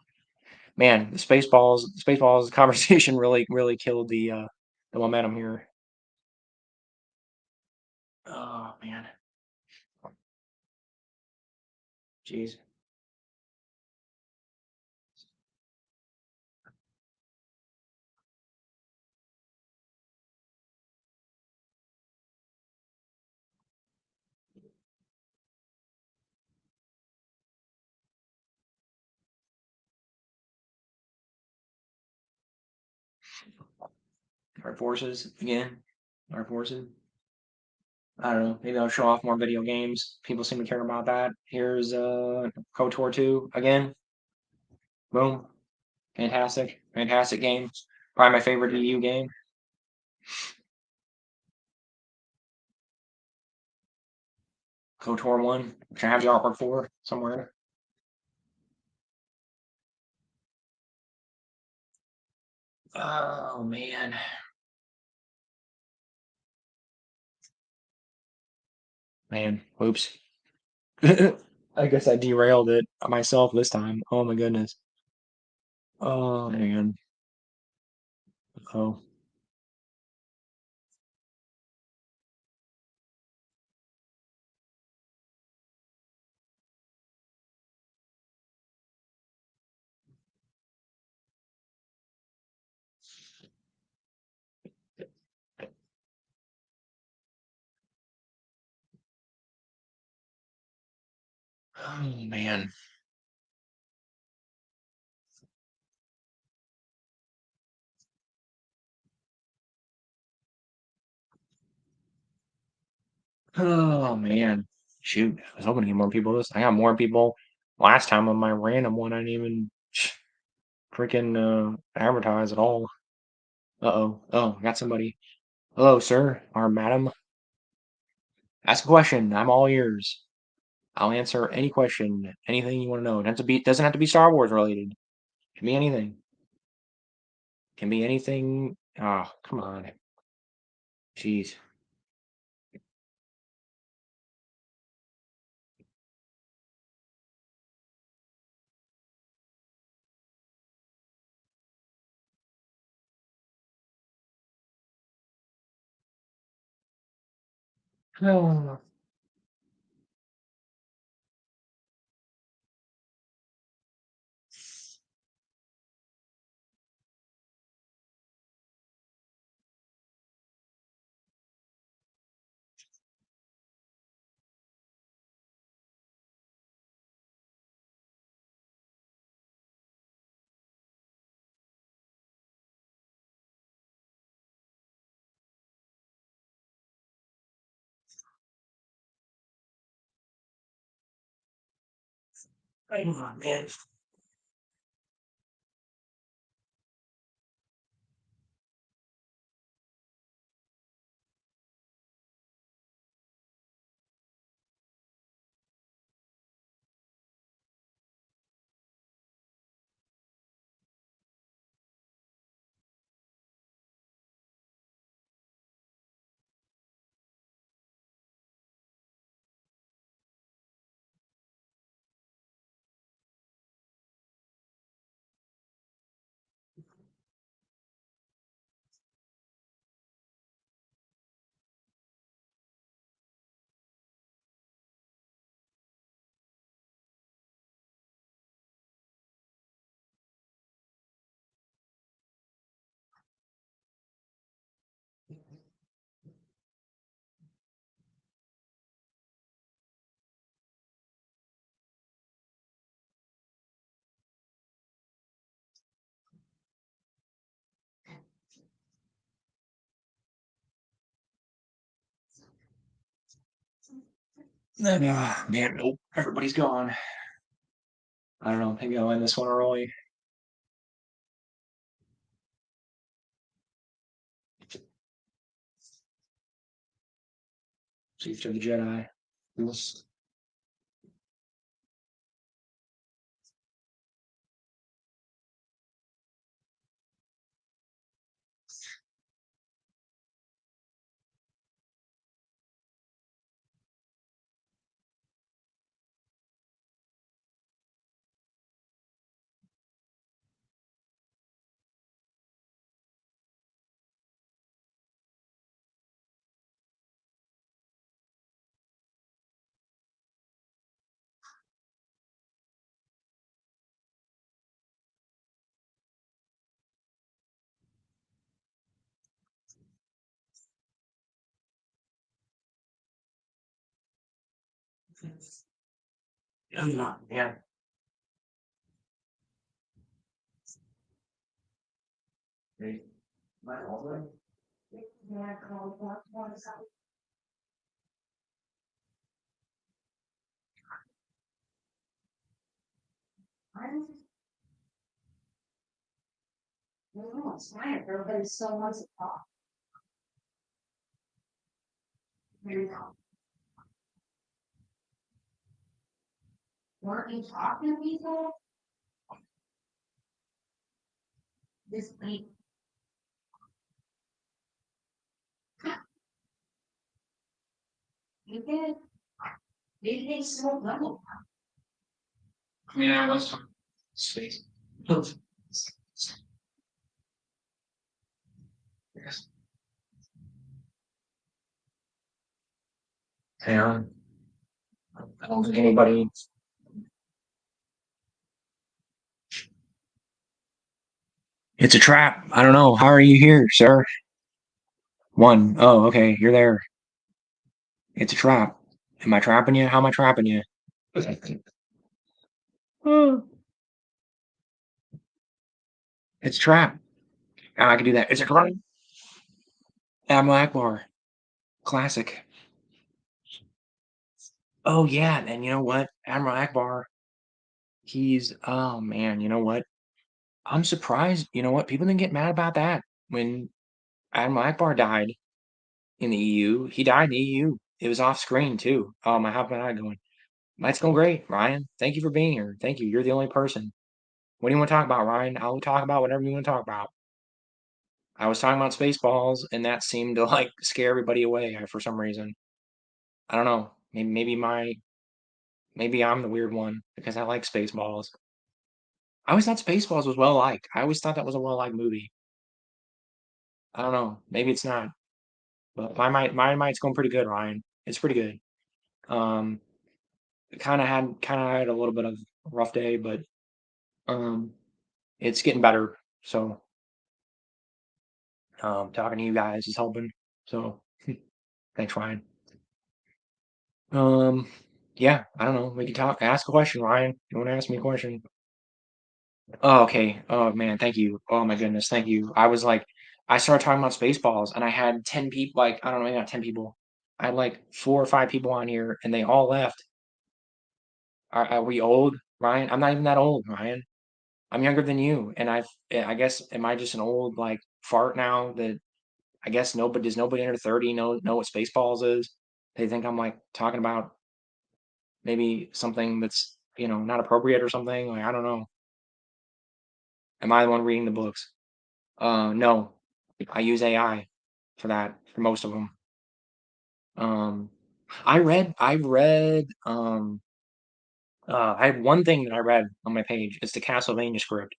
man, the Spaceballs conversation really killed the momentum here. Oh man. Jeez. Our forces again. Our forces. I don't know. Maybe I'll show off more video games. People seem to care about that. Here's KOTOR 2 again. Boom. Fantastic. Fantastic game. Probably my favorite EU game. KOTOR 1, which I have the artwork for somewhere. Oh man. Man, whoops. I guess I derailed it myself this time. Oh my goodness. Oh man. Oh. Oh man. Oh man. Shoot. I was hoping to get more people this. I got more people last time on my random one. I didn't even freaking advertise at all. Uh-oh. Oh, I got somebody. Hello, sir or madam. Ask a question. I'm all ears. I'll answer any question, anything you want to know. It doesn't have to be Star Wars related. Can be anything. Can be anything. Oh, come on. Jeez. Oh, come on, man. Ah, man, nope. Everybody's gone. I don't know. Maybe I'll end this one early. Chief of the Jedi. Yes. Oh, man. Hey, am I over? No, it's fine. Everybody still wants to talk. There you go. Weren't you talking to people this week? Yeah, let's space. Yes. And I don't think anybody. It's a trap. I don't know. How are you here, sir? One. Oh, okay. You're there. It's a trap. Am I trapping you? How am I trapping you? Oh, it's a trap. I can do that. It's a trap. Admiral Akbar. Classic. Oh yeah, and you know what? Admiral Akbar. He's oh man, you know what? I'm surprised. You know what? People didn't get mad about that when Admiral Akbar died in the EU. He died in the EU. It was off screen too. How's my eye going? Mine's going great, Ryan. Thank you for being here. Thank you. You're the only person. What do you want to talk about, Ryan? I'll talk about whatever you want to talk about. I was talking about Spaceballs, and that seemed to like scare everybody away for some reason. I don't know. Maybe I'm the weird one because I like Spaceballs. I always thought Spaceballs was well liked. I always thought that was a well liked movie. I don't know. Maybe it's not, but my might's going pretty good, Ryan. It's pretty good. Um, kind of had a little bit of a rough day, but um, it's getting better. So talking to you guys is helping. So thanks, Ryan. Um, yeah, I don't know. We can talk. Ask a question, Ryan. You want to ask me a question? Oh, okay. Oh man, thank you. Oh my goodness, thank you. I started talking about Spaceballs, and I had 10 people. Like, I don't know, maybe not 10 people. I had like 4 or 5 people on here, and they all left. Are we old, Ryan? I'm not even that old, Ryan. I'm younger than you, and I guess am I just an old like fart now that I guess nobody does nobody under 30 know what Spaceballs is? They think I'm like talking about maybe something that's not appropriate or something. Like I don't know. Am I the one reading the books? No, I use AI for that for most of them. Um, I had one thing that I read on my page. It's the Castlevania script.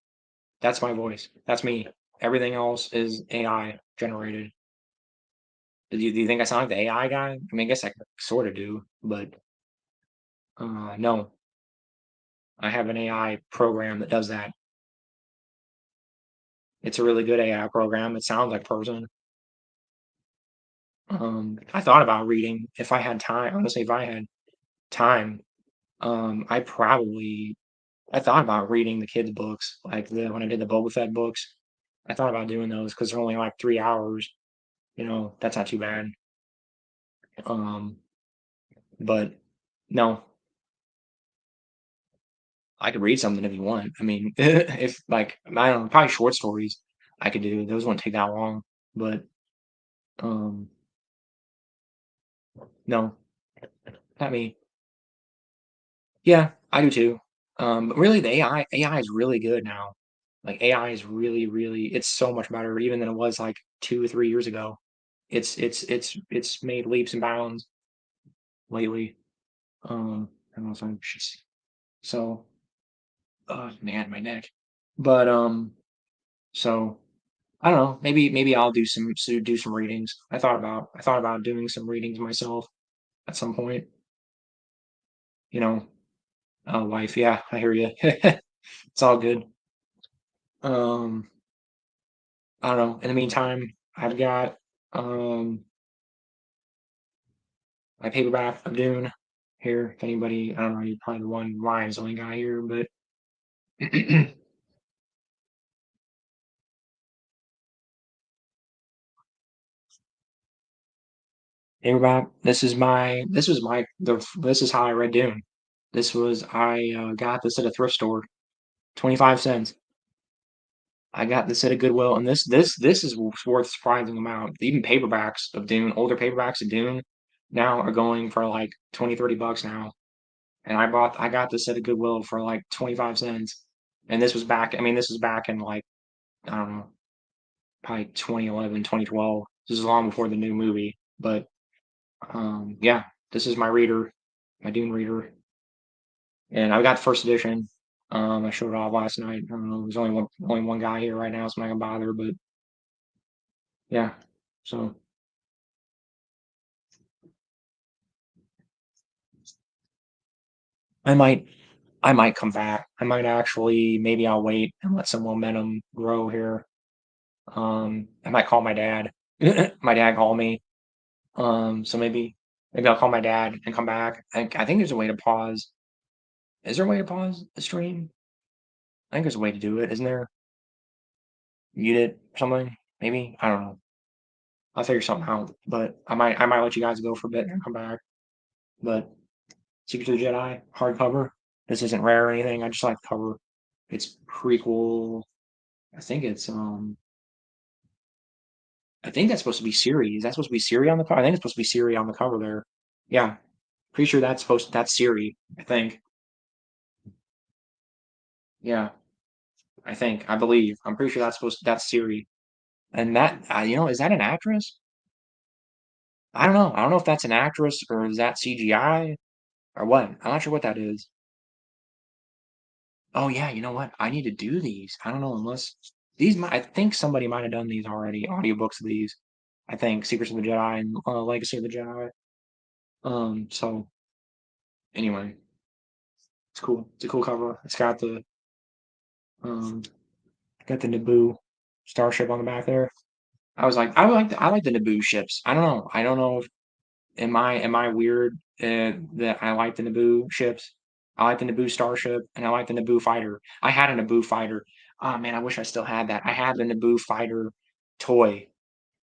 That's my voice. That's me. Everything else is AI generated. Do you think I sound like the AI guy? I mean, I guess I sort of do, but no, I have an AI program that does that. It's a really good AI program. It sounds like a person. I thought about reading if I had time. Honestly, if I had time, I probably I thought about reading the kids' books, like when I did the Boba Fett books. I thought about doing those because they're only like 3 hours. That's not too bad. Um, but no, I could read something if you want. I mean, if like I don't know, probably short stories I could do. Those wouldn't take that long. But um, no, not me. Yeah, I do too. But really, the AI is really good now. Like AI is really, really, it's so much better even than it was like 2 or 3 years ago. It's made leaps and bounds lately. I don't know if I'm just so. Oh man, my neck. But so I don't know. Maybe I'll do some readings. I thought about doing some readings myself at some point. You know, life. Yeah, I hear you. It's all good. Um, I don't know. In the meantime, I've got um my paperback of Dune here. If anybody, I don't know, you're probably the one Ryan's the only guy here, but paperback. This is how I read Dune. I got this at a thrift store, 25 cents. I got this at a Goodwill, and this is worth a surprising amount. Even paperbacks of Dune, older paperbacks of Dune, now are going for like 20, 30 bucks now. And I got this at a Goodwill for like 25 cents. And this was back, I mean, this was back in like, I don't know, probably 2011, 2012. This is long before the new movie. But yeah. This is my reader, my Dune reader, and I got the first edition. I showed it off last night. I don't know. There's only one guy here right now, so I'm not gonna bother. But yeah, so I might I might come back. I might actually maybe I'll wait and let some momentum grow here. I might call my dad. My dad called me. So maybe I'll call my dad and come back. I think there's a way to pause. Is there a way to pause the stream? I think there's a way to do it, isn't there? Mute it or something? Maybe? I don't know. I'll figure something out. But I might let you guys go for a bit and come back. But Secrets of the Jedi, hardcover. This isn't rare or anything. I just like the cover. It's prequel. I think it's I think that's supposed to be Siri. Is that supposed to be Siri on the cover? I think it's supposed to be Siri on the cover there. Yeah. Pretty sure that's Siri, I think. Yeah, I believe. I'm pretty sure that's Siri. And that is that an actress? I don't know. I don't know if that's an actress or is that CGI or what. I'm not sure what that is. Oh yeah, you know what? I need to do these. I don't know unless I think somebody might have done these already, audiobooks of these. I think Secrets of the Jedi and Legacy of the Jedi. So anyway, it's cool. It's a cool cover. It's um got the Naboo starship on the back there. I like the Naboo ships. I don't know. I don't know if am I weird that I like the Naboo ships. I like the Naboo starship and I like the Naboo fighter. I had a Naboo fighter. Oh man, I wish I still had that. I had the Naboo fighter toy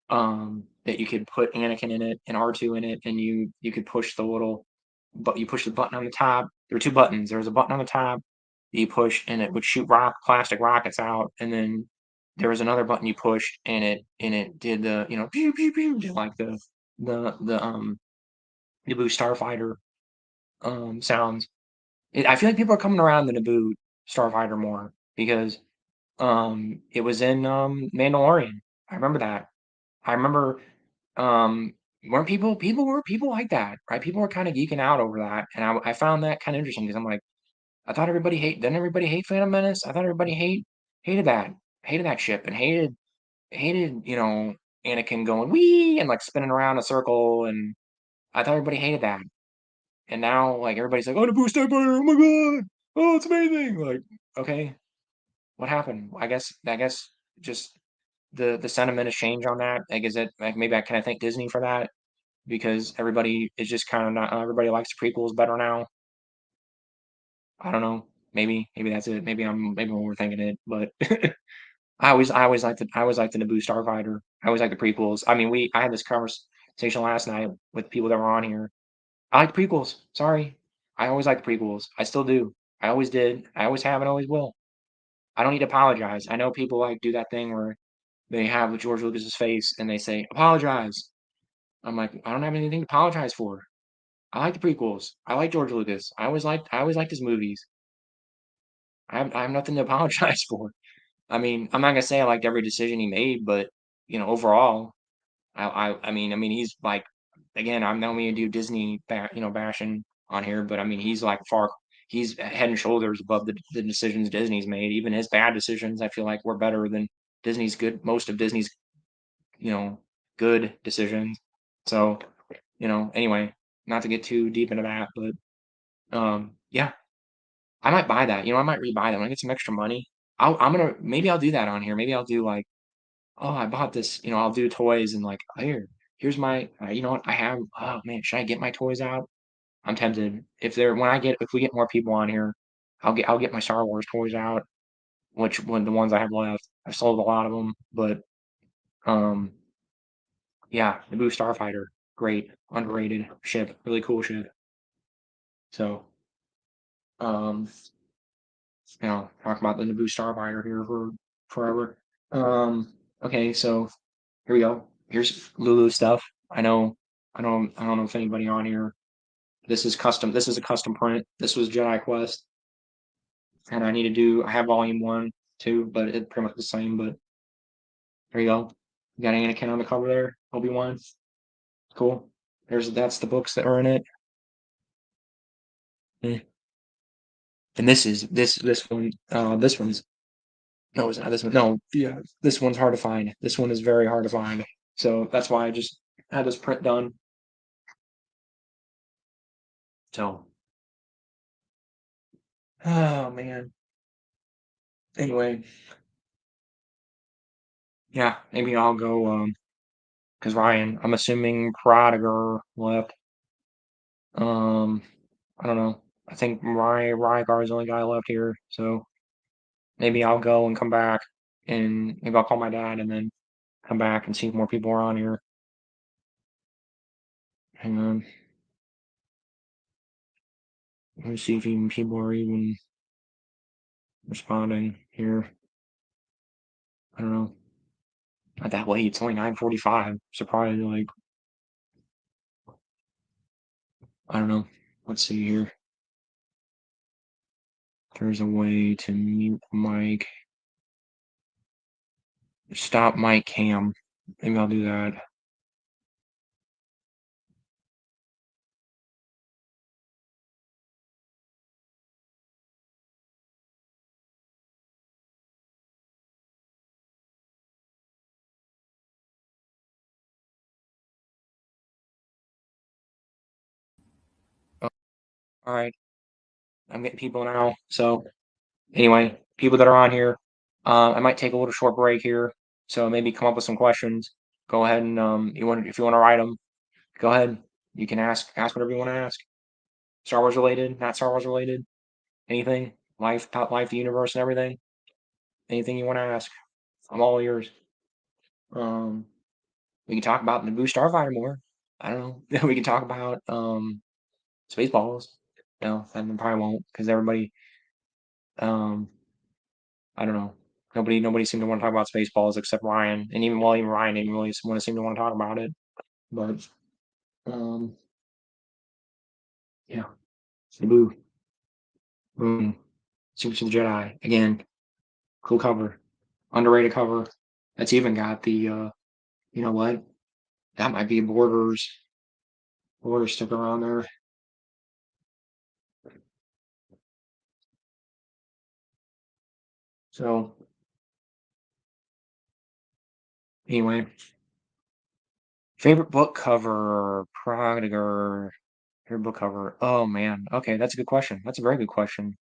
that you could put Anakin in it and R2 in it, and you could push the little but you push the button on the top. There were two buttons. There was a button on the top that you push and it would shoot plastic rockets out, and then there was another button you push and it did the pew pew pew did like the Naboo starfighter sounds. I feel like people are coming around the Naboo starfighter more because it was in Mandalorian. I remember that. I remember um, weren't people like that, right? People were kind of geeking out over that, and I found that kind of interesting because I'm like, I thought didn't everybody hate Phantom Menace? I thought everybody hated that ship and hated Anakin going wee and like spinning around in a circle, and I thought everybody hated that. And now like everybody's like, oh, the boost fighter, oh my god, oh it's amazing. Like, okay, what happened? I guess just the sentiment has changed on that. Like, is it like maybe I kind of thank Disney for that because everybody is just kind of not everybody likes the prequels better now. I don't know. Maybe that's it. Maybe I'm overthinking it, but I always liked the Naboo Starfighter. I always liked the prequels. I mean, I had this conversation last night with people that were on here. I like prequels. Sorry, I always like the prequels. I still do. I always did. I always have and always will. I don't need to apologize. I know people like do that thing where they have George Lucas's face and they say apologize. I'm like, I don't have anything to apologize for. I like the prequels. I like George Lucas. I always liked his movies. I have nothing to apologize for. I mean, I'm not gonna say I liked every decision he made, but overall, I mean, he's like, again, I'm not going to do Disney, bashing on here, but I mean, he's head and shoulders above the decisions Disney's made. Even his bad decisions, I feel like were better than most of Disney's, you know, good decisions. So, anyway, not to get too deep into that, but yeah, I might buy that. I might rebuy that when I get some extra money. Maybe I'll do that on here. Maybe I'll do like, oh, I bought this, I'll do toys and like, here's my, you know what, oh man, should I get my toys out? I'm tempted. If we get more people on here, I'll get my Star Wars toys out, the ones I have left. I've sold a lot of them, but, um, yeah, the Naboo Starfighter, great, underrated ship, really cool ship. So, um, talk about the Naboo Starfighter here for forever. Okay, so here we go. Here's Lulu stuff. I don't know if anybody on here. This is custom. This is a custom print. This was Jedi Quest, and I have volume one too, but it's pretty much the same. But there you go. You got Anakin on the cover there. Obi-Wan. Cool. That's the books that are in it. Eh. And this one this one's no, it's not this one. No, yeah, this one's hard to find. This one is very hard to find. So that's why I just had this print done. So, oh man. Anyway, yeah, maybe I'll go. Because Ryan, I'm assuming Prodiger left. Um, I don't know. I think Rygar is the only guy left here. So maybe I'll go and come back, and maybe I'll call my dad and then come back and see if more people are on here. Hang on. Let me see if even people are even responding here. I don't know. Not that late. It's only 9:45. Surprised, like, I don't know. Let's see here. There's a way to mute mic. Stop mic cam. Maybe I'll do that. Oh, all right. I'm getting people now. So anyway, people that are on here, I might take a little short break here. So maybe come up with some questions. Go ahead and if you want to write them, go ahead. You can ask whatever you want to ask. Star Wars related, not Star Wars related, anything, life, top life, the universe, and everything. Anything you want to ask, I'm all yours. Um, we can talk about Naboo Starfighter more. I don't know. We can talk about Spaceballs. No, I probably won't because everybody. Um, I don't know. Nobody seemed to want to talk about Spaceballs except Ryan, and even Ryan didn't really want to seem to want to talk about it. But um, yeah, Naboo, boom, Super Jedi again. Cool cover, underrated cover. That's even got the you know what? That might be a border sticker on there. So anyway, favorite book cover, Prodiger. Favorite book cover. Oh man. Okay, that's a good question. That's a very good question.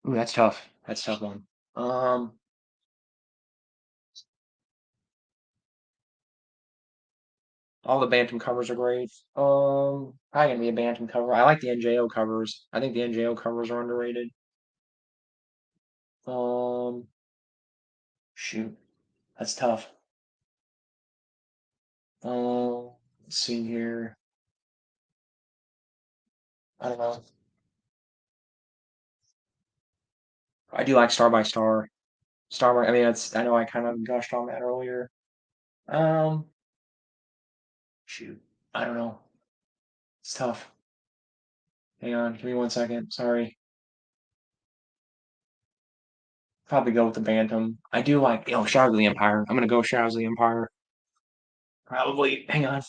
Ooh, that's tough. That's a tough one. Um, all the Bantam covers are great. I gonna be a Bantam cover. I like the NJO covers. I think the NJO covers are underrated. Um, shoot, that's tough. Let's see here. I don't know. I do like Star by Star. Star by, I mean, it's. I know I kind of gushed on that earlier. Um, shoot, I don't know. It's tough. Hang on, give me 1 second. Sorry. Probably go with the Bantam. I do like, Shadows of the Empire. I'm gonna go Shadows of the Empire. Probably. Hang on.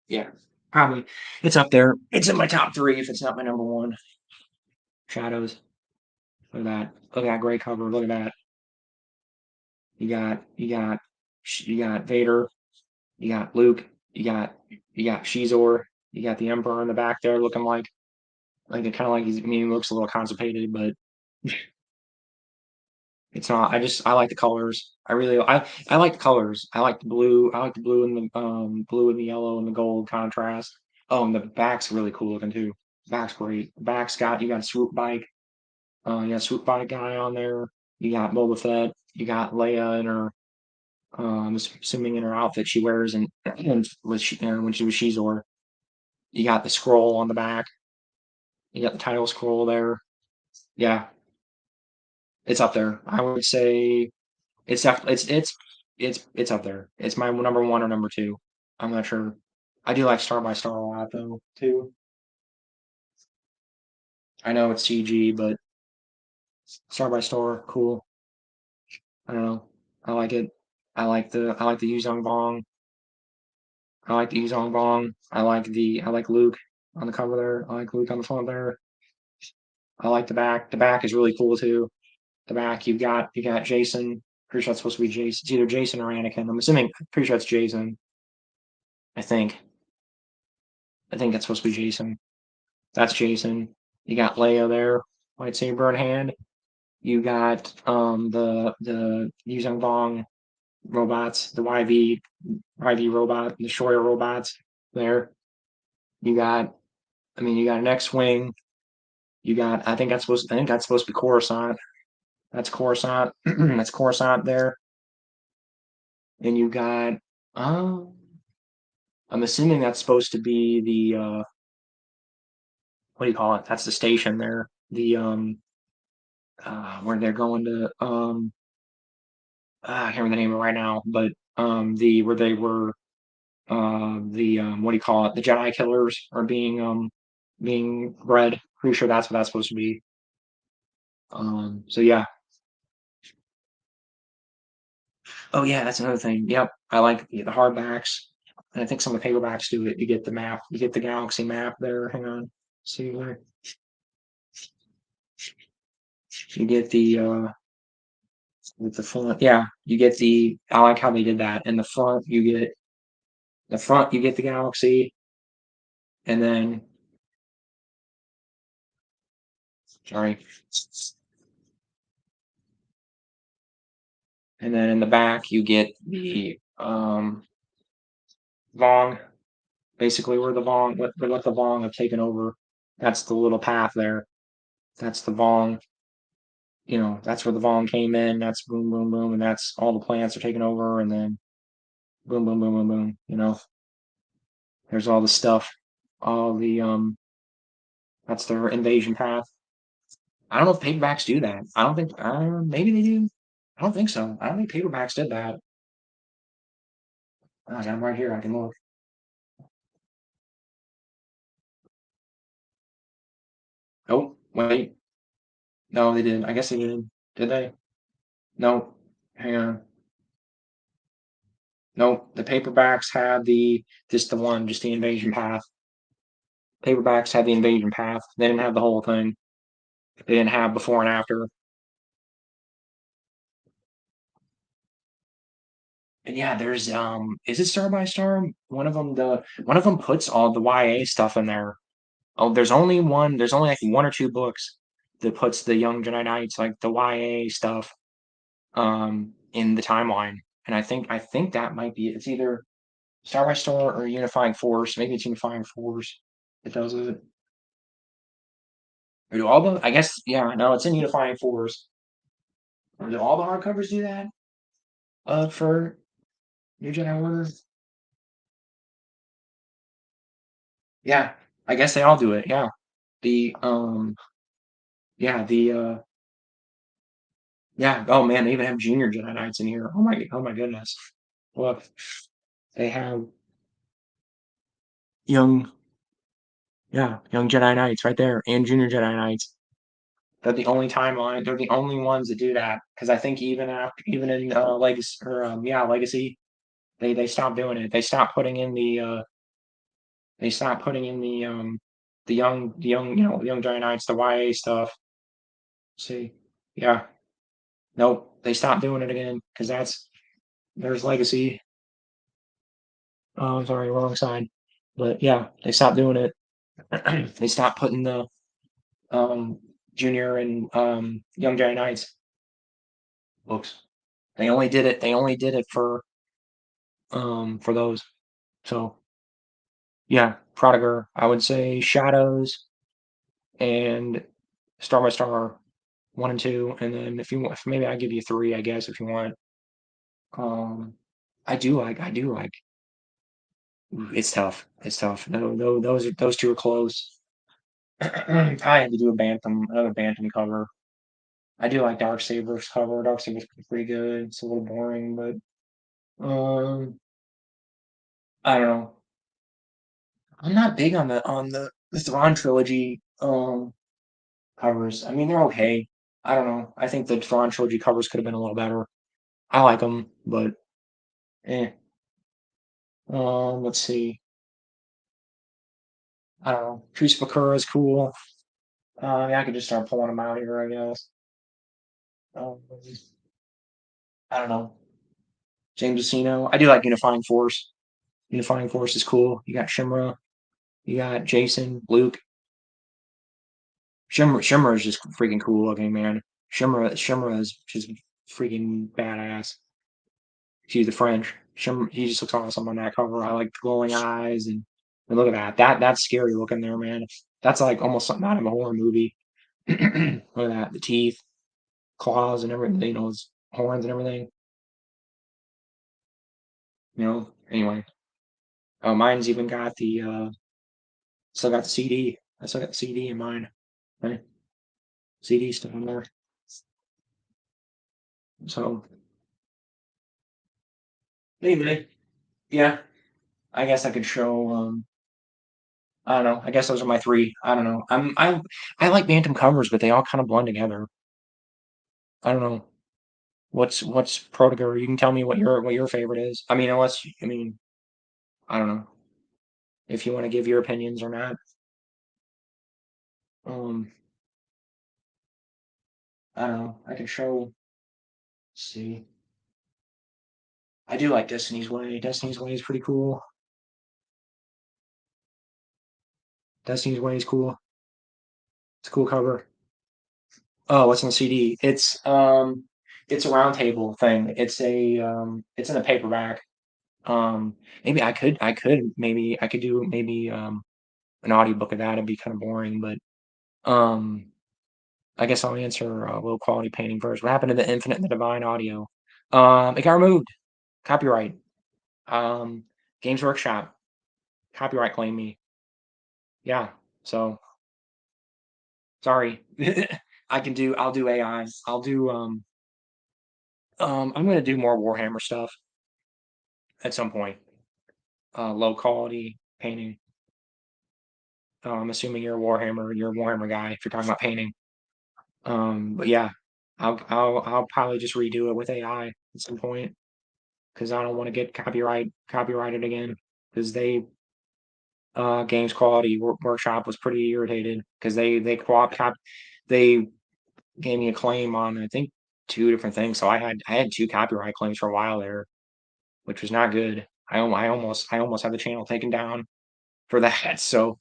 Yeah, probably. It's up there. It's in my top three if it's not my number one. Shadows. Look at that. Look at that great cover. Look at that. You got Vader. You got Luke. You got Shizor. You got the Emperor in the back there, looking like it kind of like he's. I mean, he looks a little constipated, but it's not. I like the colors. I like the colors. I like the blue. I like the blue and the blue and the yellow and the gold contrast. Oh, and the back's really cool looking too. Back's great. Back's got you got a swoop bike. You got a swoop bike guy on there. You got Boba Fett. You got Leia in her. I'm assuming in her outfit she wears and when she was Shizor. You got the scroll on the back. You got the title scroll there. Yeah, it's up there. I would say it's definitely it's up there. It's my number one or number two. I'm not sure. I do like Star by Star a lot though too. I know it's CG, but Star by Star, cool. I don't know. I like it. I like the Yuzong Bong. I like the Yuzong Bong. I like Luke on the cover there. I like Luke on the front there. I like the back. The back is really cool too. The back you got Jason. Pretty sure that's supposed to be Jason. It's either Jason or Anakin. I'm assuming. Pretty sure it's Jason. I think. I think that's supposed to be Jason. That's Jason. You got Leia there, lightsaber in hand. You got the Yuzong Bong robots, the YV robot, the Shoya robots there. You got, I mean, you got an X-wing. You got, I think that's supposed to be Coruscant. That's Coruscant. That's Coruscant there. And you got, um, I'm assuming that's supposed to be the, what do you call it? That's the station there. The, where they're going to, I can't remember the name of it right now, but, where they were, what do you call it? The Jedi killers are being bred. Pretty sure that's what that's supposed to be. So yeah. Oh yeah, that's another thing. Yep, I like the hardbacks, and I think some of the paperbacks do it. You get the map, you get the galaxy map there. Hang on, see where you get the with the front. Yeah, you get the. I like how they did that. In the front you get the galaxy, and then sorry, and then in the back you get the Vong, basically where the Vong, what the Vong have taken over. That's the little path there. That's the Vong. That's where the Vong came in. That's boom, boom, boom, and that's all the plants are taken over, and then boom, boom, boom, boom, boom. There's all the stuff, all the that's their invasion path. I don't know if paperbacks do that. I don't think. Maybe they do. I don't think so. I don't think paperbacks did that. I got them right here. I can look. Oh, wait. No, they did. I guess they did. Did they? No. Hang on. No, the paperbacks had just the invasion path. Paperbacks had the invasion path. They didn't have the whole thing. They didn't have before and after. And yeah, there's is it Star by Star? One of them puts all the YA stuff in there. Oh, there's only like one or two books that puts the Young Jedi Knights, like the YA stuff, in the timeline. And I think that might be it's either Star by Star or Unifying Force. Maybe it's Unifying Force that does it. Or do all the I guess yeah, no, it's in Unifying Force. Or do all the hardcovers do that? For New Jedi Order? Yeah, I guess they all do it. Yeah. The yeah, yeah. Oh man, they even have Junior Jedi Knights in here. Oh my goodness. Look, they have young young Jedi Knights right there and Junior Jedi Knights. They're the only ones that do that because I think even in Legacy or Legacy they stopped doing it. They stopped putting in the young Jedi Knights, the YA stuff. See, yeah, nope, they stopped doing it again because there's Legacy. Oh, I'm sorry, wrong side. But yeah, they stopped doing it. They stopped putting the um, Junior and Young Jedi Knights books. They only did it for those. So yeah, Prodigar. I would say Shadows and Star by Star 1 and 2, and then if you want, maybe I give you three. I guess if you want. Um, I do like. It's tough. It's tough. No, those two are close. I had to do another Bantam cover. I do like Darksaber's cover. Darksaber's pretty good. It's a little boring, but I don't know. I'm not big on the Thrawn trilogy covers. I mean, they're okay. I don't know. I think the Thrawn trilogy covers could have been a little better. I like them, but eh. Let's see. I don't know. Teresa Bakura is cool. Yeah, I could just start pulling them out here, I guess. Um, I don't know. James Acino. I do like Unifying Force. Unifying Force is cool. You got Shimra. You got Jason, Luke. Shimra is just freaking cool looking, man. Shimra is just freaking badass. She's the French. He just looks awesome on that cover. I like the glowing eyes and look at that. That's scary looking there, man. That's like almost something out of a horror movie. Look at that. The teeth, claws, and everything. You know, his horns and everything. You know. Anyway, mine's even got the still got the CD. I still got the CD in mine. Right? CD still in there. So anyway, yeah. I guess I could show. I don't know. I guess those are my three. I don't know. I like Bantam covers, but they all kind of blend together. I don't know. What's Protagur? You can tell me what your favorite is. I mean, I don't know if you want to give your opinions or not. Um, I don't know. I can show. Let's see. I do like Destiny's Way. Destiny's Way is pretty cool. Destiny's Way is cool. It's a cool cover. Oh, what's on the CD? It's a round table thing. It's in a paperback. Maybe I could do maybe an audiobook of that. It'd be kind of boring, but um I guess I'll answer low quality painting first. What happened to the Infinite and the Divine audio? It got removed. Copyright. Um, Games Workshop. Copyright claim me. Yeah. So sorry. I'll do AI. I'm gonna do more Warhammer stuff at some point. Low quality painting. I'm assuming you're a Warhammer guy if you're talking about painting. But yeah, I'll probably just redo it with AI at some point because I don't want to get copyrighted again because Games Quality Workshop was pretty irritated because they gave me a claim on I think two different things. So I had two copyright claims for a while there, which was not good. I almost had the channel taken down for that. So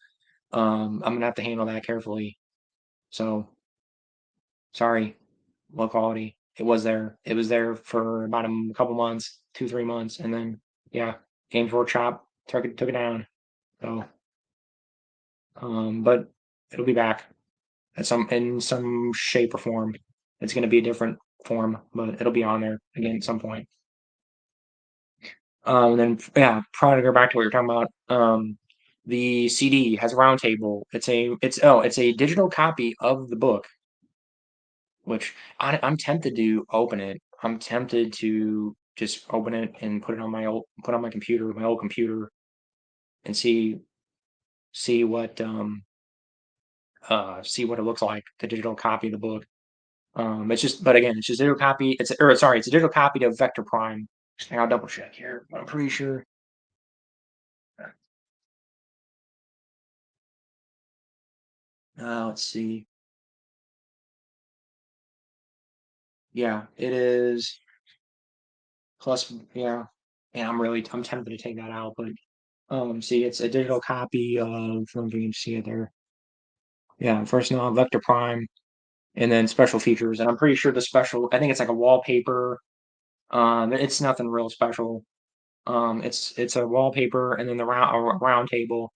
I'm gonna have to handle that carefully. So sorry, low quality. It was there. It was there for about a couple months, 2, 3 months, and then yeah, Games Workshop took it down. So but it'll be back at in some shape or form. It's gonna be a different form, but it'll be on there again at some point. And then yeah, probably to go back to what you're talking about. The CD has a round table. It's a digital copy of the book, which I'm tempted to open it. I'm tempted to just open it and put on my old computer, and see what it looks like, the digital copy of the book. It's just, but again, it's just a digital copy. It's a digital copy of Vector Prime. And I'll double check here, but I'm pretty sure. Let's see. Yeah, it is plus. Yeah, and I'm tempted to take that out, but see, it's a digital copy of. I don't know if you can see it there. Yeah, first now Vector Prime, and then special features, and I'm pretty sure the special. I think it's like a wallpaper. It's nothing real special. It's a wallpaper, and then the round table,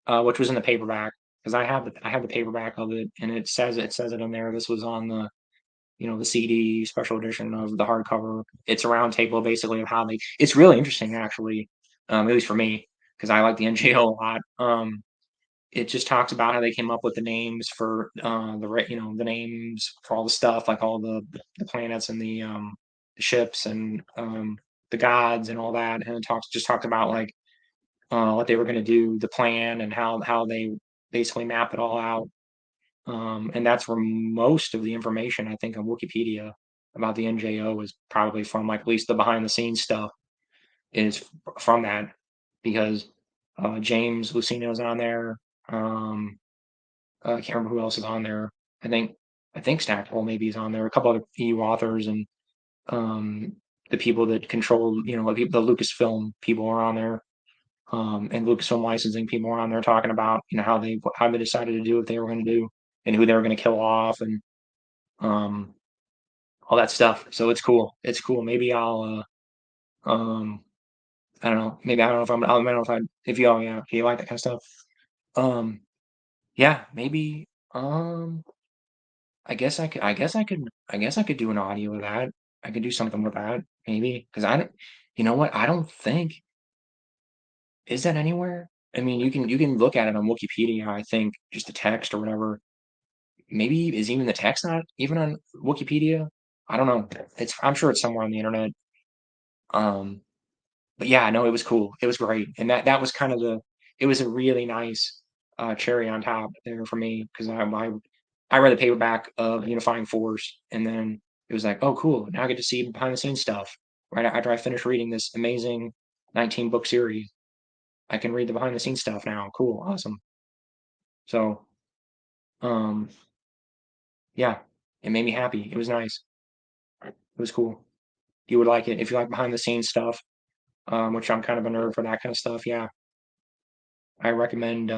which was in the paperback because I have the paperback of it, and it says it in there. This was on the the CD special edition of the hardcover. It's a round table basically of how they. It's really interesting actually, at least for me because I like the NGO a lot. It just talks about how they came up with the names for the names for all the stuff like all the planets and the ships and the gods and all that, and it talks about like what they were going to do, the plan, and how they basically map it all out. And that's where most of the information I think on Wikipedia about the NJO is probably from, like at least the behind the scenes stuff is from that. because James Lucino's on there. Um, I can't remember who else is on there. I think I think Stackpole maybe is on there. A couple other EU authors and um, the people that control, the Lucasfilm people are on there, and Lucasfilm licensing people are on there talking about, how they decided to do what they were going to do and who they were going to kill off and um, all that stuff. So it's cool. It's cool. Maybe I'll, I don't know. Maybe I don't know if I'm. I don't know if you all, yeah, if you like that kind of stuff. Um, yeah, maybe. I guess I could. I guess I could. I guess I could do an audio of that. I could do something with that, maybe, because I don't. You know what? I don't think is that anywhere. I mean, you can look at it on Wikipedia. I think just the text or whatever. Maybe is even the text not even on Wikipedia? I don't know. I'm sure it's somewhere on the internet. Um, but yeah, no, it was cool. It was great, and that was kind of the. It was a really nice cherry on top there for me because I read the paperback of Unifying Force, and then it was like, oh, cool. Now I get to see behind the scenes stuff. Right after I finished reading this amazing 19 book series, I can read the behind the scenes stuff now. Cool, awesome. So, um, yeah, it made me happy. It was nice. It was cool. You would like it if you like behind the scenes stuff, which I'm kind of a nerd for that kind of stuff. Yeah, I recommend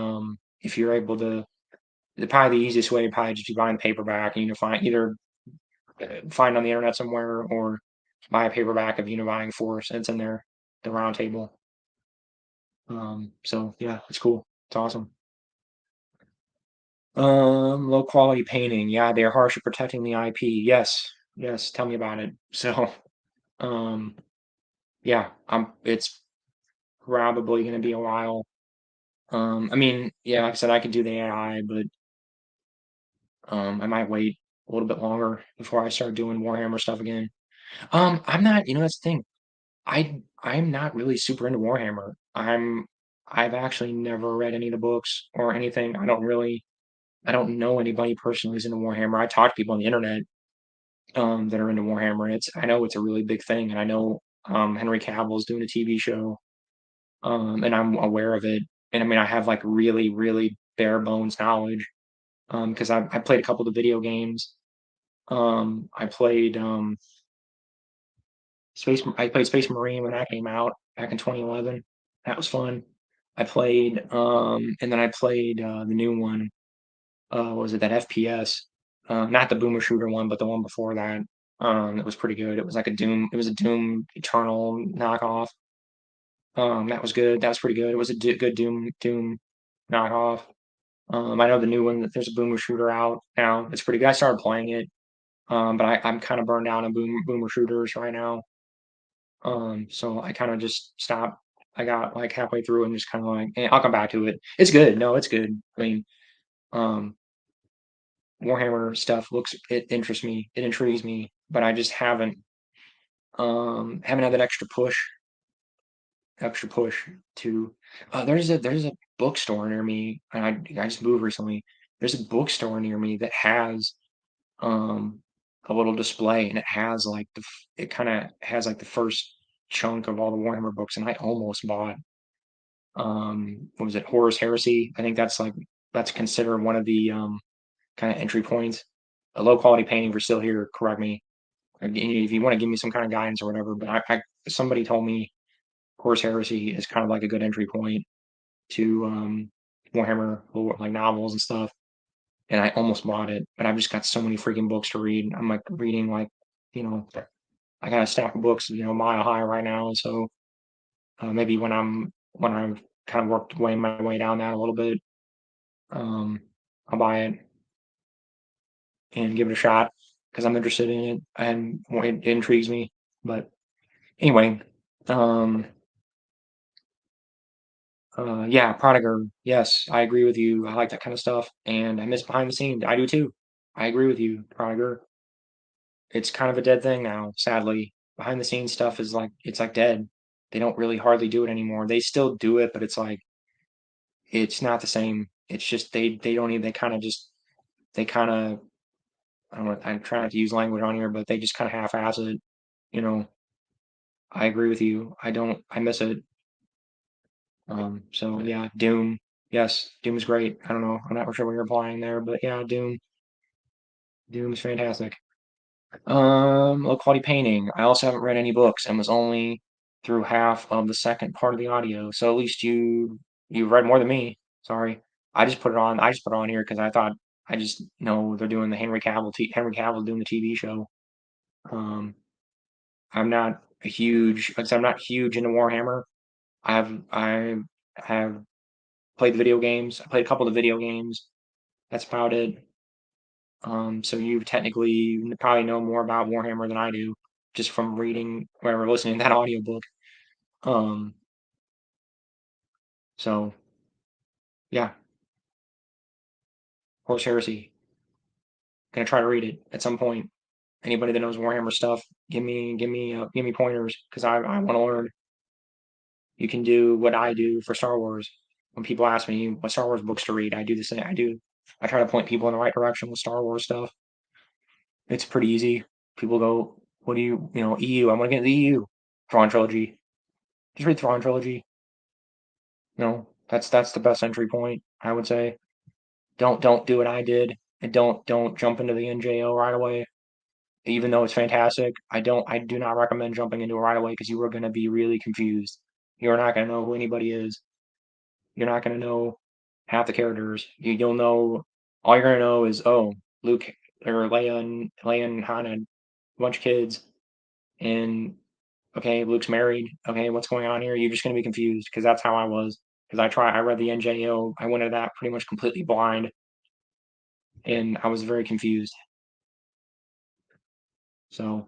if you're able to. Probably the easiest way probably just to buy the paperback and find either find on the internet somewhere or buy a paperback of Unifying Force. It's in there, the round table. So yeah, it's cool. It's awesome. Low quality painting. Yeah, they're harsh at protecting the IP. Yes, yes. Tell me about it. So, um, yeah, it's probably gonna be a while. I mean, yeah, like I said, I could do the AI, but I might wait a little bit longer before I start doing Warhammer stuff again. I'm not. That's the thing. I'm not really super into Warhammer. I've actually never read any of the books or anything. I don't know anybody personally who's into Warhammer. I talk to people on the internet that are into Warhammer. I know it's a really big thing, and I know Henry Cavill's doing a TV show, and I'm aware of it. And I mean, I have like really, really bare bones knowledge because I played a couple of the video games. I played I played Space Marine when that came out back in 2011. That was fun. I played and then I played the new one. What was it, that FPS? Not the boomer shooter one, but the one before that. It was pretty good. It was like a Doom Eternal knockoff. That was good. That was pretty good. It was a good Doom knockoff. I know the new one that there's a boomer shooter out now. It's pretty good. I started playing it. But I'm kind of burned out on boomer shooters right now. So I kind of just stopped. I got like halfway through and just kind of like, I'll come back to it. It's good. No, it's good. I mean, um, Warhammer stuff it interests me. It intrigues me, but I just haven't had that extra push to, there's a bookstore near me and I just moved recently. There's a bookstore near me that has, um, a little display and it kind of has like the first chunk of all the Warhammer books and I almost bought what was it, Horus Heresy. I think that's considered one of the kind of entry points. A low quality painting, if you're still here, correct me if you want to give me some kind of guidance or whatever. But somebody told me Horus Heresy is kind of like a good entry point to Warhammer like novels and stuff. And I almost bought it, but I've just got so many freaking books to read. I'm like reading like, you know, I got a stack of books, mile high right now. And so maybe when I've kind of worked my way down that a little bit, um, I'll buy it and give it a shot because I'm interested in it and it intrigues me. But anyway, um, yeah, Prodiger. Yes, I agree with you. I like that kind of stuff, and I miss behind the scenes. I do too. I agree with you, Prodiger. It's kind of a dead thing now, sadly. Behind the scenes stuff is like it's like dead. They don't really hardly do it anymore. They still do it, but it's like it's not the same. It's just they don't even they kind of I don't know. I'm trying not to use language on here, but they just kind of half-ass it. You know, I agree with you. I don't. I miss it. So yeah, Doom. Yes, Doom is great. I don't know. I'm not sure what you're applying there, but yeah, Doom. Doom is fantastic. Low quality painting. I also haven't read any books and was only through half of the second part of the audio. So at least you read more than me. Sorry. I just put it on. I just put it on here because I thought I just know they're doing the Henry Cavill doing the TV show. Um, I'm not a huge, like I said, I'm not huge into Warhammer. I have played the video games. I played a couple of the video games. That's about it. So you technically probably know more about Warhammer than I do, just from reading or listening to that audiobook. Um, so yeah, Horse Heresy. Gonna try to read it at some point. Anybody that knows Warhammer stuff, give me pointers because I want to learn. You can do what I do for Star Wars. When people ask me what Star Wars books to read, I do the same. I try to point people in the right direction with Star Wars stuff. It's pretty easy. People go, "What do EU? I want to get into the EU." Thrawn trilogy. Just read Thrawn trilogy. That's the best entry point, I would say. Don't do what I did and don't jump into the NJO right away. Even though it's fantastic, I do not recommend jumping into it right away because you are gonna be really confused. You're not gonna know who anybody is. You're not gonna know half the characters. You'll know all you're gonna know is Luke or Leia and Han had a bunch of kids and okay, Luke's married. Okay, what's going on here? You're just gonna be confused because that's how I was. Because I read the NJO, I went into that pretty much completely blind, and I was very confused. So,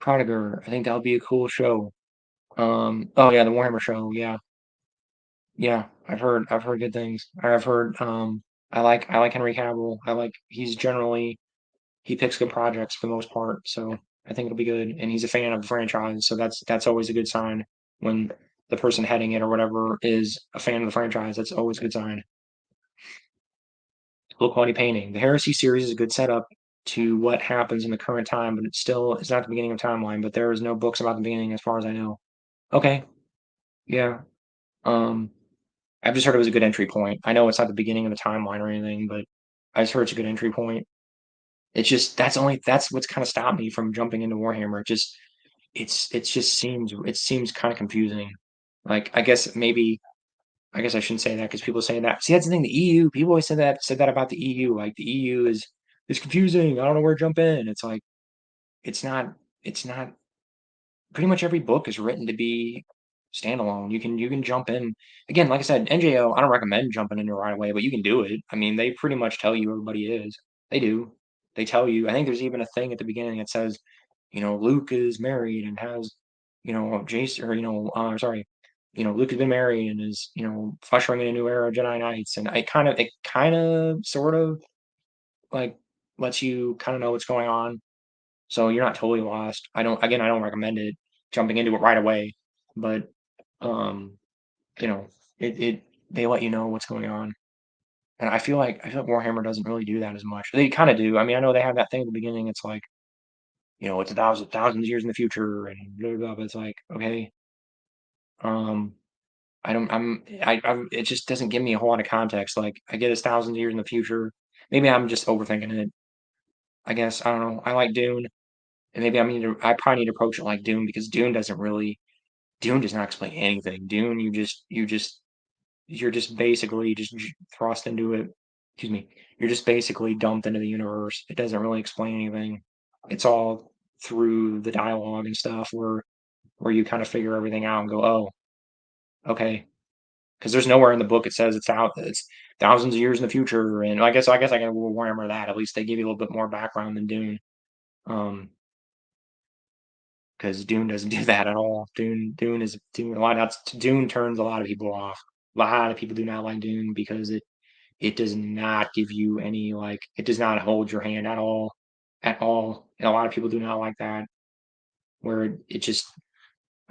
Prodiger, I think that would be a cool show. Oh yeah, the Warhammer show. Yeah, yeah, I've heard good things. I've heard I like Henry Cavill. He picks good projects for the most part, so I think it'll be good. And he's a fan of the franchise, so that's always a good sign when the person heading it or whatever is a fan of the franchise. That's always a good sign. Low quality painting. The Heresy series is a good setup to what happens in the current time, but it's not the beginning of timeline. But there is no books about the beginning as far as I know. Okay, yeah. Um, I've just heard it was a good entry point. I know it's not the beginning of the timeline or anything, but I just heard it's a good entry point. It's just that's what's kind of stopped me from jumping into Warhammer. It seems kind of confusing. Like I guess I shouldn't say that because people say that. See, that's the thing. The EU people always said that about the EU. Like the EU is confusing. I don't know where to jump in. It's like it's not it's not pretty much every book is written to be standalone. You can jump in again, like I said, NJO. I don't recommend jumping into it right away, but you can do it. I mean, they pretty much tell you everybody is. They do. They tell you. I think there's even a thing at the beginning that says, Luke is married and has, Jason or sorry, Luke has been married and is ushering in a new era of Jedi Knights, and it kind of sort of like lets you kind of know what's going on so you're not totally lost. I don't recommend it jumping into it right away, but um, you know, it they let you know what's going on. And I feel like Warhammer doesn't really do that as much. They kind of do. I mean, I know they have that thing at the beginning. It's like, it's thousands of years in the future and blah blah blah. But it's like, okay, um, I don't, it just doesn't give me a whole lot of context. Like, I get it's thousands of years in the future. Maybe I'm just overthinking it. I guess I don't know. I like Dune, and maybe I probably need to approach it like Dune because Dune does not explain anything. Dune, you're just basically just thrust into it. Excuse me. You're just basically dumped into the universe. It doesn't really explain anything. It's all through the dialogue and stuff where you kind of figure everything out and go, oh, okay. Because there's nowhere in the book it says it's thousands of years in the future. And I guess I can Warhammer that. At least they give you a little bit more background than Dune. Um, because Dune doesn't do that at all. Dune a lot. Dune turns a lot of people off. A lot of people do not like Dune because it does not give you any like it does not hold your hand at all. And a lot of people do not like that. Where it just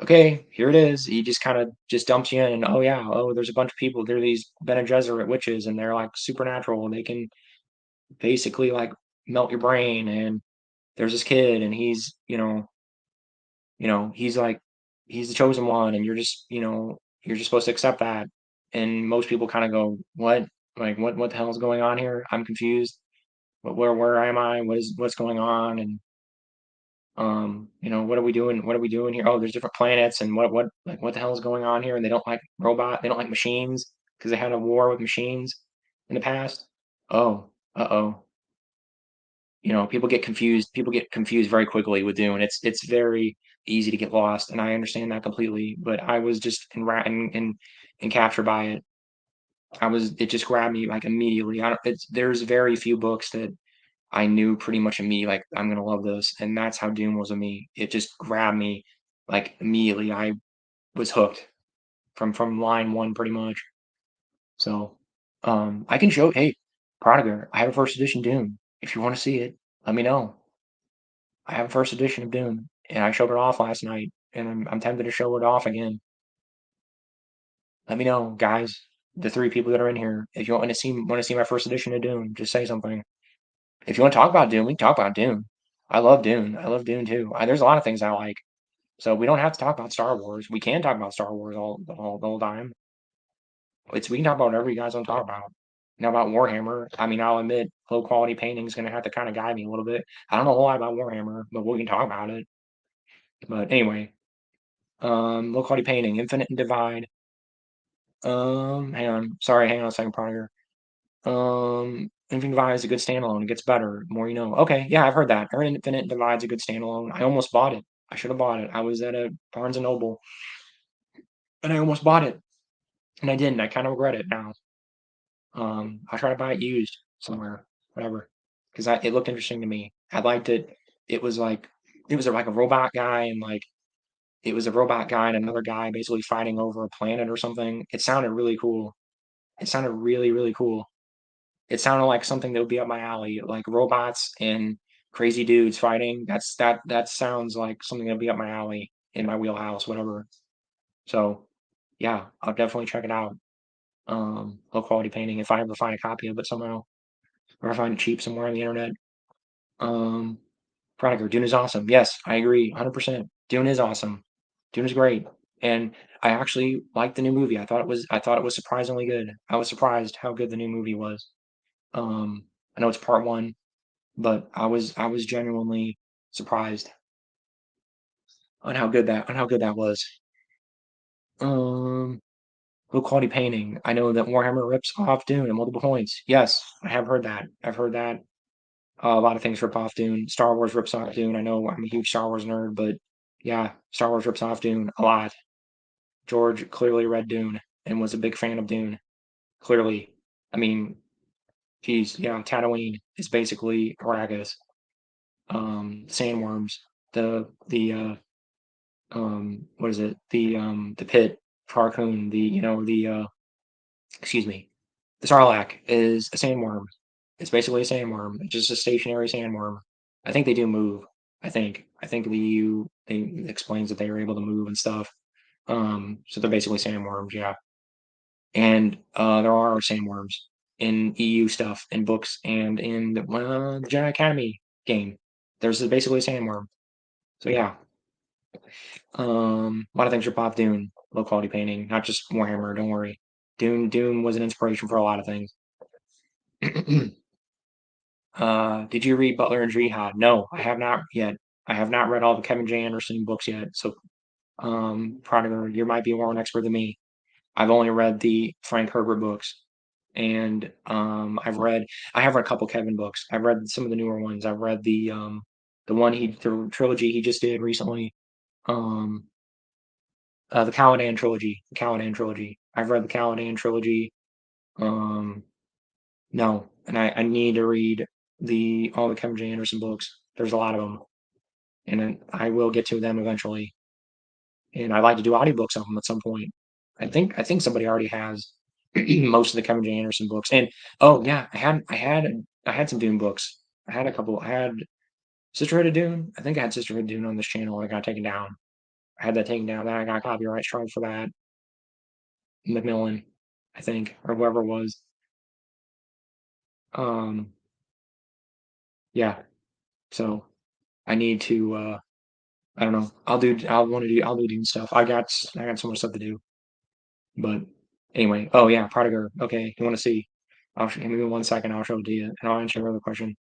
okay, here it is. He just kind of just dumps you in, and oh yeah, there's a bunch of people. They're these Bene Gesserit witches, and they're like supernatural. And they can basically like melt your brain. And there's this kid, and he's he's like he's the chosen one, and you're just, you're just supposed to accept that. And most people kind of go, what? Like, what the hell is going on here? I'm confused. Where am I? What's going on? And what are we doing? What are we doing here? Oh, there's different planets, and what the hell is going on here? And they don't like machines because they had a war with machines in the past. Oh, uh-oh. People get confused very quickly with Dune. It's very easy to get lost, and I understand that completely. But I was just and captured by it. It just grabbed me like immediately. I don't, it's There's very few books that I knew pretty much immediately, like, I'm gonna love this, and that's how Dune was with me. It just grabbed me like immediately. I was hooked from line one pretty much. So, I can show. Hey, Prodiger, I have a first edition Dune. If you want to see it, let me know. I have a first edition of Dune, and I showed it off last night, and I'm tempted to show it off again. Let me know, guys. The three people that are in here, if you want to see my first edition of Dune, just say something. If you want to talk about Dune, we can talk about Dune. I love Dune. I love Dune too. There's a lot of things I like. So we don't have to talk about Star Wars. We can talk about Star Wars the whole time. We can talk about whatever you guys want to talk about. Now about Warhammer, I mean, I'll admit low quality painting is going to have to kind of guide me a little bit. I don't know a whole lot about Warhammer, but we can talk about it. But anyway, low quality painting, Infinite and Divide. Hang on a second, Prodiger. Infinite Divide is a good standalone. It gets better. The more you know. Okay, yeah, I've heard that. Infinite Divide's a good standalone. I almost bought it. I should have bought it. I was at a Barnes and Noble, and I almost bought it, and I didn't. I kind of regret it now. I'll try to buy it used somewhere, whatever, because it looked interesting to me. I liked it. It was like like a robot guy, and like it was a robot guy and another guy basically fighting over a planet or something. It sounded really cool. It sounded really, really cool. It sounded like something that would be up my alley, like robots and crazy dudes fighting. That sounds like something that'd be up my alley, in my wheelhouse, whatever. So yeah, I'll definitely check it out. Low quality painting if I ever find a copy of it somehow, or I find it cheap somewhere on the internet. Um, Prodigal, Dune is awesome. Yes, I agree, 100%. Dune is awesome. Dune is great, and I actually liked the new movie. I thought it was surprisingly good. I was surprised how good the new movie was. I know it's part one, but I was genuinely surprised on how good that was. Um, Low quality painting. I know that Warhammer rips off Dune at multiple points. Yes, I have heard that. I've heard that. A lot of things rip off Dune. Star Wars rips off Dune. I know I'm a huge Star Wars nerd, but yeah, Star Wars rips off Dune a lot. George clearly read Dune and was a big fan of Dune. Clearly, I mean, yeah, Tatooine is basically Arrakis. Sandworms, what is it? The pit, Farcoon, excuse me, the Sarlacc is a sandworm. It's basically a sandworm. It's just a stationary sandworm. I think they do move. I think the EU they explains that they are able to move and stuff. So they're basically sandworms, yeah. And there are sandworms in EU stuff, in books, and in the Jedi Academy game. There's basically a sandworm. So yeah, a lot of things are Pop Dune, low quality painting, not just Warhammer. Don't worry, Dune was an inspiration for a lot of things. Did you read Butler and Jihad? No, I have not yet. I have not read all the Kevin J. Anderson books yet. So, Prodigal, you might be more an expert than me. I've only read the Frank Herbert books, and I have read a couple Kevin books. I've read some of the newer ones. I've read the trilogy he just did recently. Um, the Caladan trilogy. The Caladan trilogy. I've read the Caladan trilogy. Um, no, and I need to read the all the Kevin J. Anderson books. There's a lot of them, and I will get to them eventually. And I'd like to do audiobooks of them at some point. I think somebody already has most of the Kevin J. Anderson books. And oh yeah, I had some Dune books. I had a couple. I had Sisterhood of Dune. I think I had Sisterhood of Dune on this channel. I got taken down. I had that taken down. Then I got copyright strike for that. Macmillan, I think, or whoever it was. Um, yeah. So I need to. I don't know. I'll do Dune stuff. I got so much stuff to do. But anyway, oh yeah, Prodigar. Okay, you want to see? Give me 1 second. I'll show it to you, and I'll answer your other question.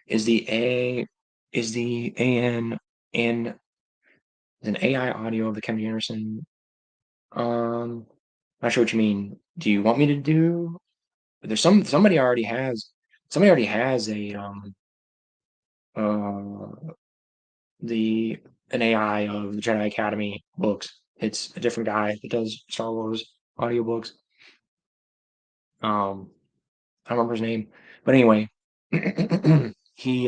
Is the A is the AN in is an AI audio of the Kevin Anderson? Not sure what you mean. Do you want me to do? There's somebody already has a uh the an AI of the Jedi Academy books. It's a different guy that does Star Wars audiobooks. I don't remember his name, but anyway, he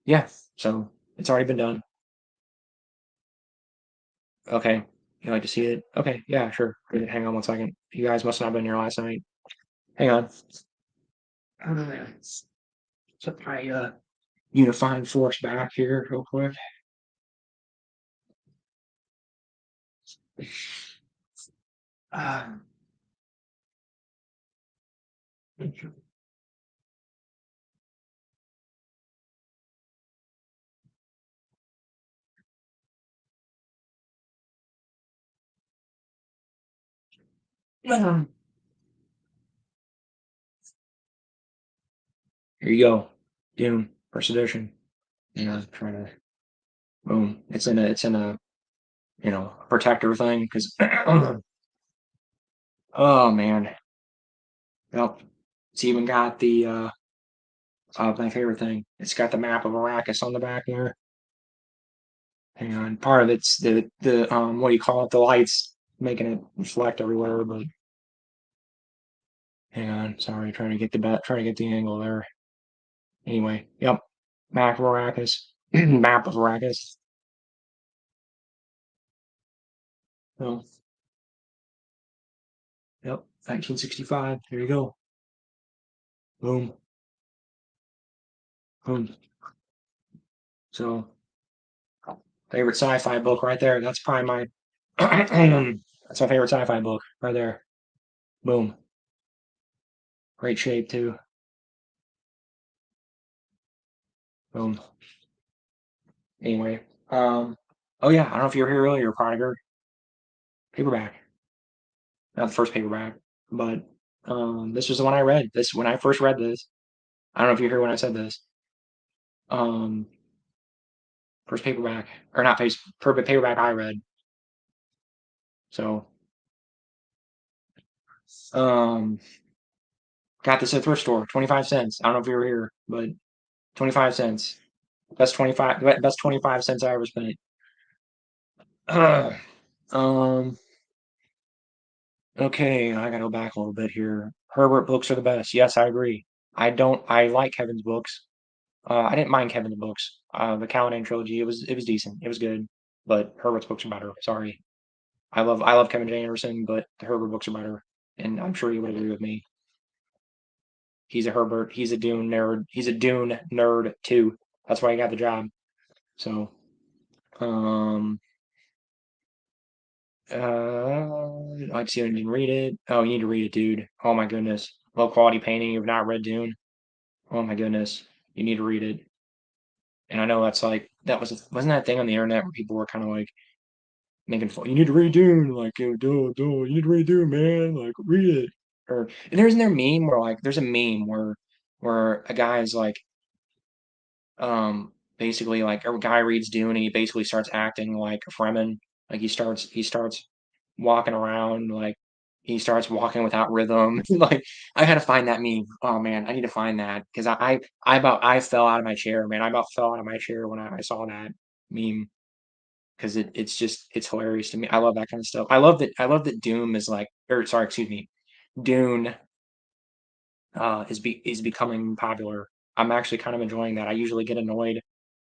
yeah. So it's already been done. Okay, you like to see it? Okay, yeah, sure. Good. Hang on 1 second. You guys must not have been here last night. Hang on. Set my unifying force back here real quick. Uh, here you go. Dune first edition. Trying to boom. It's in a protector thing because oh man. Yep. It's even got the my favorite thing. It's got the map of Arrakis on the back there. Hang on. Part of it's the what do you call it? The lights making it reflect everywhere, but hang on. Sorry, trying to get the angle there. Anyway, yep. Map of Arrakis. Map of Arrakis. Oh, yep. 1965. There you go. Boom. Boom. So favorite sci-fi book right there. That's probably my that's my favorite sci-fi book right there. Boom. Great shape too. Boom. Anyway, oh yeah, I don't know if you were here earlier, Prodigar paperback, not the first paperback, but this was the one I read. This when I first read this. I don't know if you heard when I said this. Um, first paperback or not paperback I read. So um, got this at the thrift store, 25 cents. I don't know if you were here, but 25 cents. Best 25 cents I ever spent. Um, okay, I gotta go back a little bit here. Herbert books are the best. Yes, I agree. I like Kevin's books. I didn't mind Kevin's books. The Caladan trilogy, it was decent. It was good, but Herbert's books are better. Sorry. I love Kevin J. Anderson, but the Herbert books are better, and I'm sure you would agree with me. He's a Herbert. He's a Dune nerd. He's a Dune nerd too. That's why he got the job. So, um, I'd see I didn't read it. Oh, you need to read it, dude. Oh my goodness. Low quality painting. You've not read Dune. Oh my goodness. You need to read it. And I know that's like wasn't that thing on the internet where people were kind of like making fun. You need to read Dune, like you need to read Dune, man. Like read it. Or and there's there meme where like there's a meme where a guy's like basically like a guy reads Dune and he basically starts acting like a Fremen. Like he starts walking around like he starts walking without rhythm. Like I gotta find that meme. Oh man, I need to find that because I fell out of my chair, man. I about fell out of my chair when I saw that meme because it's just it's hilarious to me. I love that kind of stuff. I love that Doom is like or sorry, excuse me, Dune is becoming popular. I'm actually kind of enjoying that. I usually get annoyed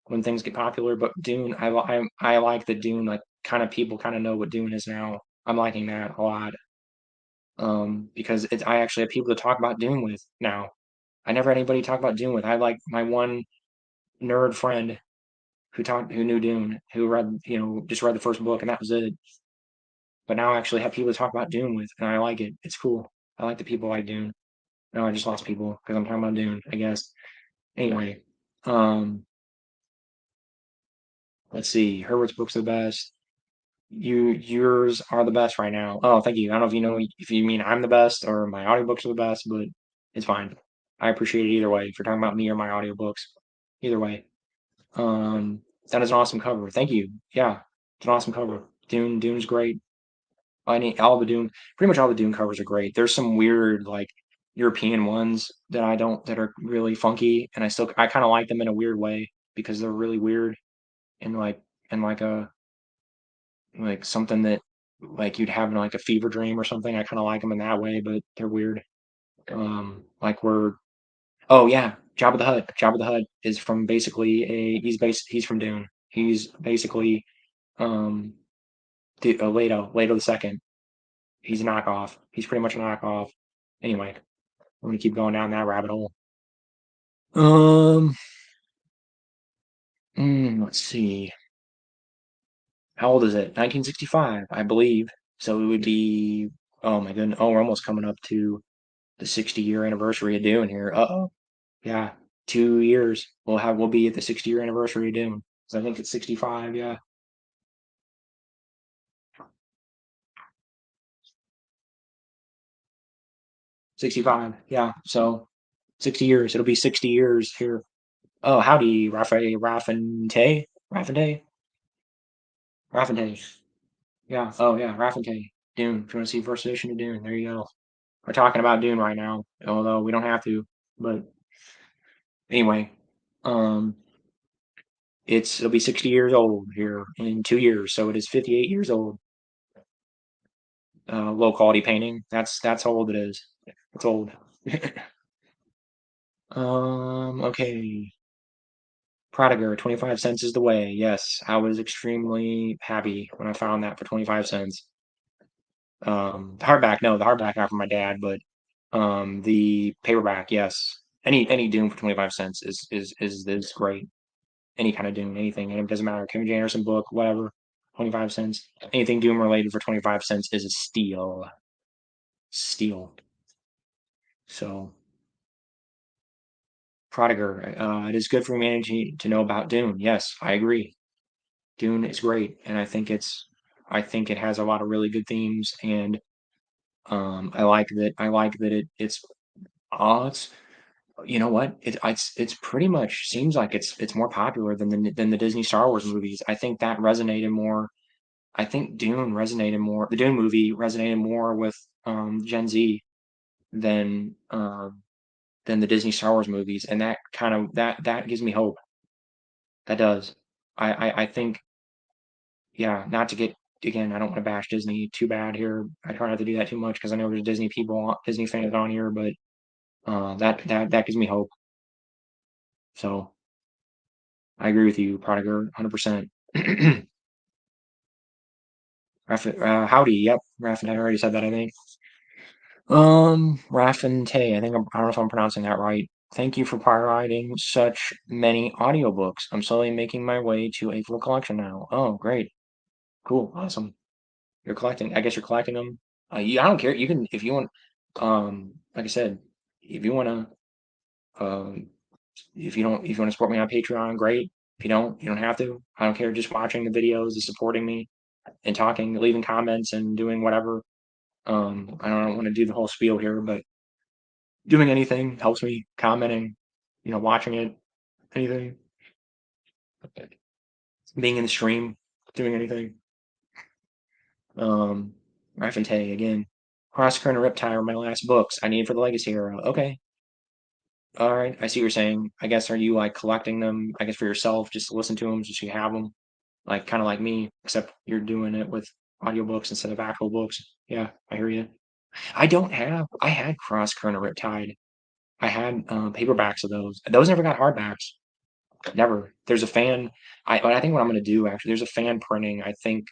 when things get popular, but Dune, I like that Dune like kind of people kind of know what Dune is now. I'm liking that a lot. Because it's I actually have people to talk about Dune with now. I never had anybody to talk about Dune with. I had like my one nerd friend who knew Dune, who read just read the first book and that was it. But now I actually have people to talk about Dune with, and I like it. It's cool. I like the people like Dune. No, I just lost people because I'm talking about Dune, I guess. Anyway, um, Let's see. Herbert's books are the best. Yours are the best right now. Oh, thank you. I don't know if you know if you mean I'm the best or my audiobooks are the best, but it's fine. I appreciate it either way. If you're talking about me or my audiobooks, either way. Um, that is an awesome cover. Thank you. Yeah, it's an awesome cover. Dune's great. I need all the Dune, pretty much all the Dune covers are great. There's some weird like European ones that I don't that are really funky, and I kind of like them in a weird way because they're really weird and like a like something that like you'd have in like a fever dream or something. I kind of like them in that way, but they're weird. Like we're oh yeah, Jabba the Hutt. Jabba the Hutt is from basically he's from Dune. He's basically um Leto the second. He's a knockoff. He's pretty much a knockoff. Anyway, I'm gonna keep going down that rabbit hole. Um, let's see. How old is it? 1965, I believe. So it would be. Oh my goodness. Oh, we're almost coming up to the 60-year anniversary of Dune here. Uh-oh. Yeah, 2 years. We'll be at the 60-year anniversary of Dune. So I think it's 65. Yeah, 65. Yeah. So 60 years. It'll be 60 years here. Oh, howdy, Raffante, Raffante. Yeah. Oh, yeah. Raffante. Dune. If you want to see first edition of Dune, there you go. We're talking about Dune right now, although we don't have to. But anyway, um, it'll be 60 years old here in 2 years, so it is 58 years old. Low quality painting. That's how old it is. It's old. Okay. Prodiger, 25 cents is the way. Yes, I was extremely happy when I found that for 25 cents. The hardback, no, the hardback not from my dad, but the paperback, yes. Any Doom for 25 cents is great. Any kind of Doom, anything, and it doesn't matter. Kevin J. Anderson book, whatever, 25 cents. Anything Doom related for 25 cents is a steal. Steal. So Prodiger, it is good for humanity to know about Dune. Yes, I agree. Dune is great, and I think it has a lot of really good themes, and I like that it's you know what? It's pretty much seems like it's more popular than the Disney Star Wars movies. I think that resonated more. I think Dune resonated more. The Dune movie resonated more with Gen Z than than the Disney Star Wars movies, and that kind of that gives me hope. That does. I think yeah. Not to get again. I don't want to bash Disney too bad here. I try not to do that too much because I know there's Disney fans on here, but that gives me hope. So I agree with you, Prodiger, 100%. Howdy, yep, Raffin, I already said that, I think. Raffinte, I don't know if I'm pronouncing that right. Thank you for providing such many audiobooks. I'm slowly making my way to a full collection now. Oh, great. Cool, awesome. I guess you're collecting them. I don't care. You can, if you want, like I said, if you want to, if you want to support me on Patreon, great. If you don't, you don't have to. I don't care. Just watching the videos is supporting me and talking, leaving comments and doing whatever. I don't want to do the whole spiel here, but doing anything helps me. Commenting, watching it, anything, being in the stream, doing anything. Um, Raffinte again. Cross Current Riptide are my last books I need for the Legacy Hero. Okay, all right. I see what you're saying. I guess are you like collecting them? I guess for yourself, just to listen to them, just so you have them, like kind of like me, except you're doing it with audiobooks instead of actual books. Yeah, I hear you. I had Cross Current Riptide. I had paperbacks of those. Those never got hardbacks. Never. There's a fan. I think what I'm gonna do actually. There's a fan printing. I think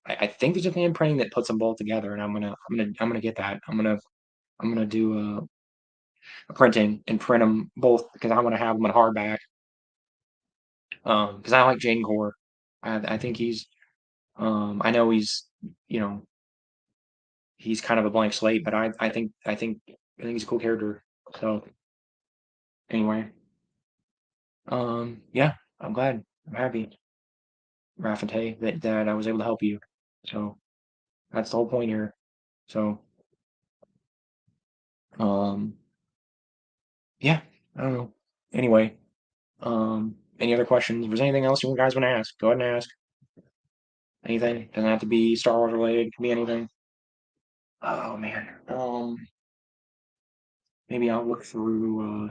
there's a fan printing that puts them both together, and I'm gonna get that. I'm gonna do a printing and print them both because I want to have them in hardback. Because I like Jane Core. I think I know you know he's kind of a blank slate, but I think he's a cool character. So anyway, yeah, I'm glad. I'm happy. Raffinte, that I was able to help you. So that's the whole point here. So yeah, I don't know. Anyway, any other questions? If there's anything else you guys want to ask, go ahead and ask. Anything. Doesn't have to be Star Wars related. It can be anything. Oh man. Maybe I'll look through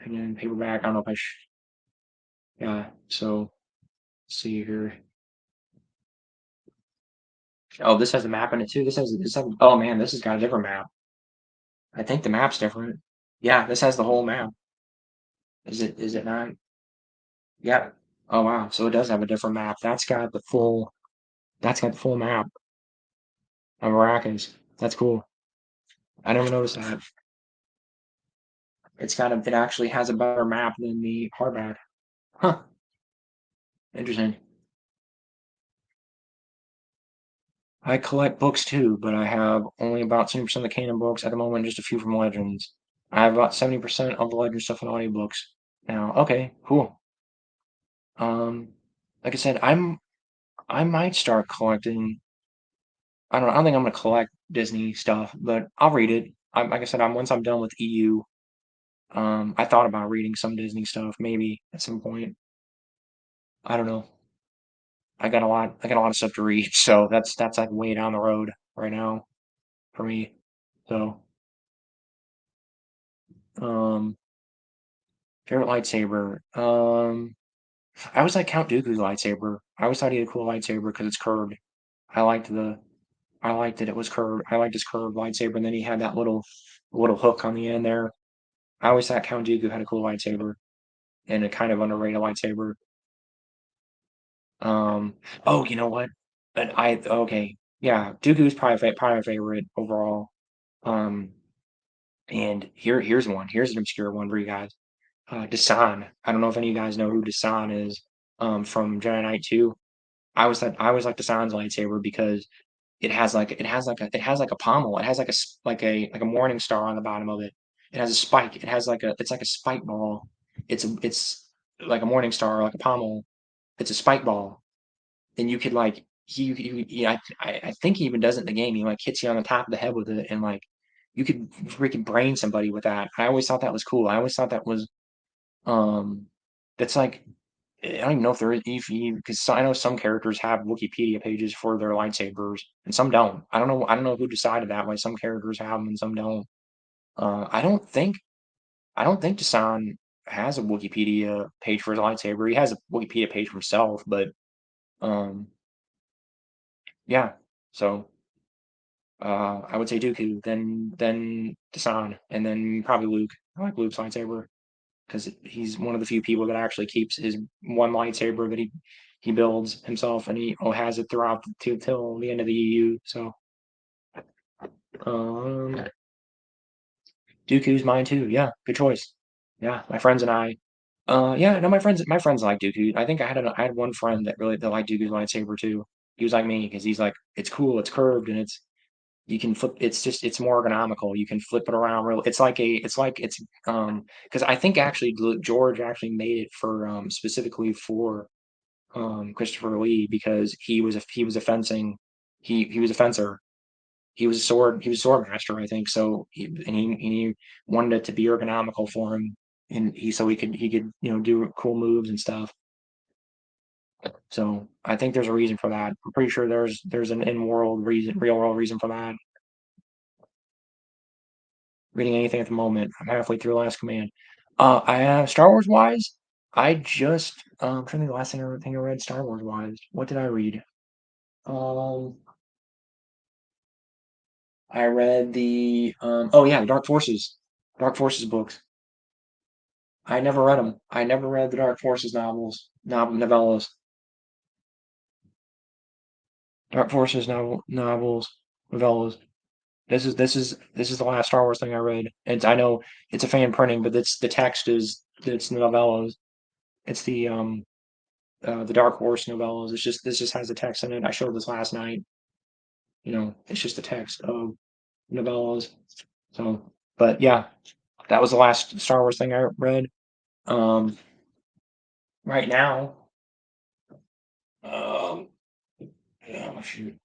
again paperback. I don't know if I should. Yeah. So let's see here. Oh, this has a map in it too. This has. Oh man, this has got a different map. I think the map's different. Yeah, this has the whole map. Is it? Is it not? Yeah. Oh wow. So it does have a different map. That's got the full. That's got the full map of Arrakis. That's cool. I never noticed that. It's got a. It actually has a better map than the hardback. Huh. Interesting. I collect books too, but I have only about 70% of the canon books at the moment, just a few from Legends. I have about 70% of the Legend stuff in audiobooks now. Okay, cool. Um, like I said, I might start collecting. I don't know. I don't think I'm gonna collect Disney stuff, but I'll read it. Like I said, once I'm done with EU. I thought about reading some Disney stuff maybe at some point. I don't know. I got a lot. I got a lot of stuff to read, so that's like way down the road right now for me. So, um, favorite lightsaber. I always like Count Dooku's lightsaber. I always thought he had a cool lightsaber because it's curved. I liked the. I liked that it was curved. I liked his curved lightsaber, and then he had that little hook on the end there. I always thought Count Dooku had a cool lightsaber and a kind of underrated lightsaber. Um, oh, you know what? But okay, yeah, Dooku's probably my favorite overall. Um, and here's one. Here's an obscure one for you guys. Dasan. I don't know if any of you guys know who Dasan is. From Jedi Knight 2. I was like Dasan's lightsaber because it has like a pommel. It has like a morning star on the bottom of it. It has a spike. It's like a spike ball. It's like a morning star, like a pommel. It's a spike ball, and you could like yeah, I think he even does it in the game. He like hits you on the top of the head with it, and like you could freaking brain somebody with that. I always thought that was cool. I always thought that was um that's like I don't even know if there is if because I know some characters have Wikipedia pages for their lightsabers and some don't. I don't know who decided that why some characters have them and some don't. I don't think Dasan has a Wikipedia page for his lightsaber. He has a Wikipedia page for himself, but um yeah. So I would say Dooku, then Dasan, and then probably Luke. I like Luke's lightsaber because he's one of the few people that actually keeps his one lightsaber that he builds himself, and he has it throughout till the end of the EU. So um, Dooku's mine too. Yeah, good choice. Yeah, my friends and I. Yeah, no, my friends like Dooku. I think I had one friend that liked Dooku's lightsaber too. He was like me because he's like it's cool, it's curved, and you can flip. It's more ergonomical. You can flip it around real. It's because I think actually George actually made it for specifically for Christopher Lee because he was a fencing he was a fencer. He was a sword master, I think. So he wanted it to be ergonomical for him, and he could do cool moves and stuff. So I think there's a reason for that. I'm pretty sure there's an in-world reason, real world reason for that. Reading anything at the moment. I'm halfway through Last Command. I have Star Wars wise. I just I'm trying to think the last thing I read Star Wars wise. What did I read? Um, I read the oh yeah, Dark Forces, Dark Forces books. I never read them. I never read the Dark Forces novellas. Dark Forces novels, novellas. This is the last Star Wars thing I read. And I know it's a fan printing, but the text is it's novellas. It's the Dark Horse novellas. This just has the text in it. I showed this last night. It's just the text of novellas. So, but yeah, that was the last Star Wars thing I read. Um, right now, um, oh, shoot.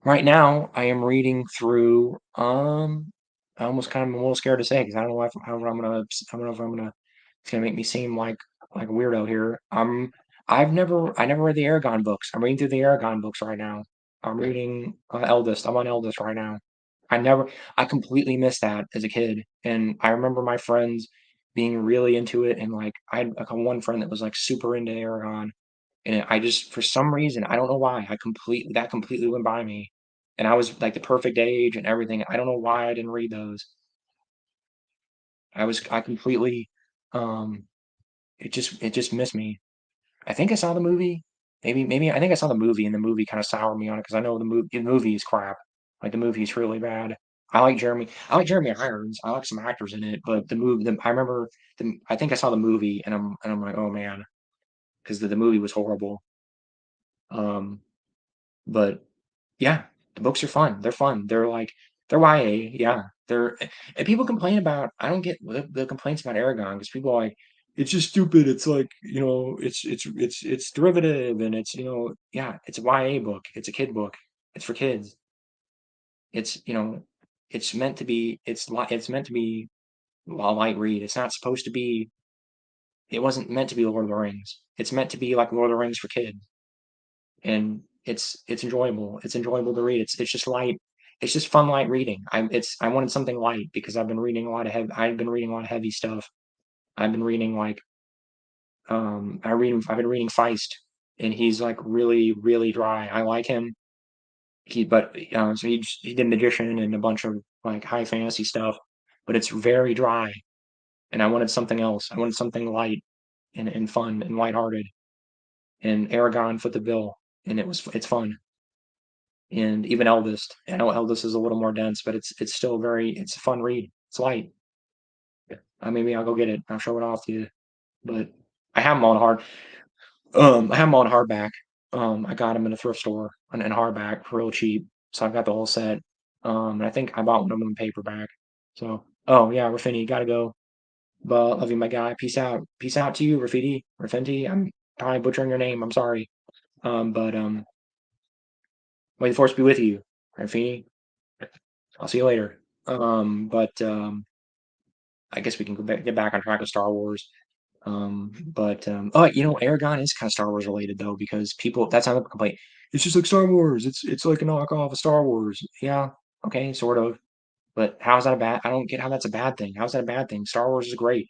Right now, I am reading through. I almost kind of am a little scared to say because I don't know if how I'm gonna. I don't know if I'm gonna. It's gonna make me seem like a weirdo here. I never read the Aragon books. I'm reading through the Aragon books right now. I'm reading Eldest. I'm on Eldest right now. I never. I completely missed that as a kid, and I remember my friends being really into it, and like I had like one friend that was like super into Aragon, and I just for some reason, I don't know why, that completely went by me, and I was, like, the perfect age and everything. I don't know why I didn't read those. I completely, um it just missed me. I think I saw the movie. Maybe I think I saw the movie, and the movie kinda soured me on it because I know the movie is crap. Like, the movie is really bad. I like Jeremy Irons. I like some actors in it, but the I remember I think I saw the movie, and I'm like, "Oh, man," 'cause the movie was horrible. Um, but yeah, the books are fun. They're fun. They're YA, yeah. And people complain about I don't get the complaints about Aragon because people are like, it's just stupid. It's like, it's derivative and yeah, it's a YA book. It's a kid book. It's for kids. It's, it's meant to be it's meant to be a light read. It's not supposed to be it wasn't meant to be Lord of the Rings. It's meant to be like Lord of the Rings for kids. And it's enjoyable. It's enjoyable to read. It's just light. It's just fun light reading. I wanted something light because I've been reading a lot of heavy stuff. I've been reading like I've been reading Feist, and he's like really really dry. I like him. So he did Magician and a bunch of like high fantasy stuff, but it's very dry. And I wanted something else. I wanted something light and fun and lighthearted. And Aragon fit the bill, and it's fun. And even Eldest. I know Eldest is a little more dense, but it's a fun read. It's light. Maybe I'll go get it. I'll show it off to you. But I have them on I have them on hardback. I got them in a thrift store in hardback for real cheap. So I've got the whole set. And I think I bought one of them in paperback. So, oh yeah, Rafini, gotta go. But love you, my guy. Peace out. Peace out to you, Raffinti. I'm probably butchering your name. I'm sorry. But may the force be with you, Rafini. I'll see you later. But I guess we can get back on track with Star Wars. Oh, Aragon is kind of Star Wars related though because people that's another complaint. It's just like Star Wars. It's like a knockoff of Star Wars. Yeah, okay, sort of. But how is that a bad? I don't get how that's a bad thing. How's that a bad thing? Star Wars is great.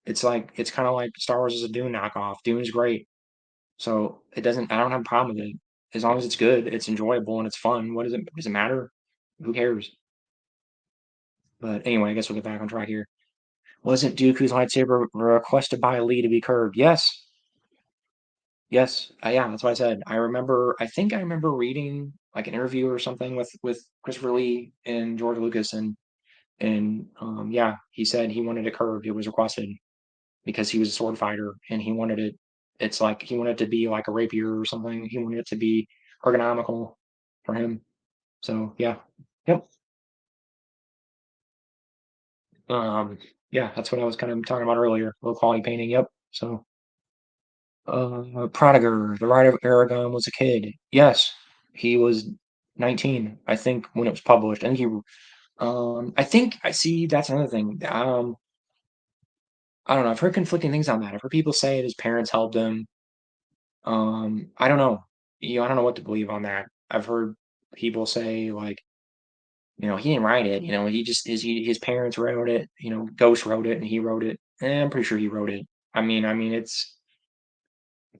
It's kind of like Star Wars is a Dune knockoff. Dune is great, so it doesn't. I don't have a problem with it as long as it's good, it's enjoyable, and it's fun. What does it? Does it matter? Who cares? But anyway, I guess we'll get back on track here. Wasn't Dooku's lightsaber requested by Lee to be curved? Yes. Yes. Yeah, that's what I said. I think I remember reading like an interview or something with Christopher Lee and George Lucas and yeah, he said he wanted it curved. It was requested because he was a sword fighter and it's like he wanted it to be like a rapier or something. He wanted it to be ergonomical for him. So yeah. Yep. Um yeah, that's what I was kind of talking about earlier. Low quality painting. Yep. So Prodiger, the writer of Aragon, was a kid. Yes, he was 19, I think, when it was published. I think I see. That's another thing. I don't know. I've heard conflicting things on that. I've heard people say his parents helped him. I don't know. I don't know what to believe on that. I've heard people say like, he didn't write it. His parents wrote it. Ghost wrote it, and he wrote it. I'm pretty sure he wrote it. It's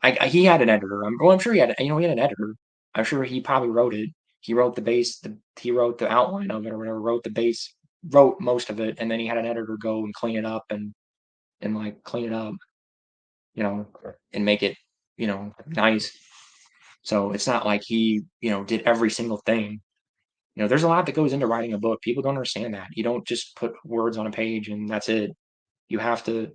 he had an editor. I'm sure he had an editor. I'm sure he probably wrote it. He wrote the base. He wrote the outline of it or whatever. Wrote the base. Wrote most of it, and then he had an editor go and clean it up and like clean it up, you know, and make it, nice. So it's not like he, did every single thing. There's a lot that goes into writing a book. People don't understand that. You don't just put words on a page and that's it. You have to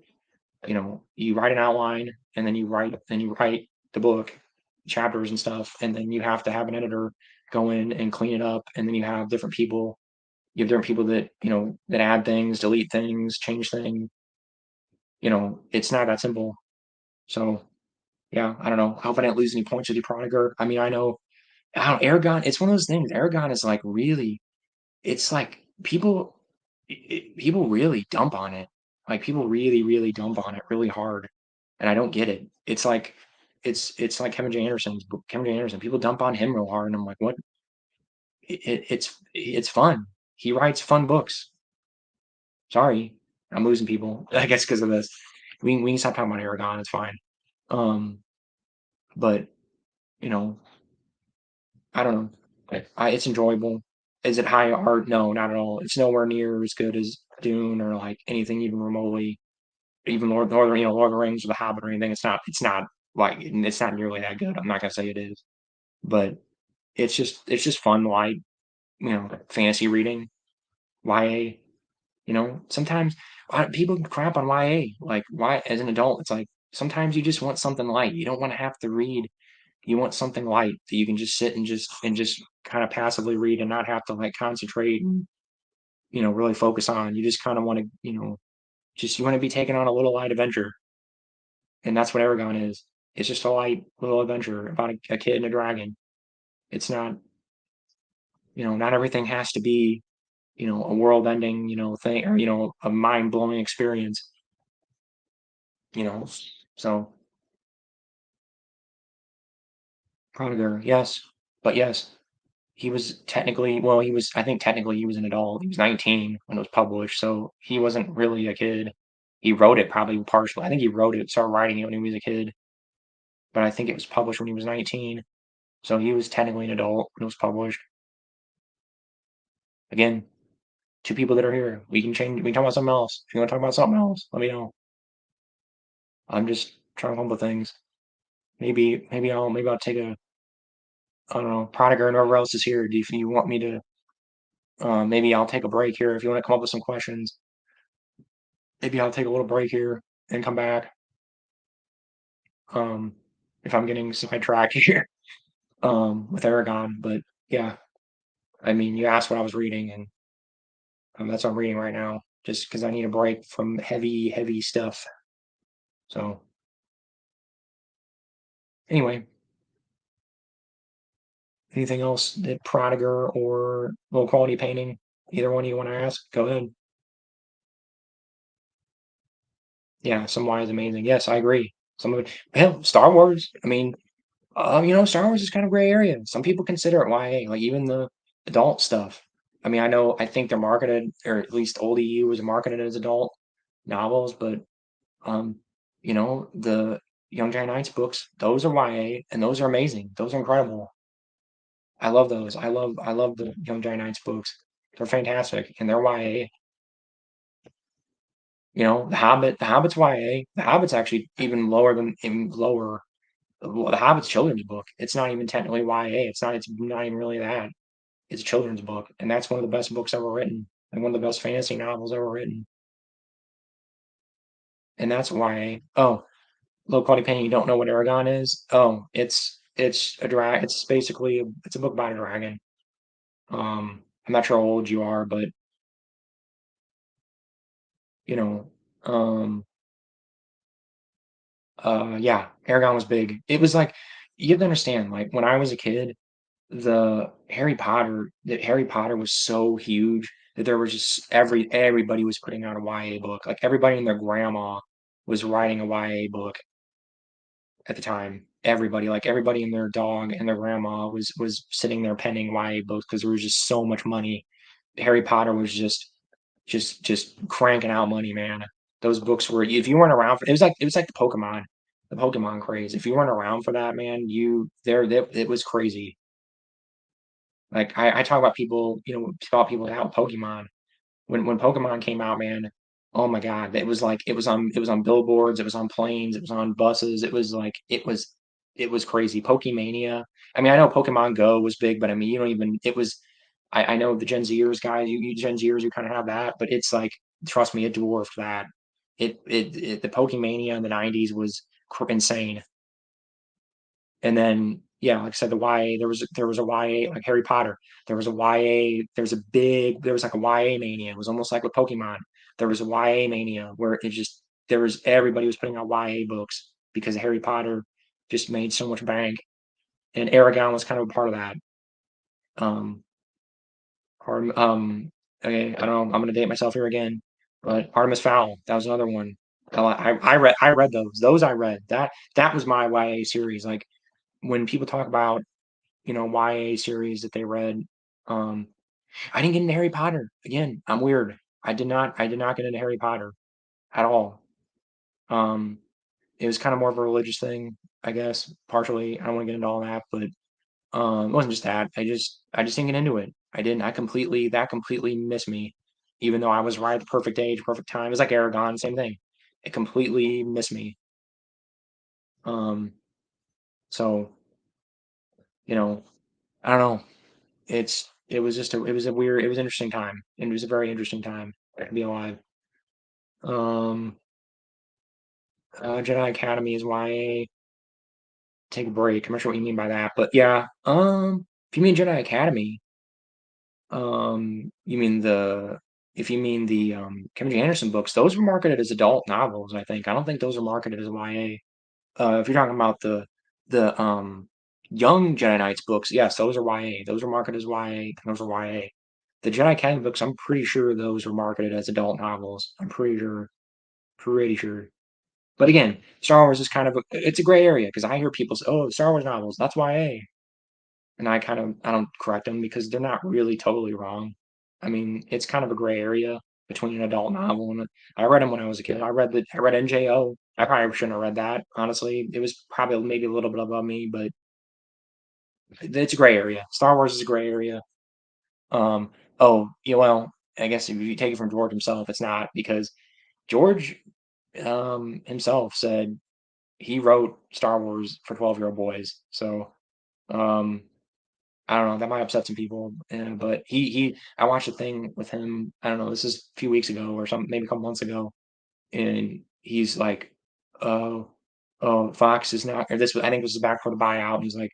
you write an outline and then you write the book, chapters and stuff, and then you have to have an editor go in and clean it up, and then you have different people. You have different people that that add things, delete things, change things. It's not that simple. So yeah, I don't know. I hope I didn't lose any points with your Prodiger. I mean, I don't Aragon. It's one of those things. Aragon is like really. It's like people really dump on it. Like people really, really dump on it really hard, and I don't get it. It's like Kevin J. Anderson's book. Kevin J. Anderson. People dump on him real hard, and I'm like, what? It's fun. He writes fun books. Sorry, I'm losing people. I guess because of this. We can stop talking about Aragon. It's fine. Um, but you know, I don't know. It's enjoyable. Is it high art? No, not at all. It's nowhere near as good as Dune or like anything even remotely, even Lord of the Rings or The Hobbit or anything. It's not like it's not nearly that good. I'm not gonna say it is, but it's just fun, light, fantasy reading, YA. Sometimes people crap on YA. Like why as an adult, it's like sometimes you just want something light. You don't want to have to read. You want something light that you can just sit and just kind of passively read and not have to like concentrate and really focus on. You just kind of want to just you want to be taken on a little light adventure, and that's what Aragon is. It's just a light little adventure about a kid and a dragon. It's not not everything has to be a world ending thing or a mind blowing experience. You know, so Prodigar, yes, but yes. He was technically, well, I think technically he was an adult. He was 19 when it was published, so he wasn't really a kid. He wrote it probably partially. I think he wrote it, started writing it when he was a kid, but I think it was published when he was 19. So he was technically an adult when it was published. Again, two people that are here. We can talk about something else. If you want to talk about something else, let me know. I'm just trying to come up with things. Maybe I'll take a, I don't know, Prodiger and whoever else is here. Do you want me to, maybe I'll take a break here if you want to come up with some questions. Maybe I'll take a little break here and come back. Um, if I'm getting sidetracked here, with Aragon, but yeah, I mean, you asked what I was reading, and that's what I'm reading right now, just because I need a break from heavy, heavy stuff. So anyway, anything else that Prodiger or low quality painting, either one you want to ask, go ahead. Yeah, some Y is amazing. Yes, I agree. Some of it, hell, Star Wars. I mean, Star Wars is kind of gray area. Some people consider it YA, like even the adult stuff. I mean, I think they're marketed, or at least old EU was marketed as adult novels, but um, the Young Giant Knights books, those are YA, and those are amazing. Those are incredible. I love those. I love the Young Giant Knights books. They're fantastic, and they're YA. The Hobbit's YA. The Hobbit's actually even lower. The Hobbit's children's book. It's not even technically YA. It's not even really that. It's a children's book, and that's one of the best books ever written, and one of the best fantasy novels ever written. And that's YA. Oh, low quality painting. You don't know what Aragon is? Oh, it's a drag. It's basically it's a book about a dragon. I'm not sure how old you are, but you know, um, yeah, Aragon was big. It was like you have to understand, like when I was a kid, Harry Potter was so huge that there was just everybody was putting out a YA book. Like everybody and their grandma was writing a YA book at the time. Everybody and their dog and their grandma was sitting there penning YA books because there was just so much money. Harry Potter was just cranking out money, man. Those books were if you weren't around for it was like the Pokemon craze. If you weren't around for that, man, it was crazy. Like I talk about people, about people that have Pokemon. When Pokemon came out, man, oh my God, it was on billboards, it was on planes, it was on buses, it was crazy. Pokemania. I mean, I know Pokemon Go was big, but I mean, you don't even it was. I know the Gen Zers guys, you Gen Zers, you kind of have that, but it's like, trust me, it dwarfed that. The Pokemania in the '90s was insane, and then yeah, like I said, the YA. There was a YA like Harry Potter. There was a YA. There was like a YA mania. It was almost like with Pokemon. There was a YA mania where it just there was everybody was putting out YA books because Harry Potter just made so much bank, and Aragon was kind of a part of that. Um, Artem, okay, I don't know. I'm gonna date myself here again, but Artemis Fowl. That was another one. I read those. Those I read. That was my YA series. Like when people talk about YA series that they read, um, I didn't get into Harry Potter. Again, I'm weird. I did not get into Harry Potter at all. Um, it was kind of more of a religious thing, I guess, partially. I don't want to get into all that, but it wasn't just that. I just didn't get into it. I didn't. That completely missed me. Even though I was right at the perfect age, perfect time. It's like Aragon, same thing. It completely missed me. Um, so, you know, I don't know. It was an interesting time. And it was a very interesting time to be alive. Um, Jedi Academy is YA. Take a break. I'm not sure what you mean by that, but yeah. If you mean Jedi Academy, you mean the if you mean the Kevin J. Anderson books, those were marketed as adult novels, I think. I don't think those are marketed as YA. If you're talking about the young Jedi Knights books, yes, those are YA. Those are marketed as YA. Those are YA. The Jedi Academy books, I'm pretty sure those were marketed as adult novels. I'm pretty sure. Pretty sure. But again, Star Wars is kind of it's a gray area because I hear people say, "Oh, Star Wars novels, that's YA." And I don't correct them because they're not really totally wrong. I mean, it's kind of a gray area between an adult novel and I read them when I was a kid. I read NJO. I probably shouldn't have read that, honestly. It was probably maybe a little bit above me, but it's a gray area. Star Wars is a gray area. Um, oh, yeah, well, I guess if you take it from George himself, it's not because George himself said he wrote Star Wars for 12-year-old boys. So, um I don't know. That might upset some people, but I watched a thing with him. I don't know. This is a few weeks ago or something, maybe a couple months ago, and he's like, "Oh, oh, Fox is not." Or this, I think this is back for the buyout. And he's like,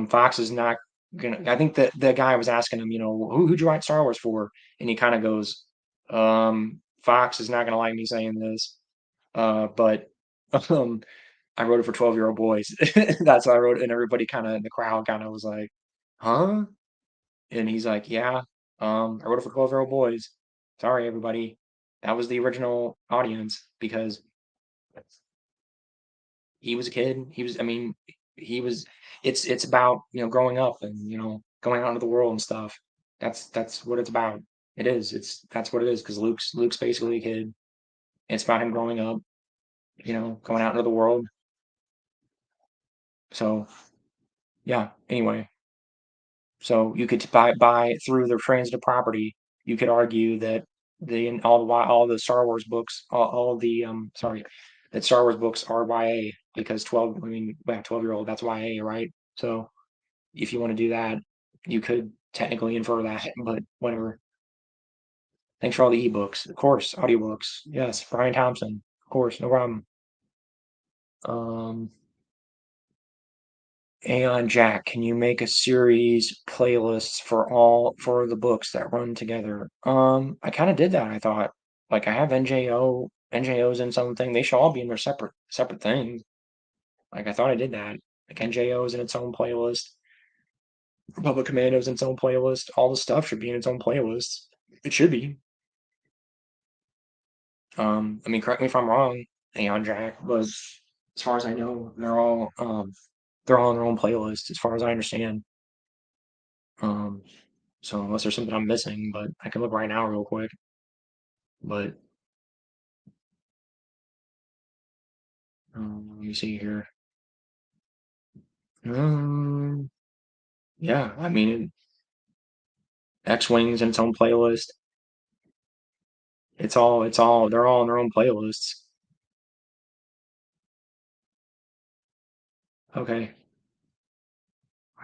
"Fox is not gonna." I think that the guy was asking him, who'd you write Star Wars for? And he kind of goes, "Fox is not gonna like me saying this, but." Um, I wrote it for 12-year-old boys. That's why I wrote it, and everybody kinda in the crowd kinda was like, "Huh?" And he's like, "Yeah, I wrote it for 12-year-old boys. Sorry, everybody. That was the original audience because he was a kid. I mean, he was it's about, growing up and, going out into the world and stuff. That's what it's about. That's what it is because Luke's basically a kid. It's about him growing up, going out into the world. So, yeah, anyway. So you could buy through the transitive property, you could argue that all the Star Wars books, all the sorry, that Star Wars books are YA because 12-year-old, that's YA, right? So if you want to do that, you could technically infer that, but whatever. Thanks for all the ebooks, of course, audiobooks. Yes, Brian Thompson, of course, no problem. Um, Aeon Jack, can you make a series playlists for the books that run together? I kind of did that, I thought. Like I have NJOs in something. They should all be in their separate things. Like I thought I did that. Like NJO is in its own playlist. Republic Commando's in its own playlist. All the stuff should be in its own playlist. It should be. I mean, correct me if I'm wrong, Aeon Jack, but as far as I know, they're all in their own playlist, as far as I understand. Um, so unless there's something I'm missing, but I can look right now real quick. But let me see here. Um, yeah, I mean, X-Wing's in its own playlist. They're all in their own playlists. Okay,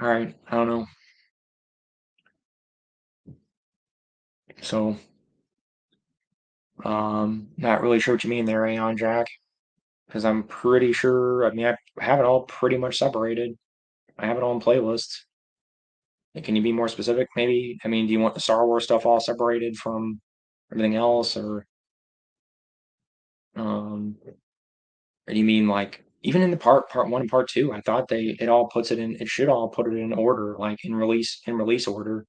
all right. I don't know. So, not really sure what you mean there, Aeon Jack, because I'm pretty sure. I mean, I have it all pretty much separated. I have it all in playlists. Can you be more specific? Maybe. I mean, do you want the Star Wars stuff all separated from everything else, um, or do you mean like even in the part one and part two? I thought it all puts it in. It should all put it in order, like in release order.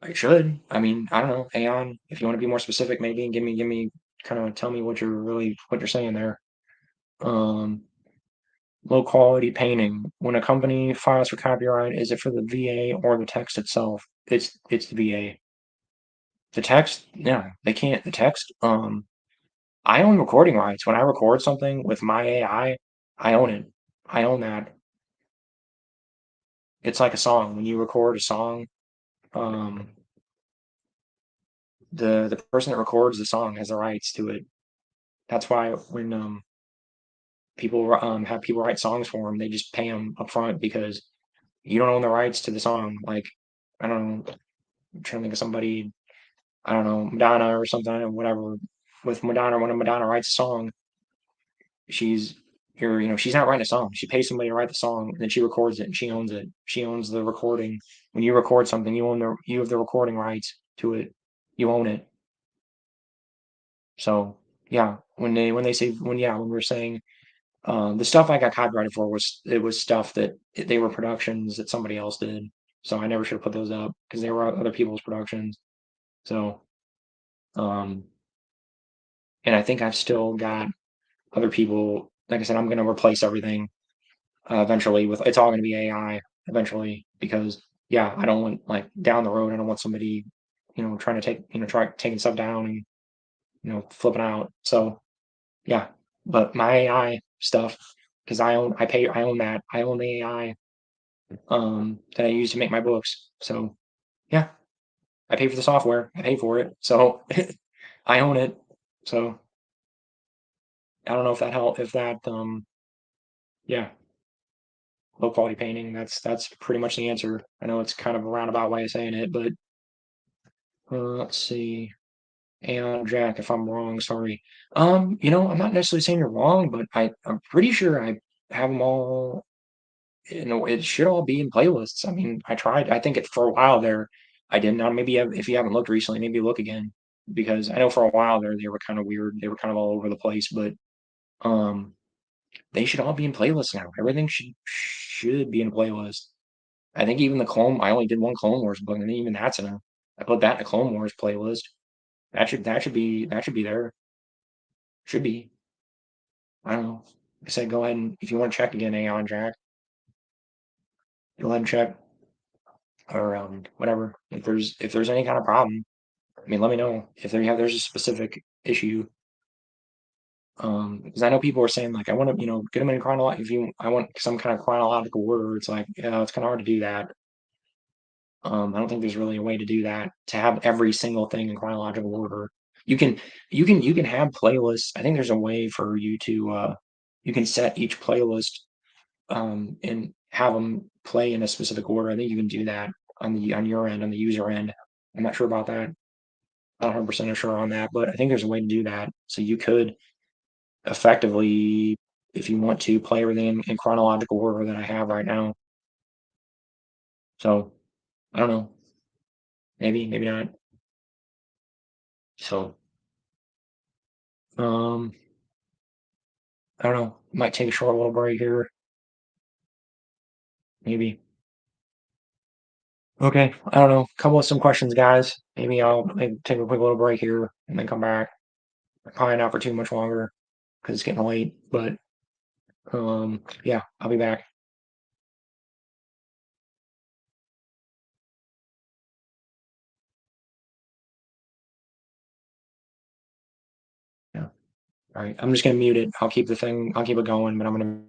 It should. I mean, I don't know, Aeon. If you want to be more specific, maybe and give me kind of tell me what you're saying there. Um, Low quality painting. When a company files for copyright, is it for the VA or the text itself? It's the VA. The text, yeah, they can't. The text. I own recording rights. When I record something with my I own it. I own that. It's like a song. When you record a song, um, the person that records the song has the rights to it. That's why when people have people write songs for them, they just pay them up front because you don't own the rights to the song. Like I don't know, I'm trying to think of somebody. I don't know, Madonna or something or whatever. With Madonna, when Madonna writes a song, she's she's not writing a song. She pays somebody to write the song, and then she records it, and she owns it. She owns the recording. When you record something, you have the recording rights to it. You own it. So yeah, when they say when we're saying the stuff I got copyrighted for was stuff that they were productions that somebody else did. So I never should have put those up because they were other people's productions. So um, and I think I've still got other people. Like I said, I'm going to replace everything eventually with it's all going to be AI eventually because yeah, I don't want like down the road. I don't want somebody trying to try taking stuff down and flipping out. So yeah, but my AI stuff because I own that I own the AI that I use to make my books. So yeah, I pay for the software. I pay for it. So I own it. So I don't know if that help if that yeah low quality painting. That's pretty much the answer. I know it's kind of a roundabout way of saying it, but let's see. And Jack, if I'm wrong, sorry. I'm not necessarily saying you're wrong, but I'm pretty sure I have them all. It should all be in playlists. I mean, I tried. I think it for a while there, I didn't. Now maybe if you haven't looked recently, maybe look again because I know for a while there they were kind of weird. They were kind of all over the place, but um, they should all be in playlists now. Everything should be in a playlist. I think even the Clone. I only did one Clone Wars book, and even that's in a. I put that in a Clone Wars playlist. That should be there. Should be. I don't know. Like I said, go ahead and if you want to check again, Aeon Jack, go ahead and check or whatever. If there's any kind of problem, I mean, let me know if there's a specific issue. Because I know people are saying like I want to get them in chronological. If you I want some kind of chronological order, it's like it's kind of hard to do that. I don't think there's really a way to do that to have every single thing in chronological order. You can you can have playlists. I think there's a way for you to you can set each playlist and have them play in a specific order. I think you can do that on your end, on the user end. I'm not sure about that. Not 100% sure on that, but I think there's a way to do that. So you could effectively, if you want to, play everything in chronological order that I have right now. So I don't know. Maybe not. So um, I don't know. Might take a short little break here. Maybe. Okay. I don't know. Come with some questions, guys. Maybe take a quick little break here and then come back. Probably not for too much longer because it's getting late. But yeah, I'll be back. Yeah. All right. I'm just gonna mute it. I'll keep the thing. I'll keep it going, but I'm gonna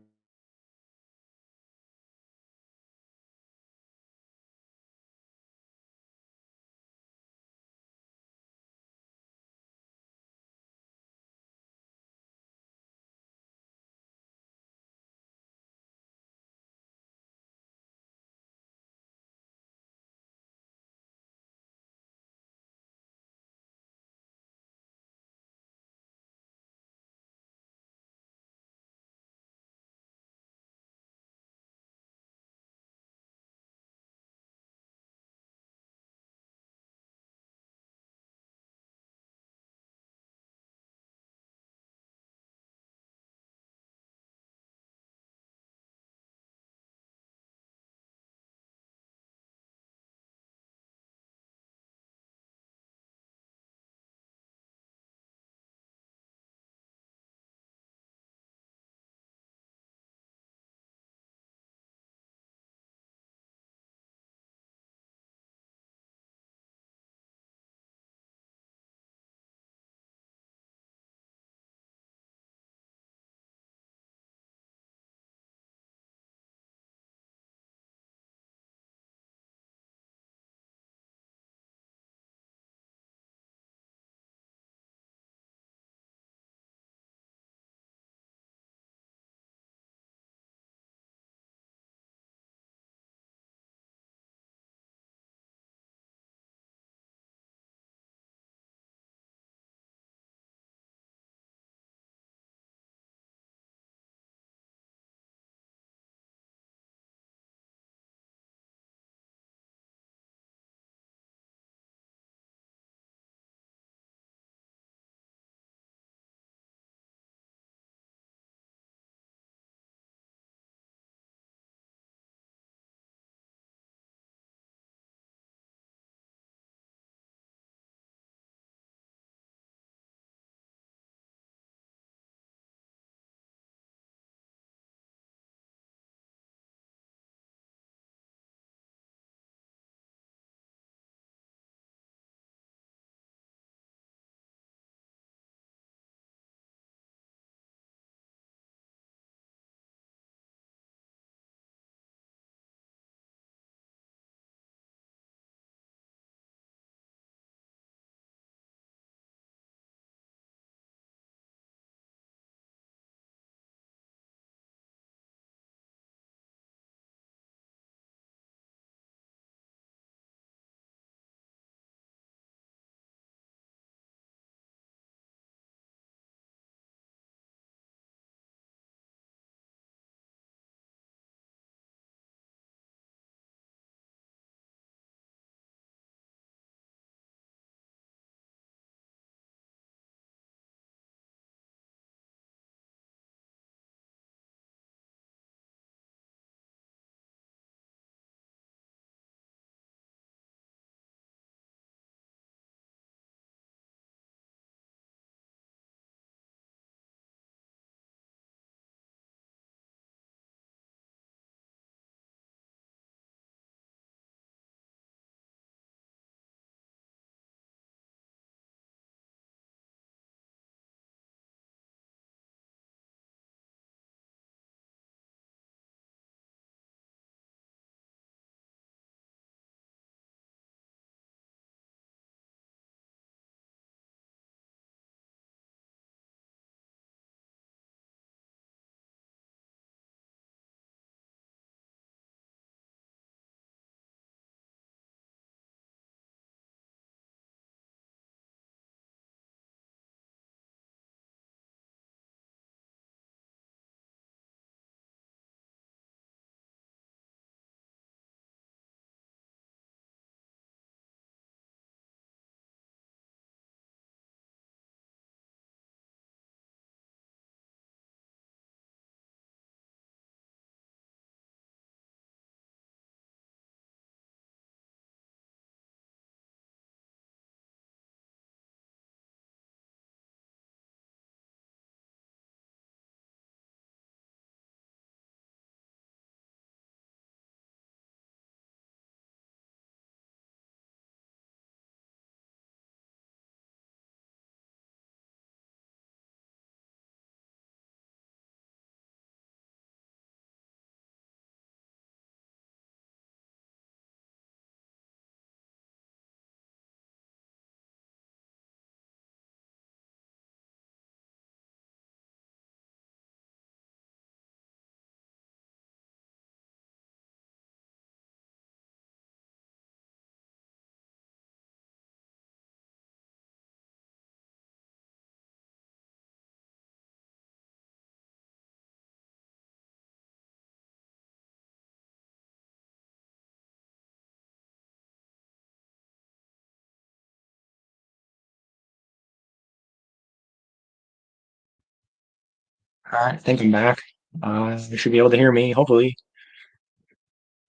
All right, I think I'm back. You should be able to hear me, hopefully.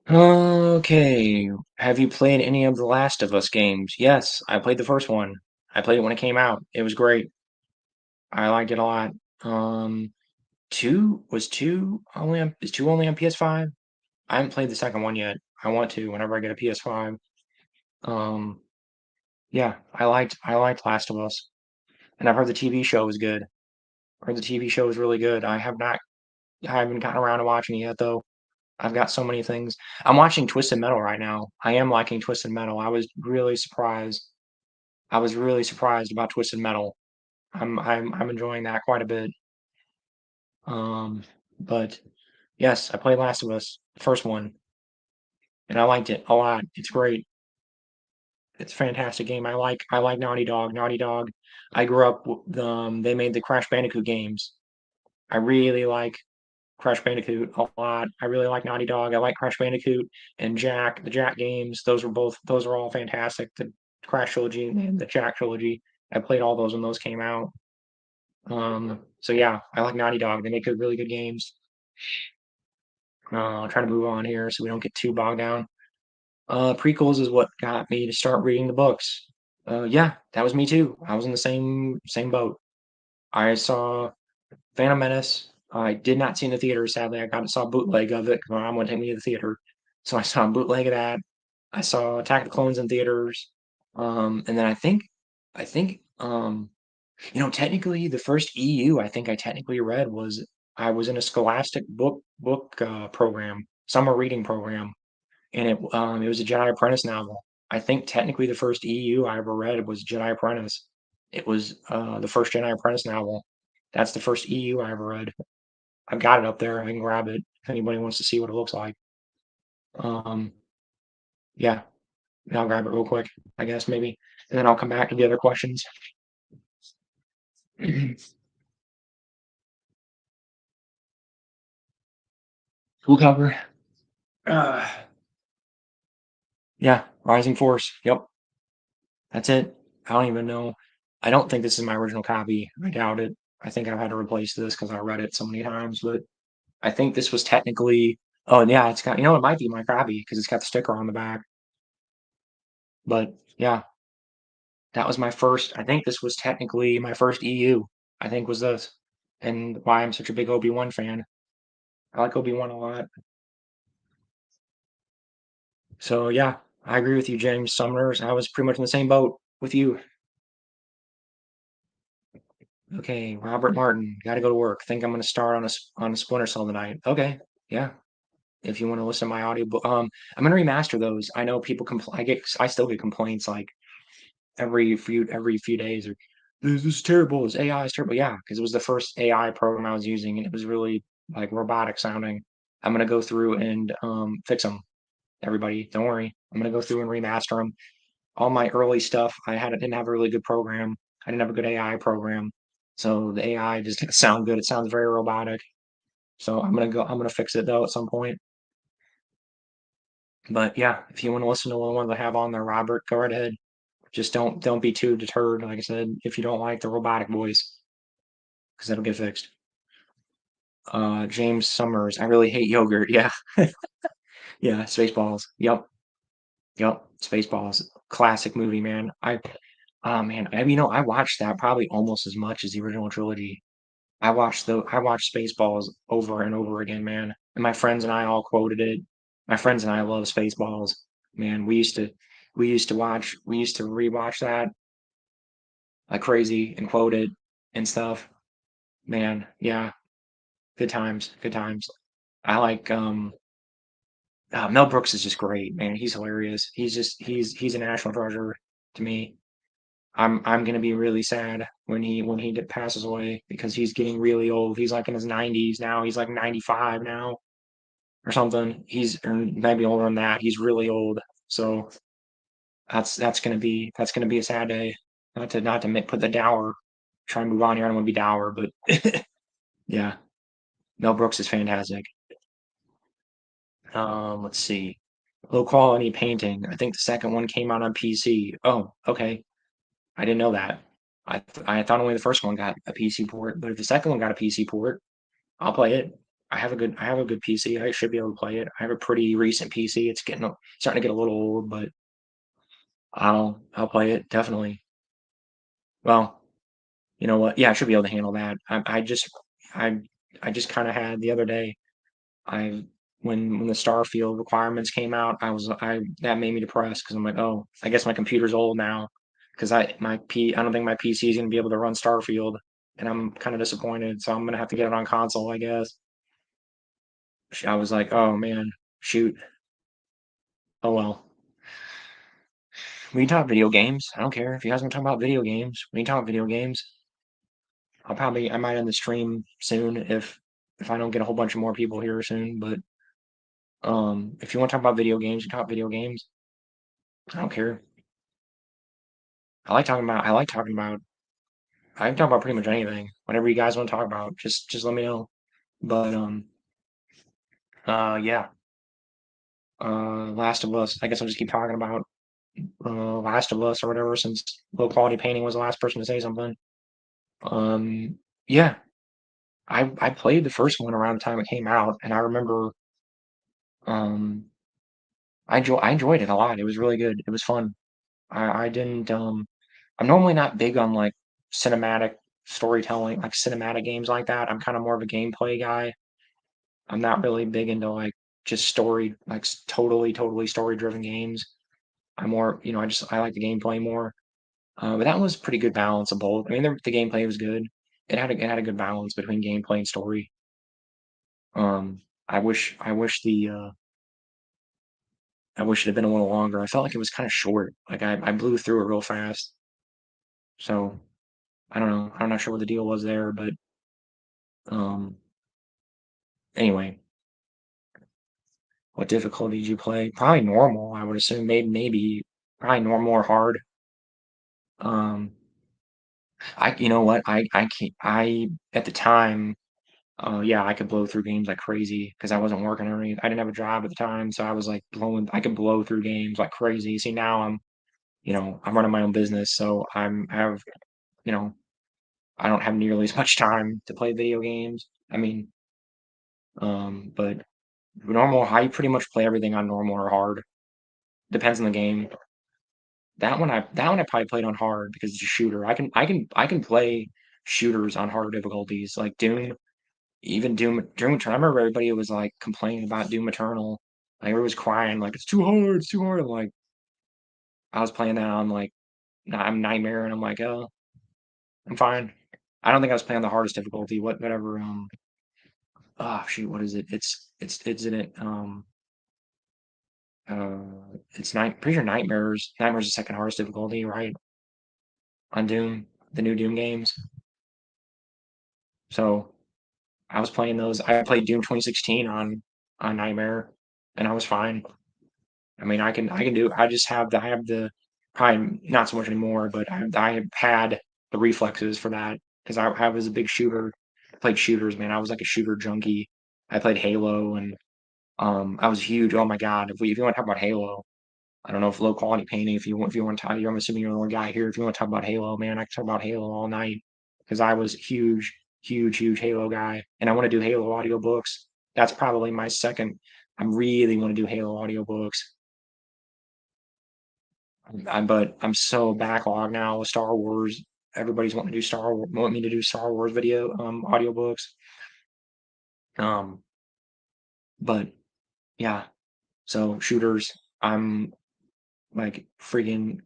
Okay. Have you played any of the Last of Us games? Yes, I played the first one. I played it when it came out. It was great. I liked it a lot. Um, two only on is two only on PS5? I haven't played the second one yet. I want to whenever I get a PS5. Um, yeah, I liked Last of Us, and I've heard the TV show was good. I heard the TV show was really good. I haven't gotten around to watching it yet though. I've got so many things. I'm watching Twisted Metal right now. I am liking Twisted Metal. I was really surprised about Twisted Metal. I'm enjoying that quite a bit. Um, but yes, I played Last of Us, the first one, and I liked it a lot. It's great. It's a fantastic game. I like Naughty Dog. Naughty Dog. I grew up. They made the Crash Bandicoot games. I really like Crash Bandicoot a lot. I really like Naughty Dog. I like Crash Bandicoot and the Jack games. Those are all fantastic. The Crash trilogy and the Jack trilogy. I played all those when those came out. So yeah, I like Naughty Dog. They make good, really good games. I'll try to move on here so we don't get too bogged down. Prequels is what got me to start reading the books. Yeah, that was me too. I was in the same boat. I saw Phantom Menace. I did not see in the theater, sadly. I got saw a bootleg of it 'cause my mom wouldn't take me to the theater. So I saw a bootleg of that. I saw Attack of the Clones in theaters. And then I think technically the first EU I think I technically read was I was in a scholastic book program, summer reading program, and it was a Jedi Apprentice novel. I think technically the first EU I ever read was Jedi Apprentice. It was the first Jedi Apprentice novel. That's the first EU I ever read. I've got it up there. I can grab it if anybody wants to see what it looks like. Um, yeah, I'll grab it real quick, I guess maybe, and then I'll come back to the other questions. Full cover. Uh, yeah, Rising Force. Yep, that's it. I don't even know. I don't think this is my original copy. I doubt it. I think I've had to replace this because I read it so many times, but I think this was technically. Oh, yeah, it's got. It might be my copy because it's got the sticker on the back. But yeah, that was my first. I think this was technically my first EU. I think was this, and why I'm such a big Obi-Wan fan. I like Obi-Wan a lot. So yeah, I agree with you, James Sumners. I was pretty much in the same boat with you. Okay, Robert Martin, got to go to work. Think I'm gonna start on a Splinter Cell tonight. Okay, yeah. If you want to listen to my audiobook, I'm gonna remaster those. I know people compl I still get complaints like every few days or this is terrible. This AI is terrible. Yeah, because it was the first AI program I was using and it was really like robotic sounding. I'm gonna go through and fix them. Everybody, don't worry. I'm gonna go through and remaster them. All my early stuff, didn't have a really good program. I didn't have a good AI program, so the AI just didn't sound good. It sounds very robotic. So I'm gonna fix it though at some point. But yeah, if you want to listen to the ones I have on there, Robert, go right ahead. Just don't be too deterred, like I said, if you don't like the robotic voice, because that'll get fixed. James Summers, I really hate yogurt. Yeah, yeah, Spaceballs. Yep, Spaceballs. Classic movie, man. Oh man, I watched that probably almost as much as the original trilogy. I watched Spaceballs over and over again, man. And my friends and I all quoted it. My friends and I love Spaceballs. Man, we used to rewatch that like crazy and quote it and stuff. Man, yeah, good times, good times. I like Mel Brooks is just great, man. He's hilarious. He's a national treasure to me. I'm gonna be really sad when passes away because he's getting really old. He's like in his 90s now. He's like 95 now or something. Or maybe older than that. He's really old. So that's gonna be a sad day. Put the dour. Try and move on here. I don't want to be dour, but yeah, Mel Brooks is fantastic. Let's see. Low quality painting. I think the second one came out on PC. Oh, okay. I didn't know that. I thought only the first one got a PC port, but if the second one got a PC port, I'll play it. I have a good PC. I should be able to play it. I have a pretty recent PC. It's starting to get a little old, but I'll play it definitely. Well, you know what? Yeah, I should be able to handle that. I I just kind of had the other day. I when the Starfield requirements came out, I that made me depressed because I'm like, oh, I guess my computer's old now because I don't think my PC is gonna be able to run Starfield, and I'm kind of disappointed. So I'm gonna have to get it on console, I guess. I was like, oh man, shoot. Oh well. We can talk video games. I don't care if you guys want to talk about video games. We can talk video games. I might end the stream soon if I don't get a whole bunch of more people here soon. But if you want to talk about video games, you talk video games. I don't care. I can talk about pretty much anything. Whatever you guys want to talk about, just let me know. But yeah. Last of Us. I guess I'll just keep talking about Last of Us or whatever since low quality painting was the last person to say something. Yeah. I played the first one around the time it came out, and I remember um I enjoyed it a lot. It was really good. It was fun. I didn't I'm normally not big on like cinematic storytelling, like cinematic games like that. I'm kind of more of a gameplay guy. I'm not really big into like just story, like totally story driven games. I'm more, I like the gameplay more. But that was pretty good balance of both. I mean, the gameplay was good. It had a good balance between gameplay and story. I wish it had been a little longer. I felt like it was kind of short. Like I blew through it real fast. So I don't know. I'm not sure what the deal was there, but um, anyway, what difficulty did you play? Probably normal, I would assume. Maybe probably normal or hard. Um, you know what? I can't. I at the time, yeah, I could blow through games like crazy because I wasn't working or anything. I didn't have a job at the time, so I was like blowing. I could blow through games like crazy. See, now I'm running my own business, so I have, you know, I don't have nearly as much time to play video games. I mean, but normal, I pretty much play everything on normal or hard. Depends on the game. That one I probably played on hard because it's a shooter. I can play shooters on hard difficulties like Doom, even Doom Eternal. I remember everybody was like complaining about Doom Eternal. Like everybody was crying like it's too hard, it's too hard. I'm like I was playing that on like I'm Nightmare and I'm like, oh, I'm fine. I don't think I was playing the hardest difficulty. Whatever. Oh shoot, what is it? It's in it. It's pretty sure Nightmares. Nightmares is the second hardest difficulty, right? On Doom, the new Doom games. So I was playing those. I played Doom 2016 on Nightmare, and I was fine. I mean, I can do. I have the probably not so much anymore, but I had the reflexes for that because I was a big shooter. I played shooters, man. I was like a shooter junkie. I played Halo, and I was huge. Oh my God, if you want to talk about Halo, I don't know if low quality painting. If you want to talk, I'm assuming you're the only guy here. If you want to talk about Halo, man, I can talk about Halo all night because I was huge Halo guy, and I want to do Halo audiobooks. That's probably my second. I really want to do Halo audiobooks. But I'm so backlogged now with Star Wars. Everybody's wanting to do want me to do Star Wars video audiobooks. Um, but yeah, so shooters. I'm like freaking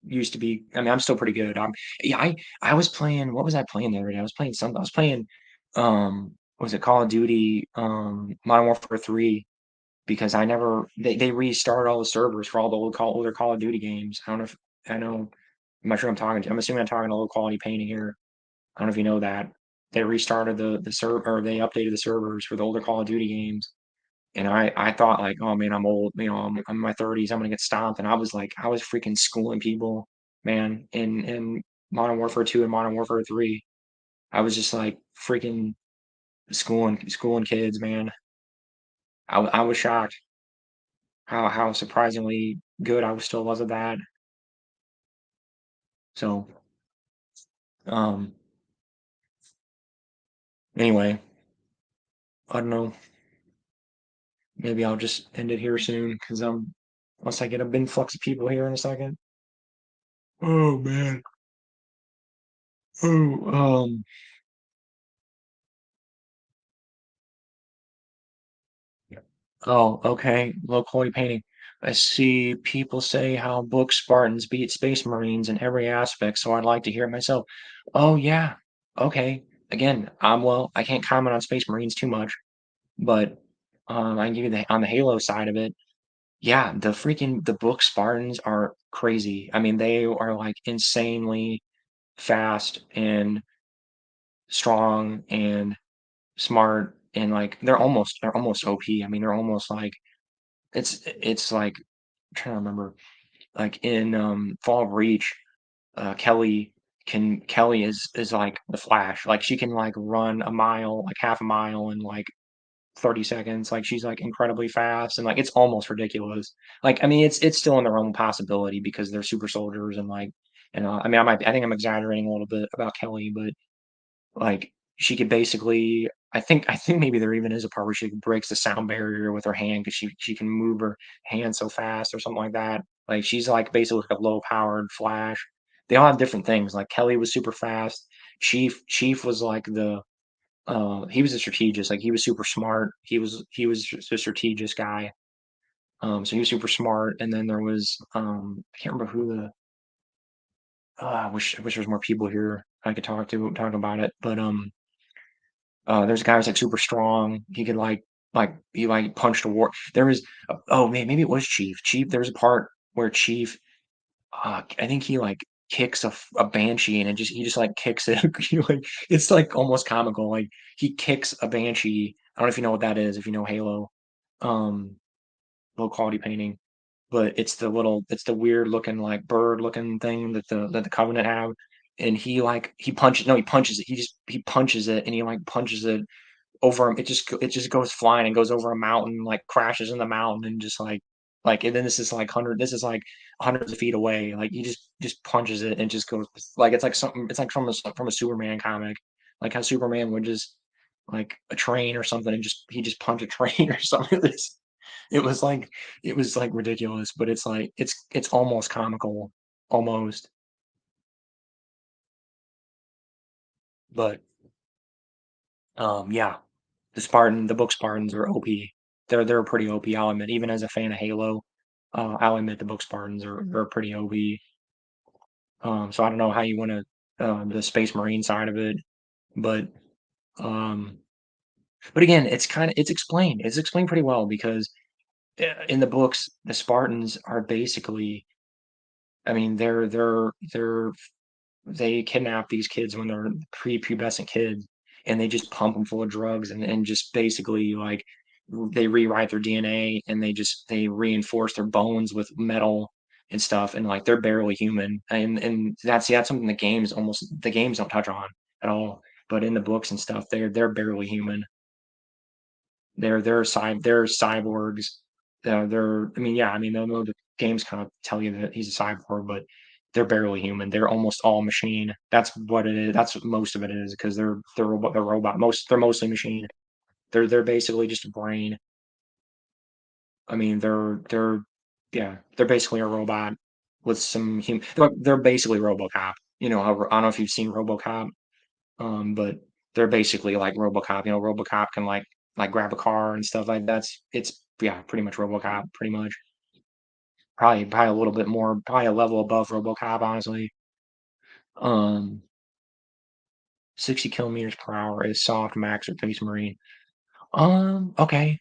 used to be. I mean, I'm still pretty good. Yeah, I was playing. What was I playing the other day? I was playing something. I was playing was it Call of Duty Modern Warfare 3 because they restarted all the servers for all the older Call of Duty games. I don't know if I know. I'm not sure I'm talking to. I'm assuming I'm talking to low quality painting here. I don't know if you know that they restarted the server or they updated the servers for the older Call of Duty games. And I thought like, oh man, I'm old. I'm in my 30s. I'm gonna get stomped. And I was freaking schooling people, man, in Modern Warfare 2 and Modern Warfare 3. I was just like freaking schooling kids, man. I was shocked how surprisingly good I was still was at that. So um anyway, I don't know. Maybe I'll just end it here soon because once I get a big influx of people here in a second. Oh man. Oh, oh, okay. Low quality painting. I see people say how book Spartans beat Space Marines in every aspect, so I'd like to hear it myself. Oh yeah. Okay. Again, well, I can't comment on Space Marines too much, but I can give you on the Halo side of it. Yeah, the book Spartans are crazy. I mean, they are like insanely fast and strong and smart and like they're almost OP. I mean, they're almost like it's like I'm trying to remember like in Fall of Reach, Kelly is like the Flash. Like she can like run a mile, like half a mile in like 30 seconds. Like she's like incredibly fast and like it's almost ridiculous. Like I mean it's still in their own possibility because they're super soldiers and like I mean I think I'm exaggerating a little bit about Kelly, but like, she could basically I think maybe there even is a part where she breaks the sound barrier with her hand because she can move her hand so fast or something like that. Like, she's, like, basically like a low-powered Flash. They all have different things, like, Kelly was super fast. Chief was, like, he was a strategist, like, he was super smart. He was just a strategist guy. So he was super smart, and then there was, I can't remember who the I wish there was more people here I could talk about it, but, there's a guy who's, like, super strong. He could, he, like, punched a war there was oh, man, maybe it was Chief. There was a part where Chief, I think he, like, kicks a banshee and he just, like, kicks it. He, like it's, like, almost comical, like, he kicks a banshee. I don't know if you know what that is, if you know Halo, um, low quality painting, but it's the weird looking, like, bird looking thing that the Covenant have, and he punches no, he punches it. He punches it, and he, like, punches it over it just goes flying and goes over a mountain, like, crashes in the mountain and just, and then this is, like, hundreds of feet away, like, he just punches it and just goes like, it's like from a Superman comic, like how Superman would just like, a train or something and he just punch a train or something. It was like it was, like, ridiculous, but it's like it's almost comical, almost, but, yeah. The book Spartans are OP. They're pretty OP, I'll admit. Even as a fan of Halo, I'll admit the book Spartans are pretty OP. So I don't know how you wanna the Space Marine side of it, but um, but again, it's explained. It's explained pretty well because in the books, the Spartans are basically, I mean, they kidnap these kids when they're prepubescent kids, and they just pump them full of drugs and just basically, like, they rewrite their DNA, and they reinforce their bones with metal and stuff, and, like, they're barely human, and that's something the games don't touch on at all, but in the books and stuff, they're barely human. They're cyborgs. I mean, yeah, I mean, the games kind of tell you that he's a cyborg, but they're barely human. They're almost all machine. That's what it is. That's what most of it is because they're robot. They're mostly machine. They're basically just a brain. I mean, yeah, they're basically a robot with some human. They're basically RoboCop. I don't know if you've seen RoboCop. But they're basically like RoboCop. RoboCop can like grab a car and stuff like that's it's yeah, pretty much RoboCop, pretty much. Probably a little bit more, probably a level above RoboCop, honestly. Um, 60 kilometers per hour is soft max or Space Marine. Okay.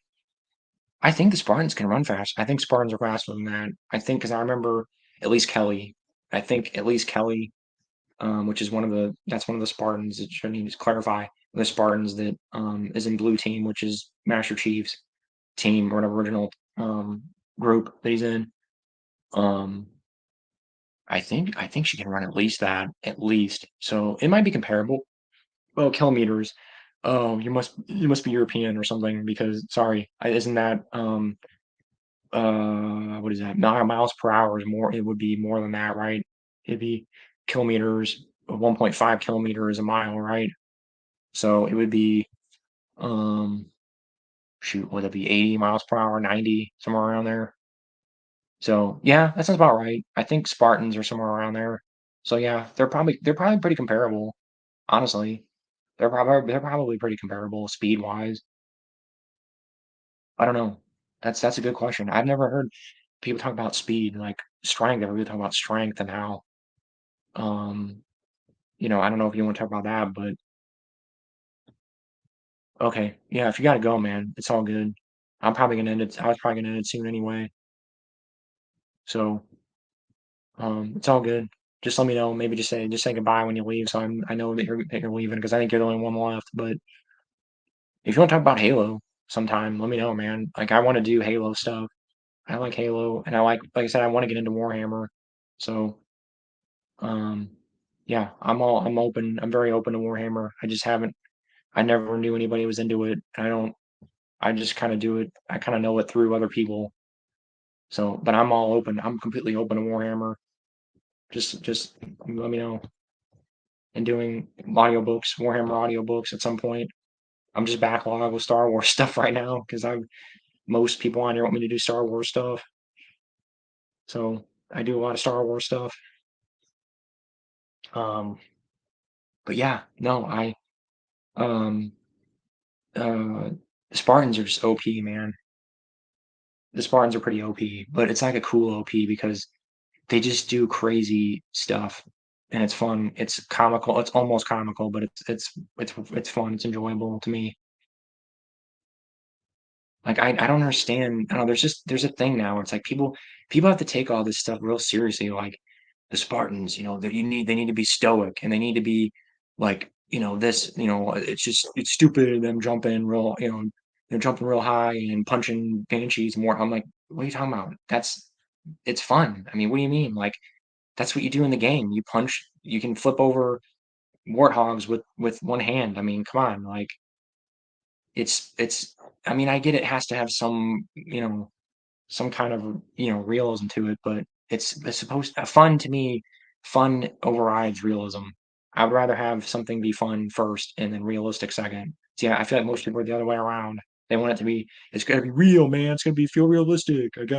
I think the Spartans can run fast. I think Spartans are faster than that. I think because I remember at least Kelly. I think at least Kelly, which is that's one of the Spartans. It should need to clarify the Spartans that is in blue team, which is Master Chief's team or whatever original group that he's in. Um, I think she can run at least that, at least. So it might be comparable. Well, kilometers. Oh, you must be European or something because sorry, isn't that what is that? Miles per hour is more. It would be more than that, right? It'd be kilometers. 1.5 kilometer is a mile, right? So it would be um shoot, would it be 80 miles per hour, 90, somewhere around there? So yeah, that sounds about right. I think Spartans are somewhere around there. So yeah, they're probably pretty comparable, honestly. They're probably pretty comparable speed wise. I don't know. That's a good question. I've never heard people talk about speed, like strength. They really talk about strength and how um I don't know if you want to talk about that, but okay. Yeah, if you gotta go, man, it's all good. I was probably gonna end it soon anyway. So it's all good. Just let me know. Maybe just say goodbye when you leave, so I know that you're leaving because I think you're the only one left. But if you want to talk about Halo sometime, let me know, man. Like I want to do Halo stuff. I like Halo, and like I said, I want to get into Warhammer. So um, yeah, I'm open. I'm very open to Warhammer. I just haven't. I never knew anybody was into it. I don't. I just kind of do it. I kind of know it through other people. So, but I'm all open. I'm completely open to Warhammer. Just let me know. And doing audiobooks, Warhammer audiobooks at some point. I'm just backlogged with Star Wars stuff right now because I most people on here want me to do Star Wars stuff. So I do a lot of Star Wars stuff. Um, but yeah, no, I um uh Spartans are just OP, man. The Spartans are pretty OP, but it's like a cool OP because they just do crazy stuff and it's fun. It's comical. It's almost comical, but it's fun. It's enjoyable to me. Like I don't understand. I don't know. There's a thing now where it's like people have to take all this stuff real seriously. Like the Spartans, that they need to be stoic and they need to be like this. It's stupid them jumping real. They're jumping real high and punching banshees more. I'm like, what are you talking about? It's fun. I mean, what do you mean? Like that's what you do in the game. You punch. You can flip over warthogs with one hand. I mean, come on. Like it's. I mean, I get it has to have some kind of realism to it, but it's supposed fun to me. Fun overrides realism. I would rather have something be fun first and then realistic second. So yeah, I feel like most people are the other way around. They want it to be. It's gotta be real, man. It's gonna be feel realistic. It's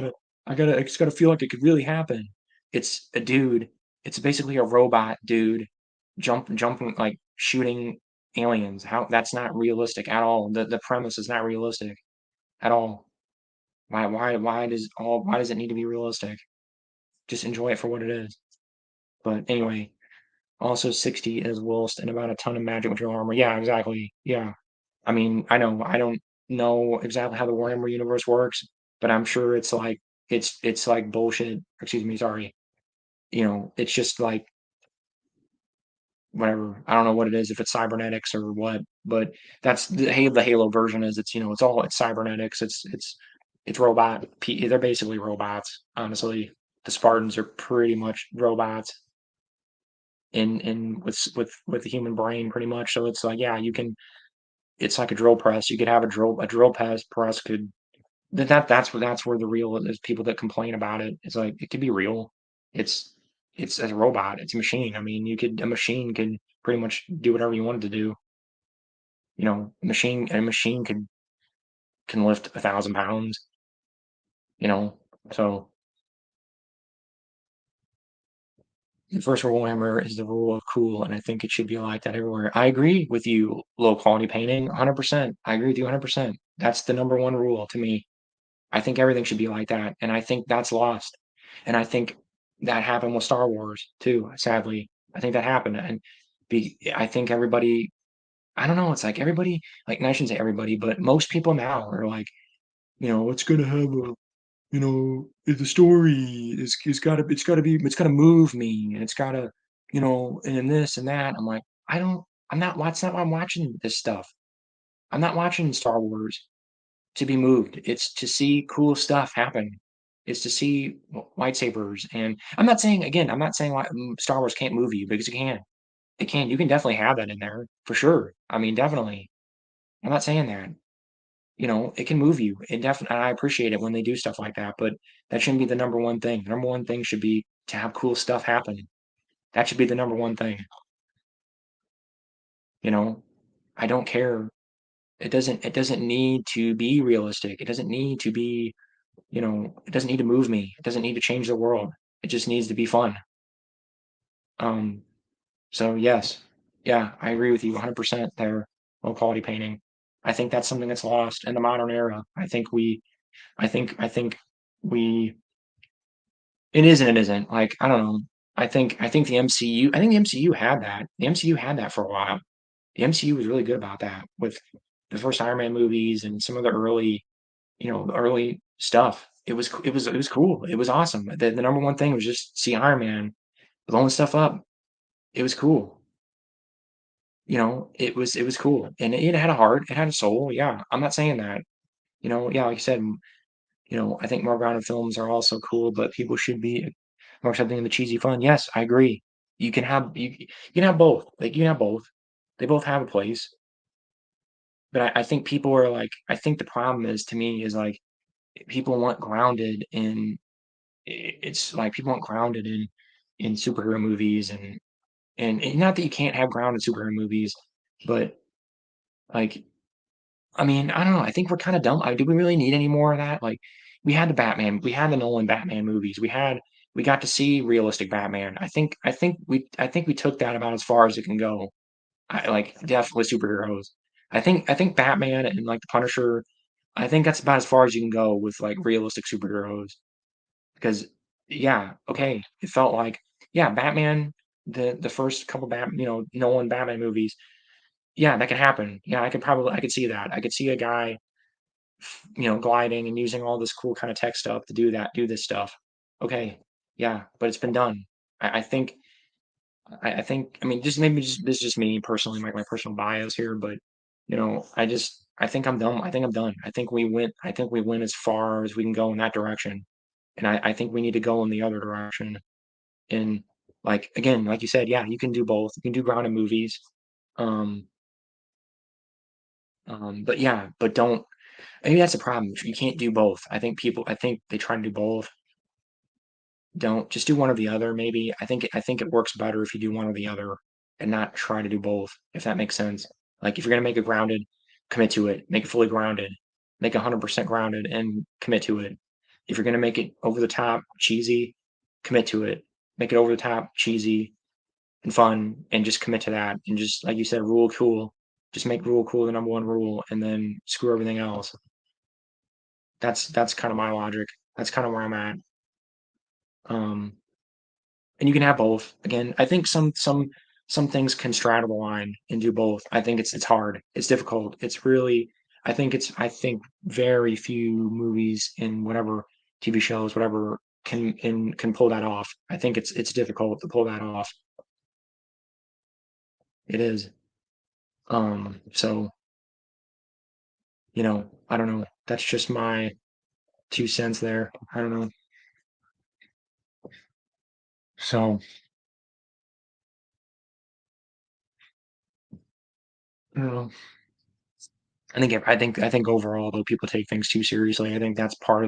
gotta feel like it could really happen. It's a dude. It's basically a robot dude jumping like shooting aliens. How that's not realistic at all. The premise is not realistic at all. Why does it need to be realistic? Just enjoy it for what it is. But anyway, also 60 is whilst and about a ton of magic with your armor. Yeah, exactly. Yeah. I mean, I don't know exactly how the Warhammer universe works, but I'm sure it's like bullshit. Excuse me, sorry. It's just like whatever. I don't know what it is, if it's cybernetics or what, but that's the Halo version is it's cybernetics. It's they're basically robots, honestly. The Spartans are pretty much robots in with the human brain pretty much. So it's like, yeah, it's like a drill press. You could have a drill press could that's where the real is people that complain about it. It's like it could be real. It's it's a robot. It's a machine. I mean, a machine can pretty much do whatever you want it to do. A machine can lift 1,000 pounds. You know, so the first rule hammer is the rule of cool, and I think it should be like that everywhere. I agree with you, low quality painting, 100%. I agree with you 100%. That's the number one rule to me. I think everything should be like that, and I think that's lost. And I think that happened with Star Wars too, sadly. I think that happened, and I think everybody. I don't know. It's like everybody, like, and I shouldn't say everybody, but most people now are like, it's gonna have a, the story it's gotta move me, and it's gotta, and then this and that. I'm like, I don't. I'm not. That's not why I'm watching this stuff. I'm not watching Star Wars to be moved. It's to see cool stuff happen. It's to see lightsabers. And I'm not saying Star Wars can't move you because it can. It can. You can definitely have that in there for sure. I mean, definitely. I'm not saying that. It can move you. It definitely. I appreciate it when they do stuff like that, but that shouldn't be the number one thing. The number one thing should be to have cool stuff happen. That should be the number one thing. You know, I don't care. It doesn't need to be realistic. It doesn't need to be, it doesn't need to move me. It doesn't need to change the world. It just needs to be fun. Um, so yes, yeah, I agree with you 100% there. Low quality painting. I think that's something that's lost in the modern era. I think we, it is and it isn't. Like, I don't know. I think the MCU had that. The MCU had that for a while. The MCU was really good about that with the first Iron Man movies and some of the early stuff. It was cool. It was awesome. The number one thing was just see Iron Man blowing stuff up. It was cool. It was cool. And it had a heart, it had a soul. Yeah. I'm not saying that. Yeah, like I said, I think more grounded films are also cool, but people should be more accepting of the cheesy fun. Yes, I agree. You can have both. Like you can have both. They both have a place. But I think people are like, I think the problem is to me is like people want grounded in it's like people want grounded in superhero movies and not that you can't have grounded superhero movies, but like I mean, I don't know. I think we're kind of dumb. Do we really need any more of that? Like, we had the Nolan Batman movies. We got to see realistic Batman. I think we took that about as far as it can go. Like definitely superheroes. I think Batman and like the Punisher. I think that's about as far as you can go with like realistic superheroes. Because yeah, okay, it felt like yeah, Batman. The first couple Nolan Batman movies. Yeah, that could happen. Yeah, I could see that. I could see a guy gliding and using all this cool kind of tech stuff to do this stuff. Okay, yeah, but it's been done. I think, I mean, just maybe just this is just me personally, my personal bias here, but I think I'm done. I think I'm done. I think we went as far as we can go in that direction, and I think we need to go in the other direction. And like again, like you said, yeah, you can do both. You can do grounded movies, um, but yeah, but don't. Maybe that's a problem. You can't do both. I think they try to do both. Don't just do one or the other, maybe. I think it works better if you do one or the other and not try to do both, if that makes sense. Like if you're gonna make it grounded, commit to it. Make it fully grounded. Make 100% grounded and commit to it. If you're gonna make it over the top, cheesy, commit to it. Make it over the top, cheesy, and fun, and just commit to that. And just like you said, rule cool. Just make rule cool the number one rule, and then screw everything else. That's kind of my logic. That's kind of where I'm at. Um, and you can have both. Again, I think some things can straddle the line and do both. I think it's hard. It's difficult. It's really. I think very few movies in whatever TV shows, whatever can pull that off. I think it's difficult to pull that off. It is. So I don't know. That's just my 2 cents there. I don't know. So I don't know. I think overall though people take things too seriously. I think that's part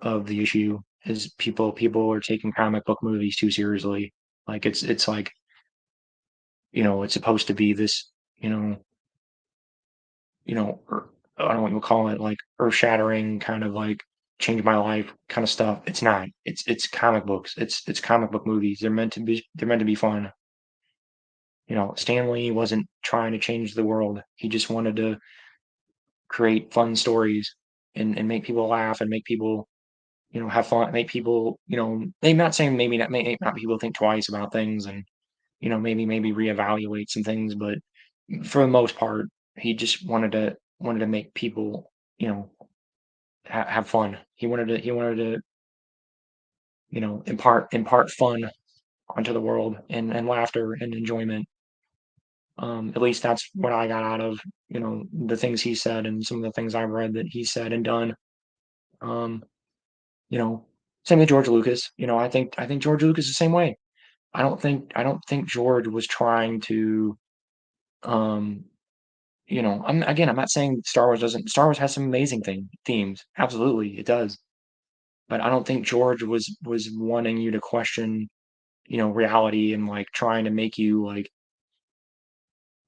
of the issue is people are taking comic book movies too seriously. Like it's like it's supposed to be this you know I don't know what you call it, like earth shattering kind of like change my life kind of stuff. It's not. It's comic books. It's comic book movies. They're meant to be fun. Stan Lee wasn't trying to change the world. He just wanted to create fun stories and make people laugh and make people have fun, make people, maybe not saying maybe not people think twice about things and, maybe reevaluate some things, but for the most part, he just wanted to make people, have fun. He wanted to, impart fun onto the world and laughter and enjoyment. At least that's what I got out of, the things he said and some of the things I've read that he said and done. Um, you know, Same with George Lucas. I think George Lucas is the same way. I don't think George was trying to um I'm not saying Star Wars has some amazing themes. Absolutely, it does. But I don't think George was wanting you to question, reality and like trying to make you like,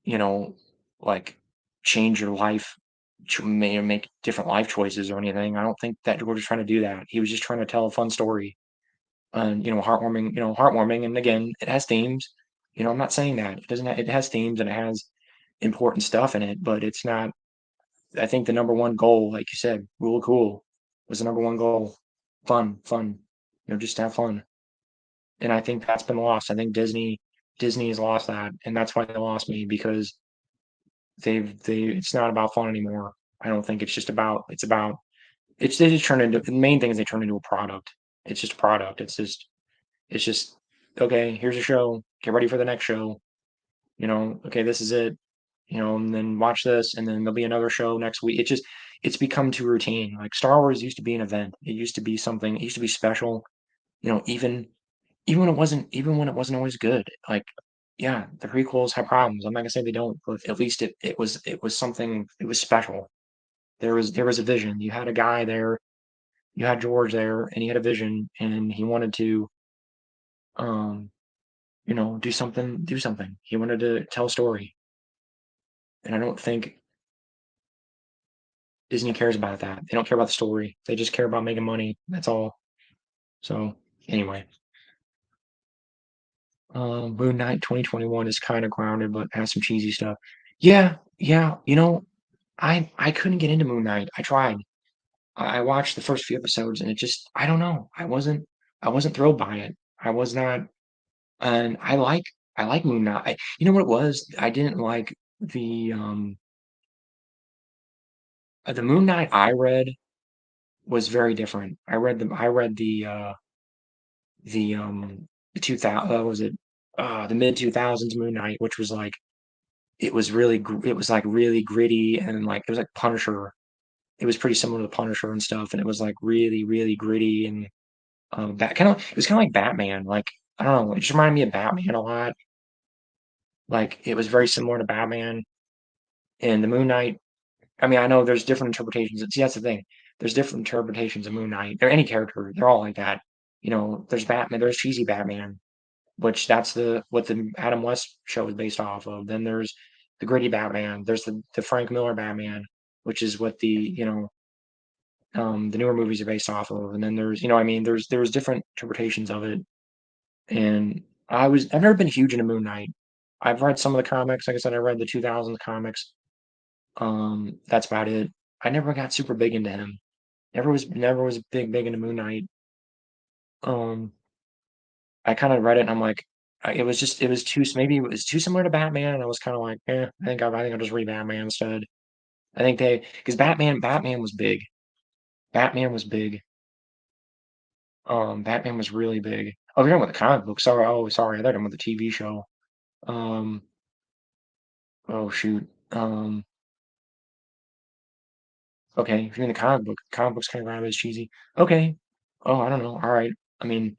you know, like change your life, may make different life choices or anything. I don't think that George was trying to do that. He was just trying to tell a fun story and heartwarming, heartwarming. And again, it has themes. I'm not saying that it doesn't. It has themes and it has important stuff in it, but it's not. I think the number one goal, like you said, rule of cool, was the number one goal. Fun, fun. Just have fun. And I think that's been lost. I think Disney has lost that, and that's why they lost me because it's not about fun anymore. I don't think it's just about they just turn into the main thing is they turn into a product. It's just a product. It's just okay, here's a show. Get ready for the next show. Okay, this is it. And then watch this, and then there'll be another show next week. It's become too routine. Like Star Wars used to be an event. It used to be something. It used to be special. Even when it wasn't always good. Like, yeah, the prequels have problems. I'm not gonna say they don't, but at least it was something. It was special. There was a vision. You had a guy there. You had George there, and he had a vision, and he wanted to um do something. Do something. He wanted to tell a story, and I don't think Disney cares about that. They don't care about the story. They just care about making money. That's all. So anyway, Moon Knight 2021 is kind of grounded, but has some cheesy stuff. Yeah, yeah. I couldn't get into Moon Knight. I tried. I watched the first few episodes, and it just I don't know. I wasn't thrilled by it. I was not, and I like Moon Knight. You know what it was? I didn't like the Moon Knight I read was very different. I read the 2000 was it the mid 2000s Moon Knight, which was like it was like really gritty and like it was like Punisher. It was pretty similar to Punisher and stuff, and it was like really really gritty and that kind of it was kind of like Batman. Like I don't know, it just reminded me of Batman a lot. Like it was very similar to Batman and the Moon Knight. I mean, I know there's different interpretations. See, that's the thing. There's different interpretations of Moon Knight. Or any character, they're all like that. There's Batman, there's cheesy Batman, which that's what the Adam West show is based off of. Then there's the gritty Batman. There's the Frank Miller Batman, which is what the newer movies are based off of. And then what I mean, there's different interpretations of it. And I've never been huge into Moon Knight. I've read some of the comics. Like I said, I read the 2000s comics. That's about it. I never got super big into him. Never was big into Moon Knight. Um, I kind of read it and I'm like, it was too maybe it was too similar to Batman, and I was kind of like, I think I'll just read Batman instead. I think because Batman was big. Batman was big. Batman was really big. Oh, you're talking about the comic book. Sorry. Oh, sorry. I thought you were talking about the TV show. Um, oh shoot. Okay. If you're in the comic books kind of grab as cheesy. Okay. Oh, I don't know. All right. I mean,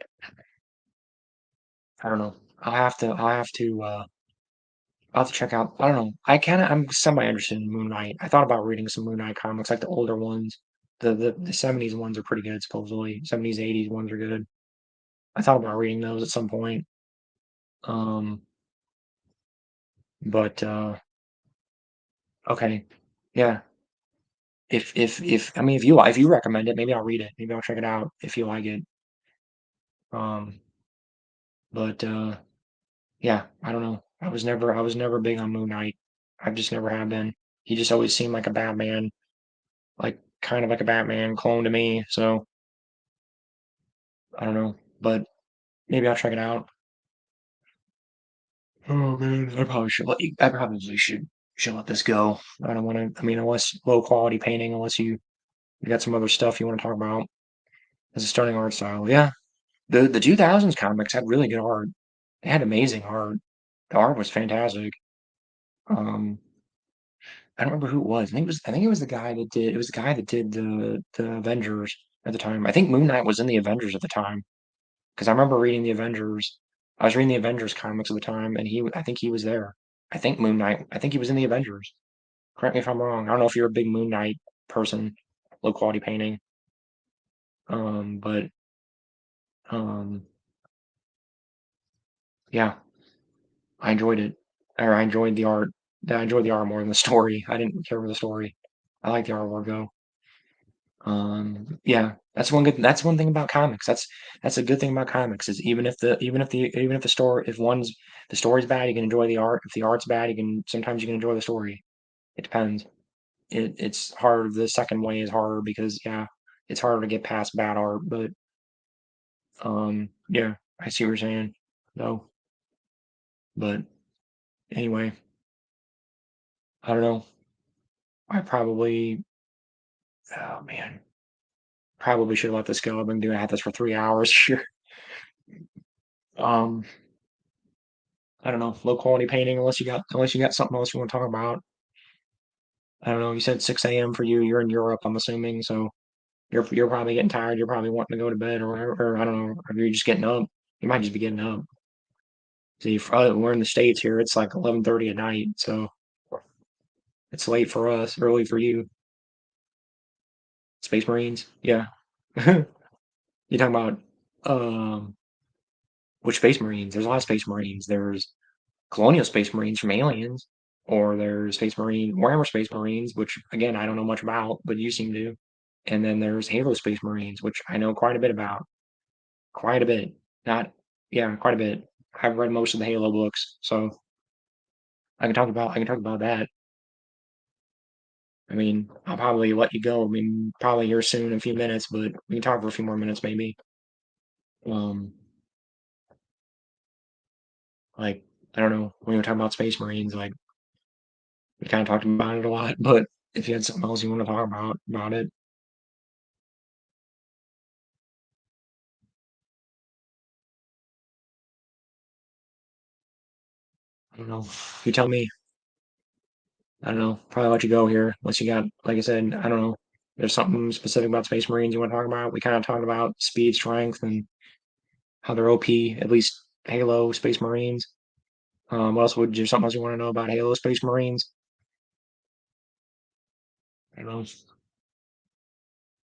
I don't know. I'll have to check out. I don't know. I'm semi interested in Moon Knight. I thought about reading some Moon Knight comics, like the older ones. The 70s ones are pretty good, supposedly. 70s, 80s ones are good. I thought about reading those at some point. Um, but okay. Yeah. If I mean if you recommend it, maybe I'll read it. Maybe I'll check it out if you like it. Um, but yeah, I don't know. I was never big on Moon Knight. I've just never have been. He just always seemed like a Batman, like kind of like a Batman clone to me. So I don't know, but maybe I'll check it out. Oh man, I probably should let this go. I don't want to. I mean, unless low quality painting, unless you got some other stuff you want to talk about as a starting art style. Yeah, the 2000s comics had really good art. They had amazing art. The art was fantastic. Um, I don't remember who it was. I think it was the guy that did. It was the guy that did the Avengers at the time. I think Moon Knight was in the Avengers at the time because I remember reading the Avengers. I was reading the Avengers comics at the time, and I think he was there. I think Moon Knight. I think he was in the Avengers. Correct me if I'm wrong. I don't know if you're a big Moon Knight person, low quality painting. But um, yeah, I enjoyed it, or I enjoyed the art. I enjoyed the art more than the story. I didn't care for the story. I like the artwork though. Yeah, that's one thing about comics. That's a good thing about comics is even if the story if one's the story's bad, you can enjoy the art. If the art's bad, you can enjoy the story. It depends. It's harder. The second way is harder because yeah, it's harder to get past bad art. But yeah, I see what you're saying. No, but anyway, I don't know. I probably oh man, probably should have let this go. I've been doing I had this for 3 hours. Sure. Um, I don't know, low quality painting unless you got something else you want to talk about. I don't know. You said 6 a.m. for you. You're in Europe, I'm assuming, so you're probably getting tired. You're probably wanting to go to bed or whatever. Or I don't know. Or you're just getting up. You might just be getting up. See, we're in the States here. It's like 11:30 at night, so it's late for us, early for you. Space Marines, yeah. You talking about um which Space Marines? There's a lot of Space Marines. There's Colonial Space Marines from Aliens, or there's Warhammer Space Marines, which again I don't know much about, but you seem to. And then there's Halo Space Marines, which I know quite a bit about. Quite a bit. Not yeah, quite a bit. I've read most of the Halo books, so I can talk about that. I mean, I'll probably let you go. I mean, probably here soon in a few minutes, but we can talk for a few more minutes maybe. Um, like I don't know, when we were talking about Space Marines, like we kind of talked about it a lot, but if you had something else you want to talk about it, I don't know. You tell me. I don't know. Probably let you go here. Unless you got, like I said, I don't know. There's something specific about Space Marines you want to talk about. We kind of talked about speed, strength, and how they're OP. At least Halo Space Marines. What else would you something else you want to know about Halo Space Marines? I don't know.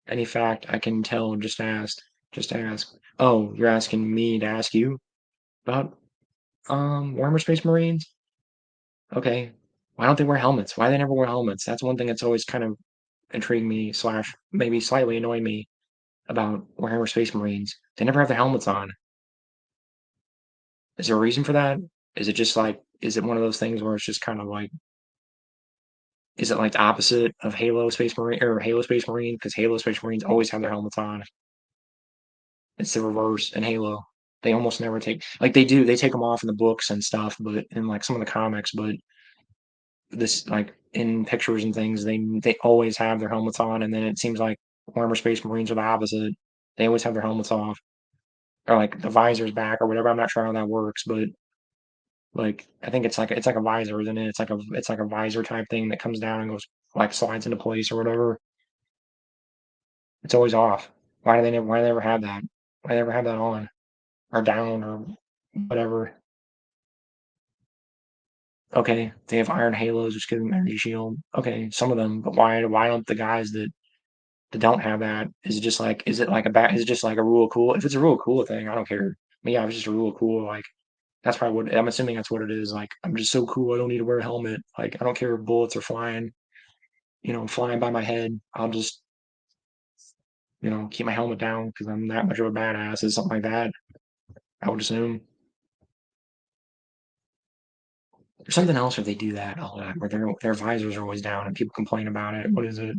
Any fact I can tell, just ask. Just ask. Oh, you're asking me to ask you about Warhammer Space Marines? Okay. Why don't they wear helmets? Why do they never wear helmets? That's one thing that's always kind of intrigued me, slash maybe slightly annoyed me about Warhammer Space Marines. They never have their helmets on. Is there a reason for that? Is it just like is it one of those things where it's just kind of like is it like the opposite of Halo Space Marine or Halo Space Marine? Because Halo Space Marines always have their helmets on. It's the reverse in Halo. They almost never take like they do. They take them off in the books and stuff, but in like some of the comics. But this like in pictures and things, they always have their helmets on, and then it seems like Warhammer Space Marines are the opposite. They always have their helmets off, or like the visor's back, or whatever. I'm not sure how that works, but like I think it's like a visor, isn't it? It's like a visor type thing that comes down and goes like slides into place or whatever. It's always off. Why do they never have that? Why do they never have that on or down or whatever? Okay, they have iron halos, which give them energy shield. Okay, some of them, but why don't the guys that don't have that? Is it just like is it just like a rule of cool? If it's a rule of cool thing, I don't care. Me, yeah, if it's just a rule of cool, like that's probably what I'm assuming that's what it is. Like I'm just so cool, I don't need to wear a helmet. Like I don't care if bullets are flying, flying by my head. I'll just keep my helmet down because I'm that much of a badass. Is something like that. I would assume. There's something else where they do that a lot, where their visors are always down and people complain about it. What is it?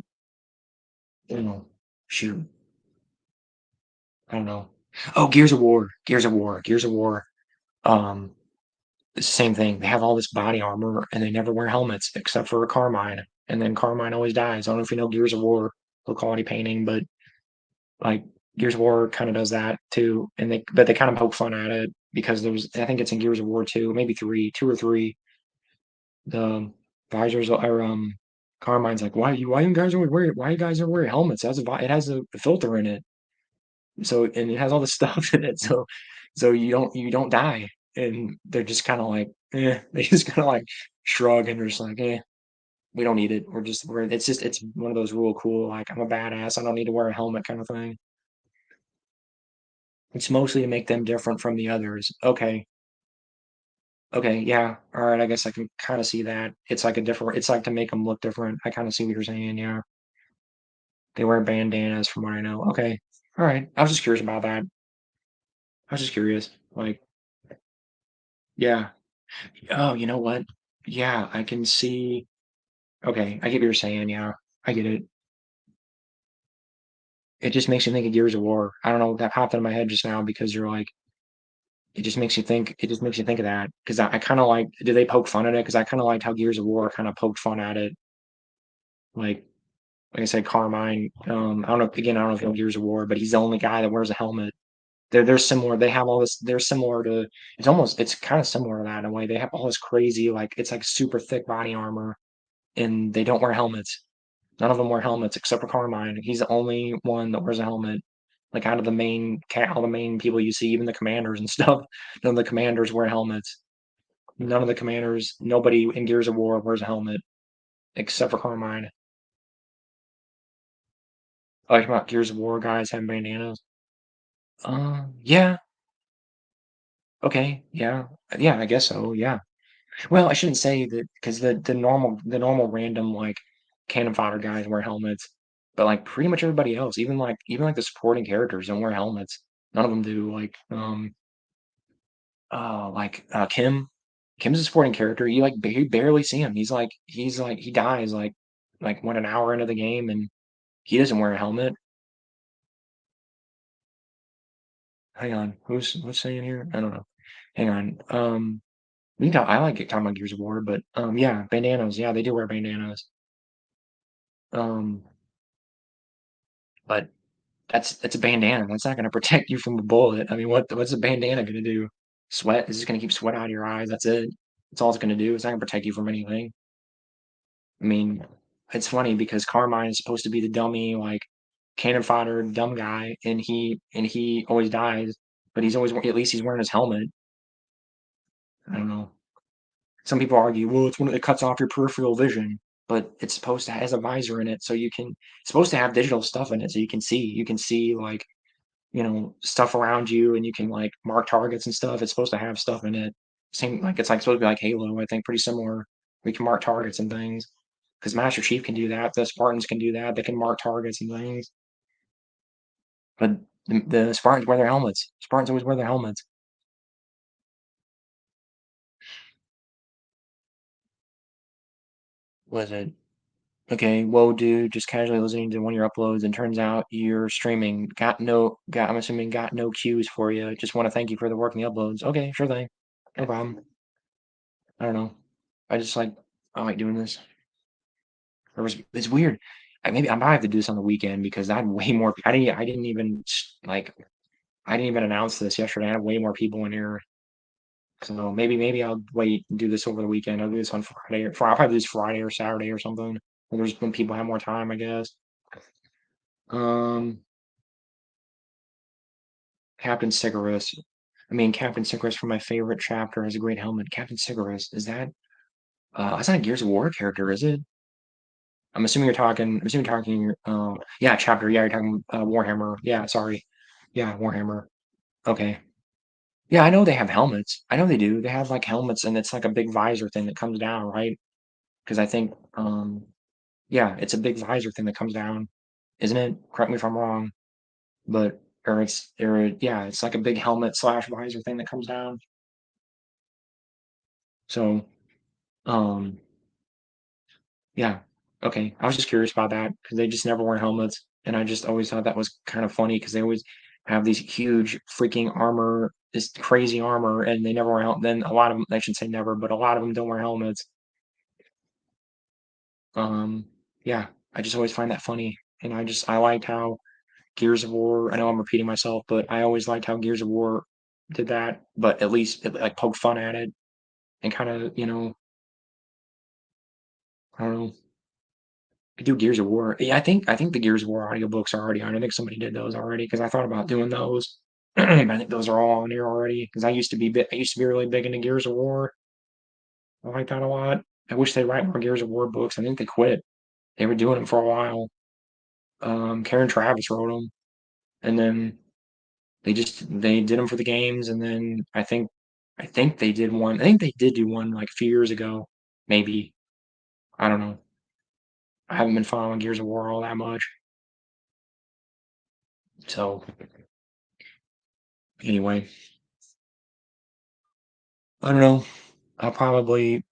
You know, shoot, I don't know. Oh, Gears of War, Gears of War, Gears of War. Um, it's the same thing. They have all this body armor and they never wear helmets except for Carmine, and then Carmine always dies. I don't know if you know Gears of War, low quality painting, but like Gears of War kind of does that too, and they kind of poke fun at it because I think it's in Gears of War 2, maybe 3, 2 or 3. The visors are Carmine's like, why you guys always wear why you guys are wearing helmets? It has a filter in it, so and it has all this stuff in it, so you don't die. And they're just kind of like, they just kind of like shrug and they're just like, we don't need it. It's one of those real cool like I'm a badass. I don't need to wear a helmet kind of thing. It's mostly to make them different from the others. Okay, Okay, yeah. All right, I guess I can kind of see that. It's like a different. It's like to make them look different. I kind of see what you're saying. Yeah, they wear bandanas, from what I know. Okay, all right. I was just curious about that. I was just curious. Like, yeah. Oh, you know what? Yeah, I can see. Okay, I get what you're saying. Yeah, I get it. It just makes you think of Gears of War. I don't know, that popped into my head just now because you're like, it just makes you think. It just makes you think of that because I kind of like. Did they poke fun at it? Because I kind of liked how Gears of War kind of poked fun at it. Like, like I said, Carmine. I don't know. Again, I don't know if you know Gears of War, but he's the only guy that wears a helmet. They're similar. They have all this. They're similar to. It's almost. It's kind of similar to that in a way. They have all this crazy like. It's like super thick body armor, and they don't wear helmets. None of them wear helmets except for Carmine. He's the only one that wears a helmet. Like out of the main all the main people you see, even the commanders and stuff, none of the commanders wear helmets. None of the commanders, nobody in Gears of War wears a helmet except for Carmine. Like about Gears of War guys have bandanas. Yeah, okay, yeah, yeah, I guess so. Yeah. Well, I shouldn't say that because the normal random like cannon fodder guys wear helmets, but like pretty much everybody else, even like the supporting characters don't wear helmets. None of them do. Kim. Kim's a supporting character. You barely see him. He's like he dies like what, an hour into the game, and he doesn't wear a helmet. Hang on, who's saying here? I don't know. Hang on. I like it talking about Gears of War, but yeah, bandanas. Yeah, they do wear bandanas. Um, but that's a bandana. That's not gonna protect you from a bullet. I mean, what's a bandana gonna do? Sweat? It's just gonna keep sweat out of your eyes. That's it. That's all it's gonna do. It's not gonna protect you from anything. I mean, it's funny because Carmine is supposed to be the dummy, like cannon fodder, dumb guy, and he always dies. But at least he's wearing his helmet. I don't know. Some people argue, well, it's when it cuts off your peripheral vision, but it's supposed to has a visor in it, so you can. It's supposed to have digital stuff in it, so you can see. You can see like stuff around you, and you can like mark targets and stuff. It's supposed to have stuff in it. Same like it's like supposed to be like Halo. I think pretty similar. We can mark targets and things because Master Chief can do that. The Spartans can do that. They can mark targets and things. But the Spartans wear their helmets. Spartans always wear their helmets. Was it? Okay, whoa, dude, just casually listening to one of your uploads, and turns out you're streaming. I'm assuming got no cues for you. Just want to thank you for the work in the uploads. Okay, sure thing. No problem. I don't know. I like doing this. It's weird. I might have to do this on the weekend because I had way more. I didn't even announce this yesterday. I had way more people in here. So maybe I'll wait and do this over the weekend. I'll do this on Friday. I'll probably do this Friday or Saturday or something. When people have more time, I guess. Um, Captain Cigarus. Captain Cigarus from my favorite chapter has a great helmet. Captain Cigarus, is that? That's not a Gears of War character, is it? I'm assuming you're talking. Yeah, chapter. Yeah, you're talking Warhammer. Yeah, sorry. Yeah, Warhammer. Okay. Yeah, I know they have helmets. I know they do. They have like helmets, and it's like a big visor thing that comes down, right? Because I think, yeah, it's a big visor thing that comes down, isn't it? Correct me if I'm wrong, but yeah, it's like a big helmet slash visor thing that comes down. So, um, yeah. Okay. I was just curious about that because they just never wear helmets. And I just always thought that was kind of funny because they always have these huge freaking armor, this crazy armor, and they never wear helmets. Then a lot of them, I shouldn't say never, but a lot of them don't wear helmets. Um, yeah, I just always find that funny. And I liked how Gears of War, I know I'm repeating myself, but I always liked how Gears of War did that, but at least it like poked fun at it and kind of, I don't know, could do Gears of War. Yeah, I think the Gears of War audiobooks are already on. I think somebody did those already because I thought about doing those. I think those are all on here already because I used to be really big into Gears of War. I like that a lot. I wish they'd write more Gears of War books. I think they quit. They were doing them for a while. Karen Travis wrote them, and then they did them for the games, and then I think they did one. I think they did do one like a few years ago, maybe. I don't know. I haven't been following Gears of War all that much. So anyway, I don't know. I'll probably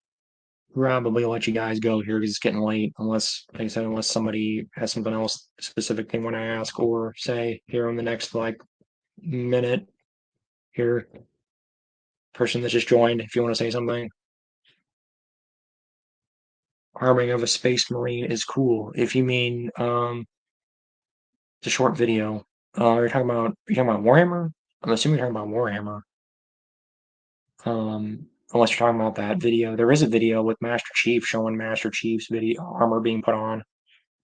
let you guys go here because it's getting late. Unless, like I said, unless somebody has something else specific they want to ask or say here in the next like minute here. Person that just joined, if you want to say something. Arming of a Space Marine is cool. If you mean the short video, are you talking about Warhammer? I'm assuming you're talking about Warhammer. Unless you're talking about that video, there is a video with Master Chief showing Master Chief's video armor being put on.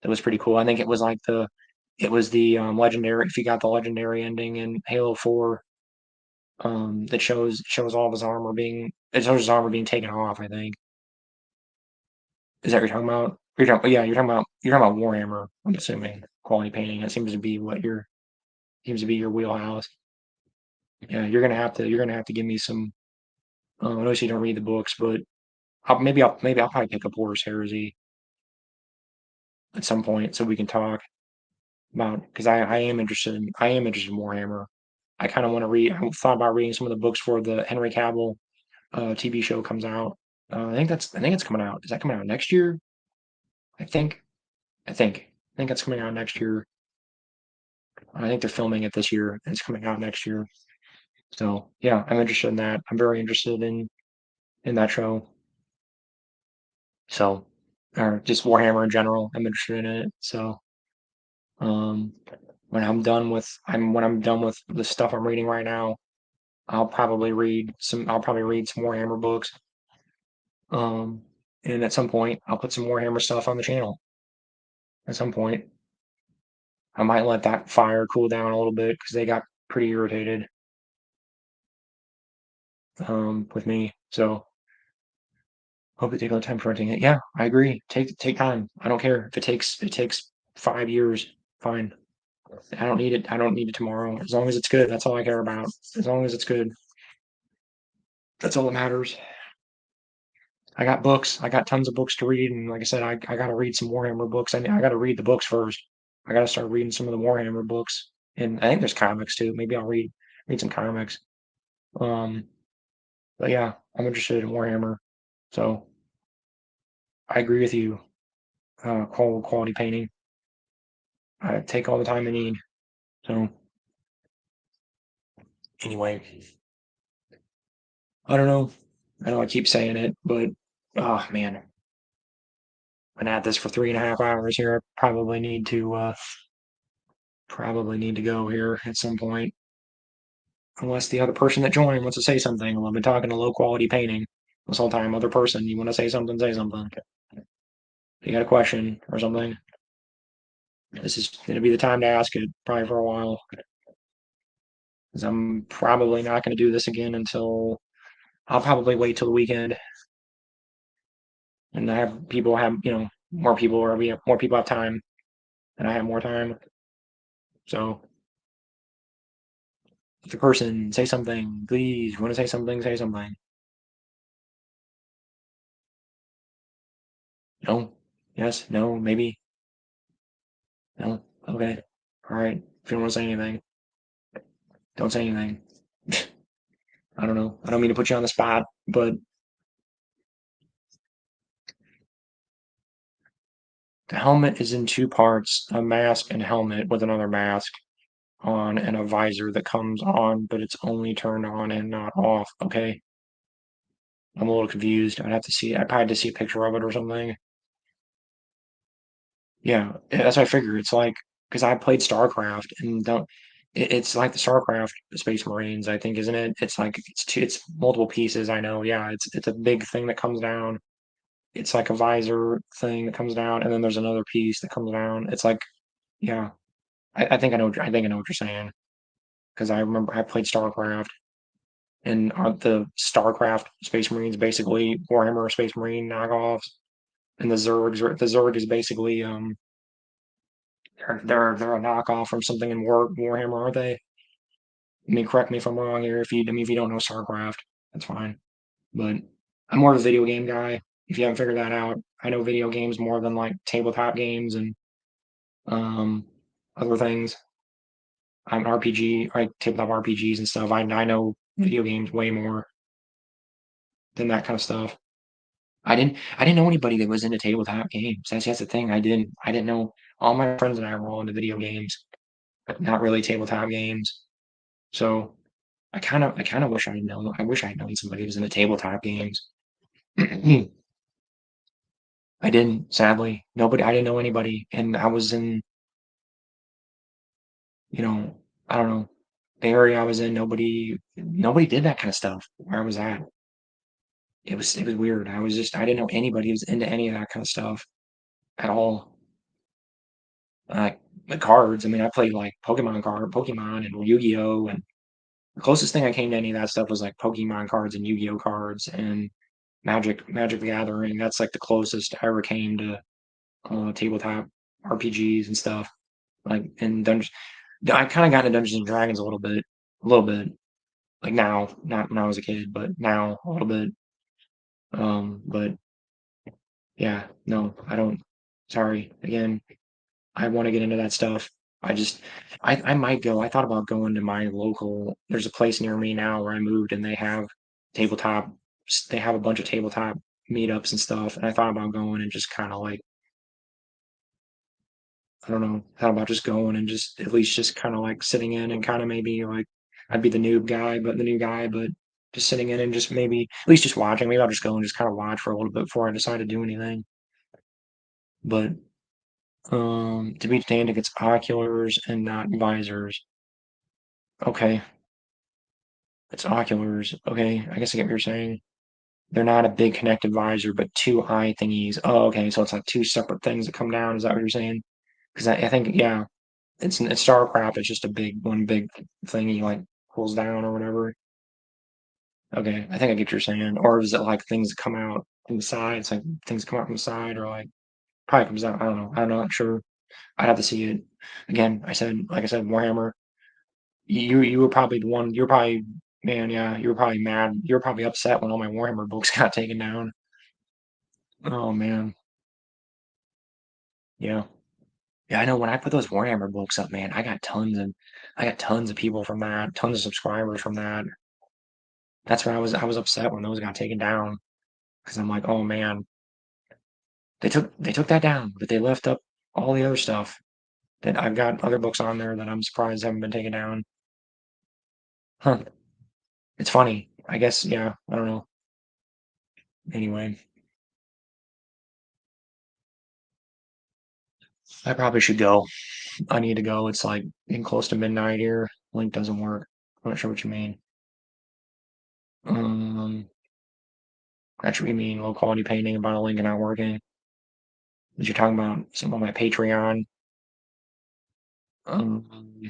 That was pretty cool. I think it was the legendary. If you got the legendary ending in Halo 4, that shows all of his armor being it shows his armor being taken off. I think is that what you're talking about? Yeah, you're talking about Warhammer. I'm assuming quality painting. That seems to be your wheelhouse. Yeah, you're gonna have to give me some. I know you don't read the books, but maybe I'll probably pick up Horus Heresy at some point so we can talk about because I am interested in Warhammer. I kind of want to read. I thought about reading some of the books for the Henry Cavill TV show comes out. I think it's coming out. Is that coming out next year? I think I think that's coming out next year. I think they're filming it this year and it's coming out next year. So yeah, I'm interested in that. I'm very interested in that show. So or just Warhammer in general. I'm interested in it. So um when I'm done with the stuff I'm reading right now, I'll probably read some Warhammer books. Um and at some point I'll put some Warhammer stuff on the channel. At some point. I might let that fire cool down a little bit because they got pretty irritated with me. So hope they take a little time correcting it. Yeah, I agree. Take time. I don't care if it takes 5 years. Fine. I don't need it. I don't need it tomorrow. As long as it's good, that's all I care about. As long as it's good, that's all that matters. I got books. I got tons of books to read, and like I said, I got to read some Warhammer books. I got to read the books first. I got to start reading some of the Warhammer books, and I think there's comics too. Maybe I'll read some comics. Um, but yeah, I'm interested in Warhammer, so I agree with you. Quality painting. I take all the time I need. So anyway, I don't know. I know I keep saying it, but oh man, been at this for 3.5 hours here. I probably need to go here at some point. Unless the other person that joined wants to say something. Well, I've been talking to low quality painting this whole time. Other person, you want to say something? Say something. If you got a question or something, this is going to be the time to ask it. Probably for a while, because I'm probably not going to do this again until I'll probably wait till the weekend and I have people have more people or we have more people have time and I have more time. So if the person say something, please. You want to say something? Say something. No. Yes. No. Maybe. No. Okay. All right. If you don't want to say anything, don't say anything. I don't know. I don't mean to put you on the spot, but the helmet is in two parts: a mask and helmet with another mask on and a visor that comes on, but it's only turned on and not off. Okay. I'm a little confused. I'd probably have to see a picture of it or something. Yeah, that's what I figure. It's like because I played StarCraft and don't. It's like the StarCraft Space Marines, I think, isn't it? It's like it's multiple pieces. I know. Yeah, it's a big thing that comes down. It's like a visor thing that comes down, and then there's another piece that comes down. It's like yeah, I think I know. I think I know what you're saying because I remember I played StarCraft and aren't the StarCraft Space Marines basically Warhammer Space Marine knockoffs, and the Zerg is basically they're a knockoff from something in Warhammer, aren't they? I mean, correct me if I'm wrong here. If you don't know StarCraft, That's fine. But I'm more of a video game guy. If you haven't figured that out, I know video games more than like tabletop games and um, other things. I'm an RPG, like tabletop RPGs and stuff. I know video games way more than that kind of stuff. I didn't know anybody that was into tabletop games. That's the thing. I didn't know all my friends and I were all into video games, but not really tabletop games. So I kind of wish I had known somebody who was into tabletop games. I didn't, sadly. I didn't know anybody. And I was in, you know, I don't know, the area I was in, nobody did that kind of stuff where I was at. It was weird. I didn't know anybody who was into any of that kind of stuff at all. Like the cards. I mean, I played like Pokemon and Yu-Gi-Oh! And the closest thing I came to any of that stuff was like Pokemon cards and Yu-Gi-Oh! Cards and Magic the Gathering. That's like the closest I ever came to tabletop RPGs and stuff. Like and Dungeons. I kind of got into Dungeons and Dragons a little bit. Like now, not when I was a kid, but now a little bit. But yeah, no, I don't. Sorry again. I want to get into that stuff. I just, I might go. I thought about going to my local. There's a place near me now where I moved, and they have tabletop. They have a bunch of tabletop meetups and stuff. And I thought about going and just kind of like, I don't know, thought about just going and just at least just kind of like sitting in and kind of maybe like I'd be the new guy, but just sitting in and just maybe at least just watching. Maybe I'll just go and just kind of watch for a little bit before I decide to do anything. But to be standing, it's oculars and not visors. Okay, it's oculars. Okay, I guess I get what you're saying. They're not a big connected visor, but two eye thingies. Oh, okay, so it's like two separate things that come down. Is that what you're saying? Because I think yeah, it's Starcraft. It's just a one big thingy like pulls down or whatever. Okay, I think I get what you're saying. Or is it like things that come out from the side? It's like things come out from the side, or like probably comes out. I don't know. I'm not sure. I'd have to see it. Again, like I said, Warhammer. You were probably the one. You're probably man. Yeah, you were probably mad. You were probably upset when all my Warhammer books got taken down. Oh man. Yeah. Yeah, I know when I put those Warhammer books up, man, I got tons of people from that, tons of subscribers from that. That's why I was upset when those got taken down because I'm like, oh man, they took that down, but they left up all the other stuff that I've got other books on there that I'm surprised haven't been taken down. Huh. It's funny. I guess, yeah, I don't know. Anyway, I probably should go. I need to go. It's like getting close to midnight here. Link doesn't work. I'm not sure what you mean. Um, that's what you mean, low quality painting about a link not working. But you're talking about some on my Patreon. Um,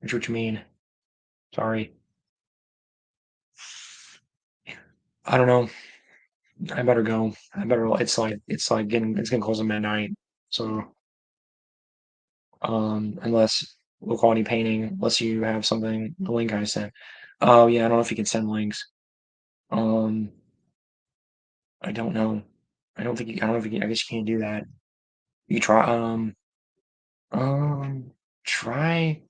that's what you mean. Sorry. I don't know. I better go. I better. It's getting close to midnight. So unless low quality painting, unless you have something, the link I sent. Oh yeah, I don't know if you can send links. Um, I don't know. I don't know if you can, I guess you can't do that. You try. Um, try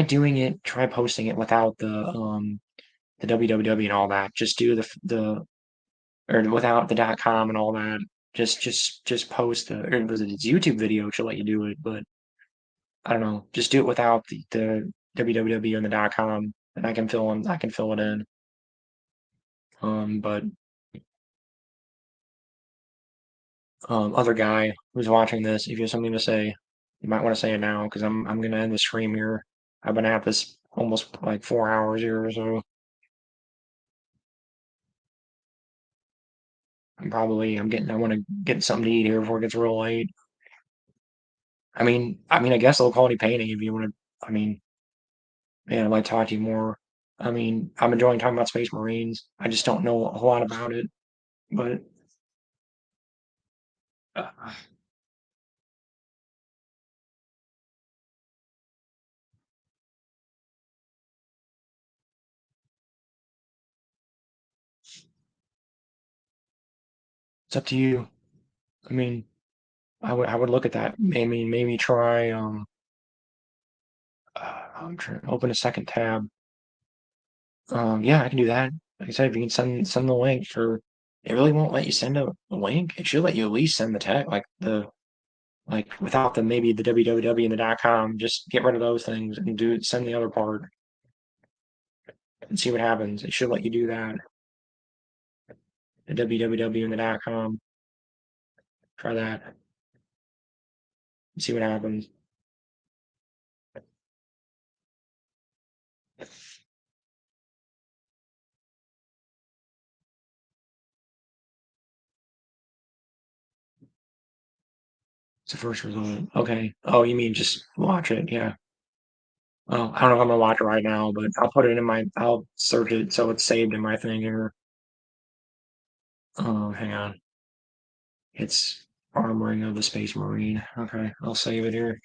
doing it. Try posting it without the www and all that. Just do the or without the .com and all that. Just post the or was it a YouTube video should let you do it, but I don't know. Just do it without the www and the .com, and I can fill it in. But other guy who's watching this, if you have something to say, you might want to say it now because I'm gonna end the stream here. I've been at this almost like 4 hours here or so. I want to get something to eat here before it gets real late. I guess low quality painting if you want to. Man, I'd like to talk to you more. I'm enjoying talking about Space Marines. I just don't know a whole lot about it, but uh, It's up to you. I mean, I would look at that. Maybe try I'm trying to open a second tab. Yeah, I can do that. Like I said, if you can send the link for, it really won't let you send a link. It should let you at least send the tag, like without the maybe the www and the .com. Just get rid of those things and send the other part and see what happens. It should let you do that. The www and the .com. Try that and see what happens. It's the first result. Okay. Oh, you mean just watch it? Yeah. Oh, I don't know if I'm gonna watch it right now, but I'll put it in my. I'll search it so it's saved in my thing here. Oh, hang on. It's armoring of the Space Marine. Okay, I'll save it here.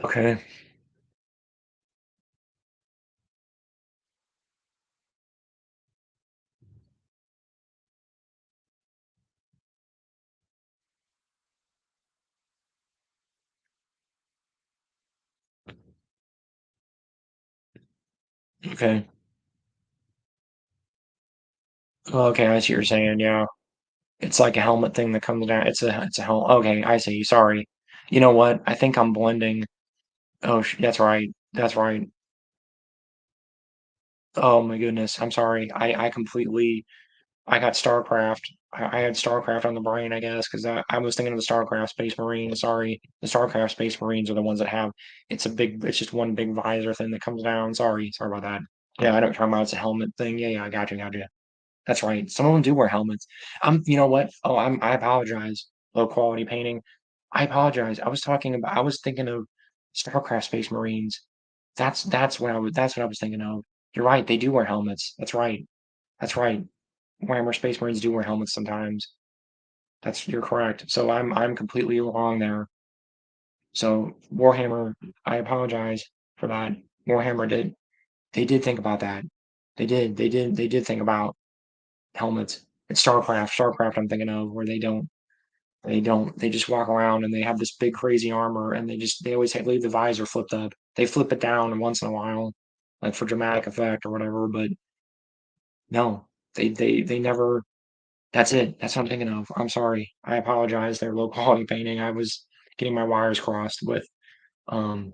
Okay. Okay. Well, okay, I see what you're saying. Yeah, it's like a helmet thing that comes down. It's a helmet. Okay, I see. Sorry. You know what? I think I'm blending. Oh, that's right. That's right. Oh my goodness. I'm sorry. I completely. I got StarCraft. I had StarCraft on the brain, I guess, because I was thinking of the StarCraft Space Marine. Sorry, the StarCraft Space Marines are the ones that have. It's just one big visor thing that comes down. Sorry about that. Yeah, I know what you're talking about. It's a helmet thing. Yeah, I got you. That's right. Some of them do wear helmets. You know what? Oh, I apologize. Low quality painting. I apologize. I was thinking of StarCraft Space Marines. That's what I was thinking of. You're right. They do wear helmets. That's right. That's right. Warhammer Space Marines do wear helmets sometimes. You're correct. So I'm completely wrong there. So Warhammer, I apologize for that. Warhammer did they did think about that. They did think about helmets. It's StarCraft I'm thinking of where they just walk around and they have this big crazy armor and they always leave the visor flipped up. They flip it down once in a while, like for dramatic effect or whatever, but no, they never. That's it. That's what I'm thinking of. I'm sorry. I apologize. They're low quality painting. I was getting my wires crossed with um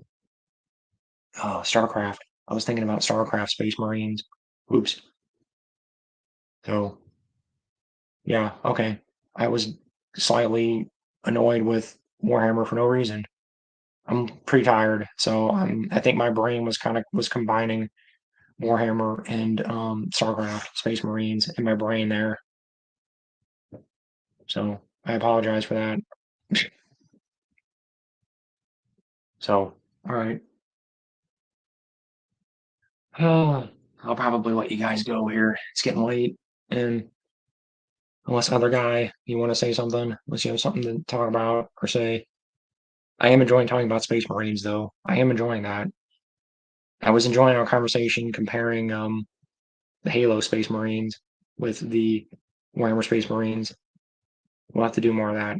StarCraft. I was thinking about StarCraft Space Marines. Oops. So yeah, okay. I was slightly annoyed with Warhammer for no reason. I'm pretty tired, so I think my brain was combining Warhammer and StarCraft Space Marines in my brain there. So I apologize for that. So all right. Oh, I'll probably let you guys go here. It's getting late, and unless other guy, you want to say something, unless you have something to talk about or say. I am enjoying talking about Space Marines, though. I am enjoying that. I was enjoying our conversation comparing the Halo Space Marines with the Warhammer Space Marines. We'll have to do more of that.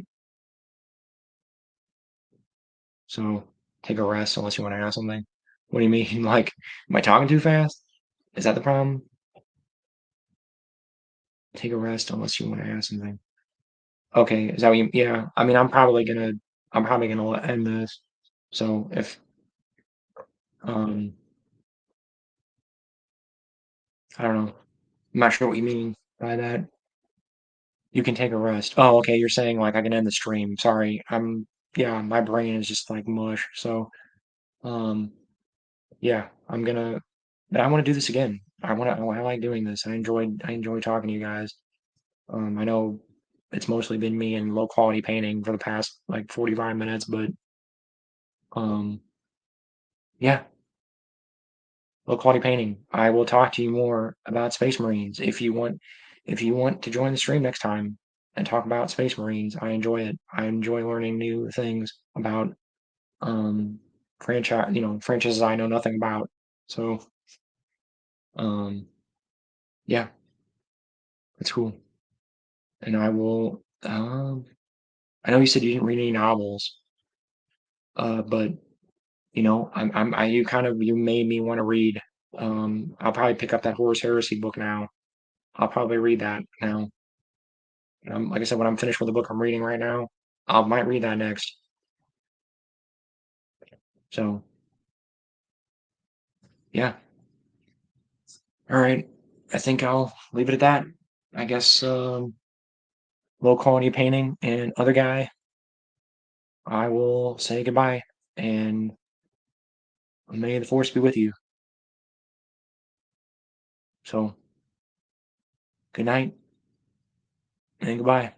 So take a rest unless you want to ask something. What do you mean? Like, am I talking too fast? Is that the problem? Take a rest unless you want to ask something. Okay, is that what you? Yeah, I mean, I'm probably gonna end this. So if um, I don't know, I'm not sure what you mean by that. You can take a rest. Oh, okay, you're saying like I can end the stream. Sorry, yeah, my brain is just like mush. So um, yeah, but I want to do this again. I like doing this. I enjoy talking to you guys. I know it's mostly been me and low quality painting for the past like 45 minutes, but um, yeah, low quality painting. I will talk to you more about Space Marines if you want to join the stream next time and talk about Space Marines. I enjoy it. I enjoy learning new things about um franchise, franchises I know nothing about. So Um, yeah, that's cool. And I will. I know you said you didn't read any novels, but you kind of you made me want to read. I'll probably pick up that Horus Heresy book now. I'll probably read that now. Like I said, when I'm finished with the book I'm reading right now, I might read that next. So yeah, all right. I think I'll leave it at that. I guess low quality painting and other guy. I will say goodbye and may the force be with you. So good night and goodbye.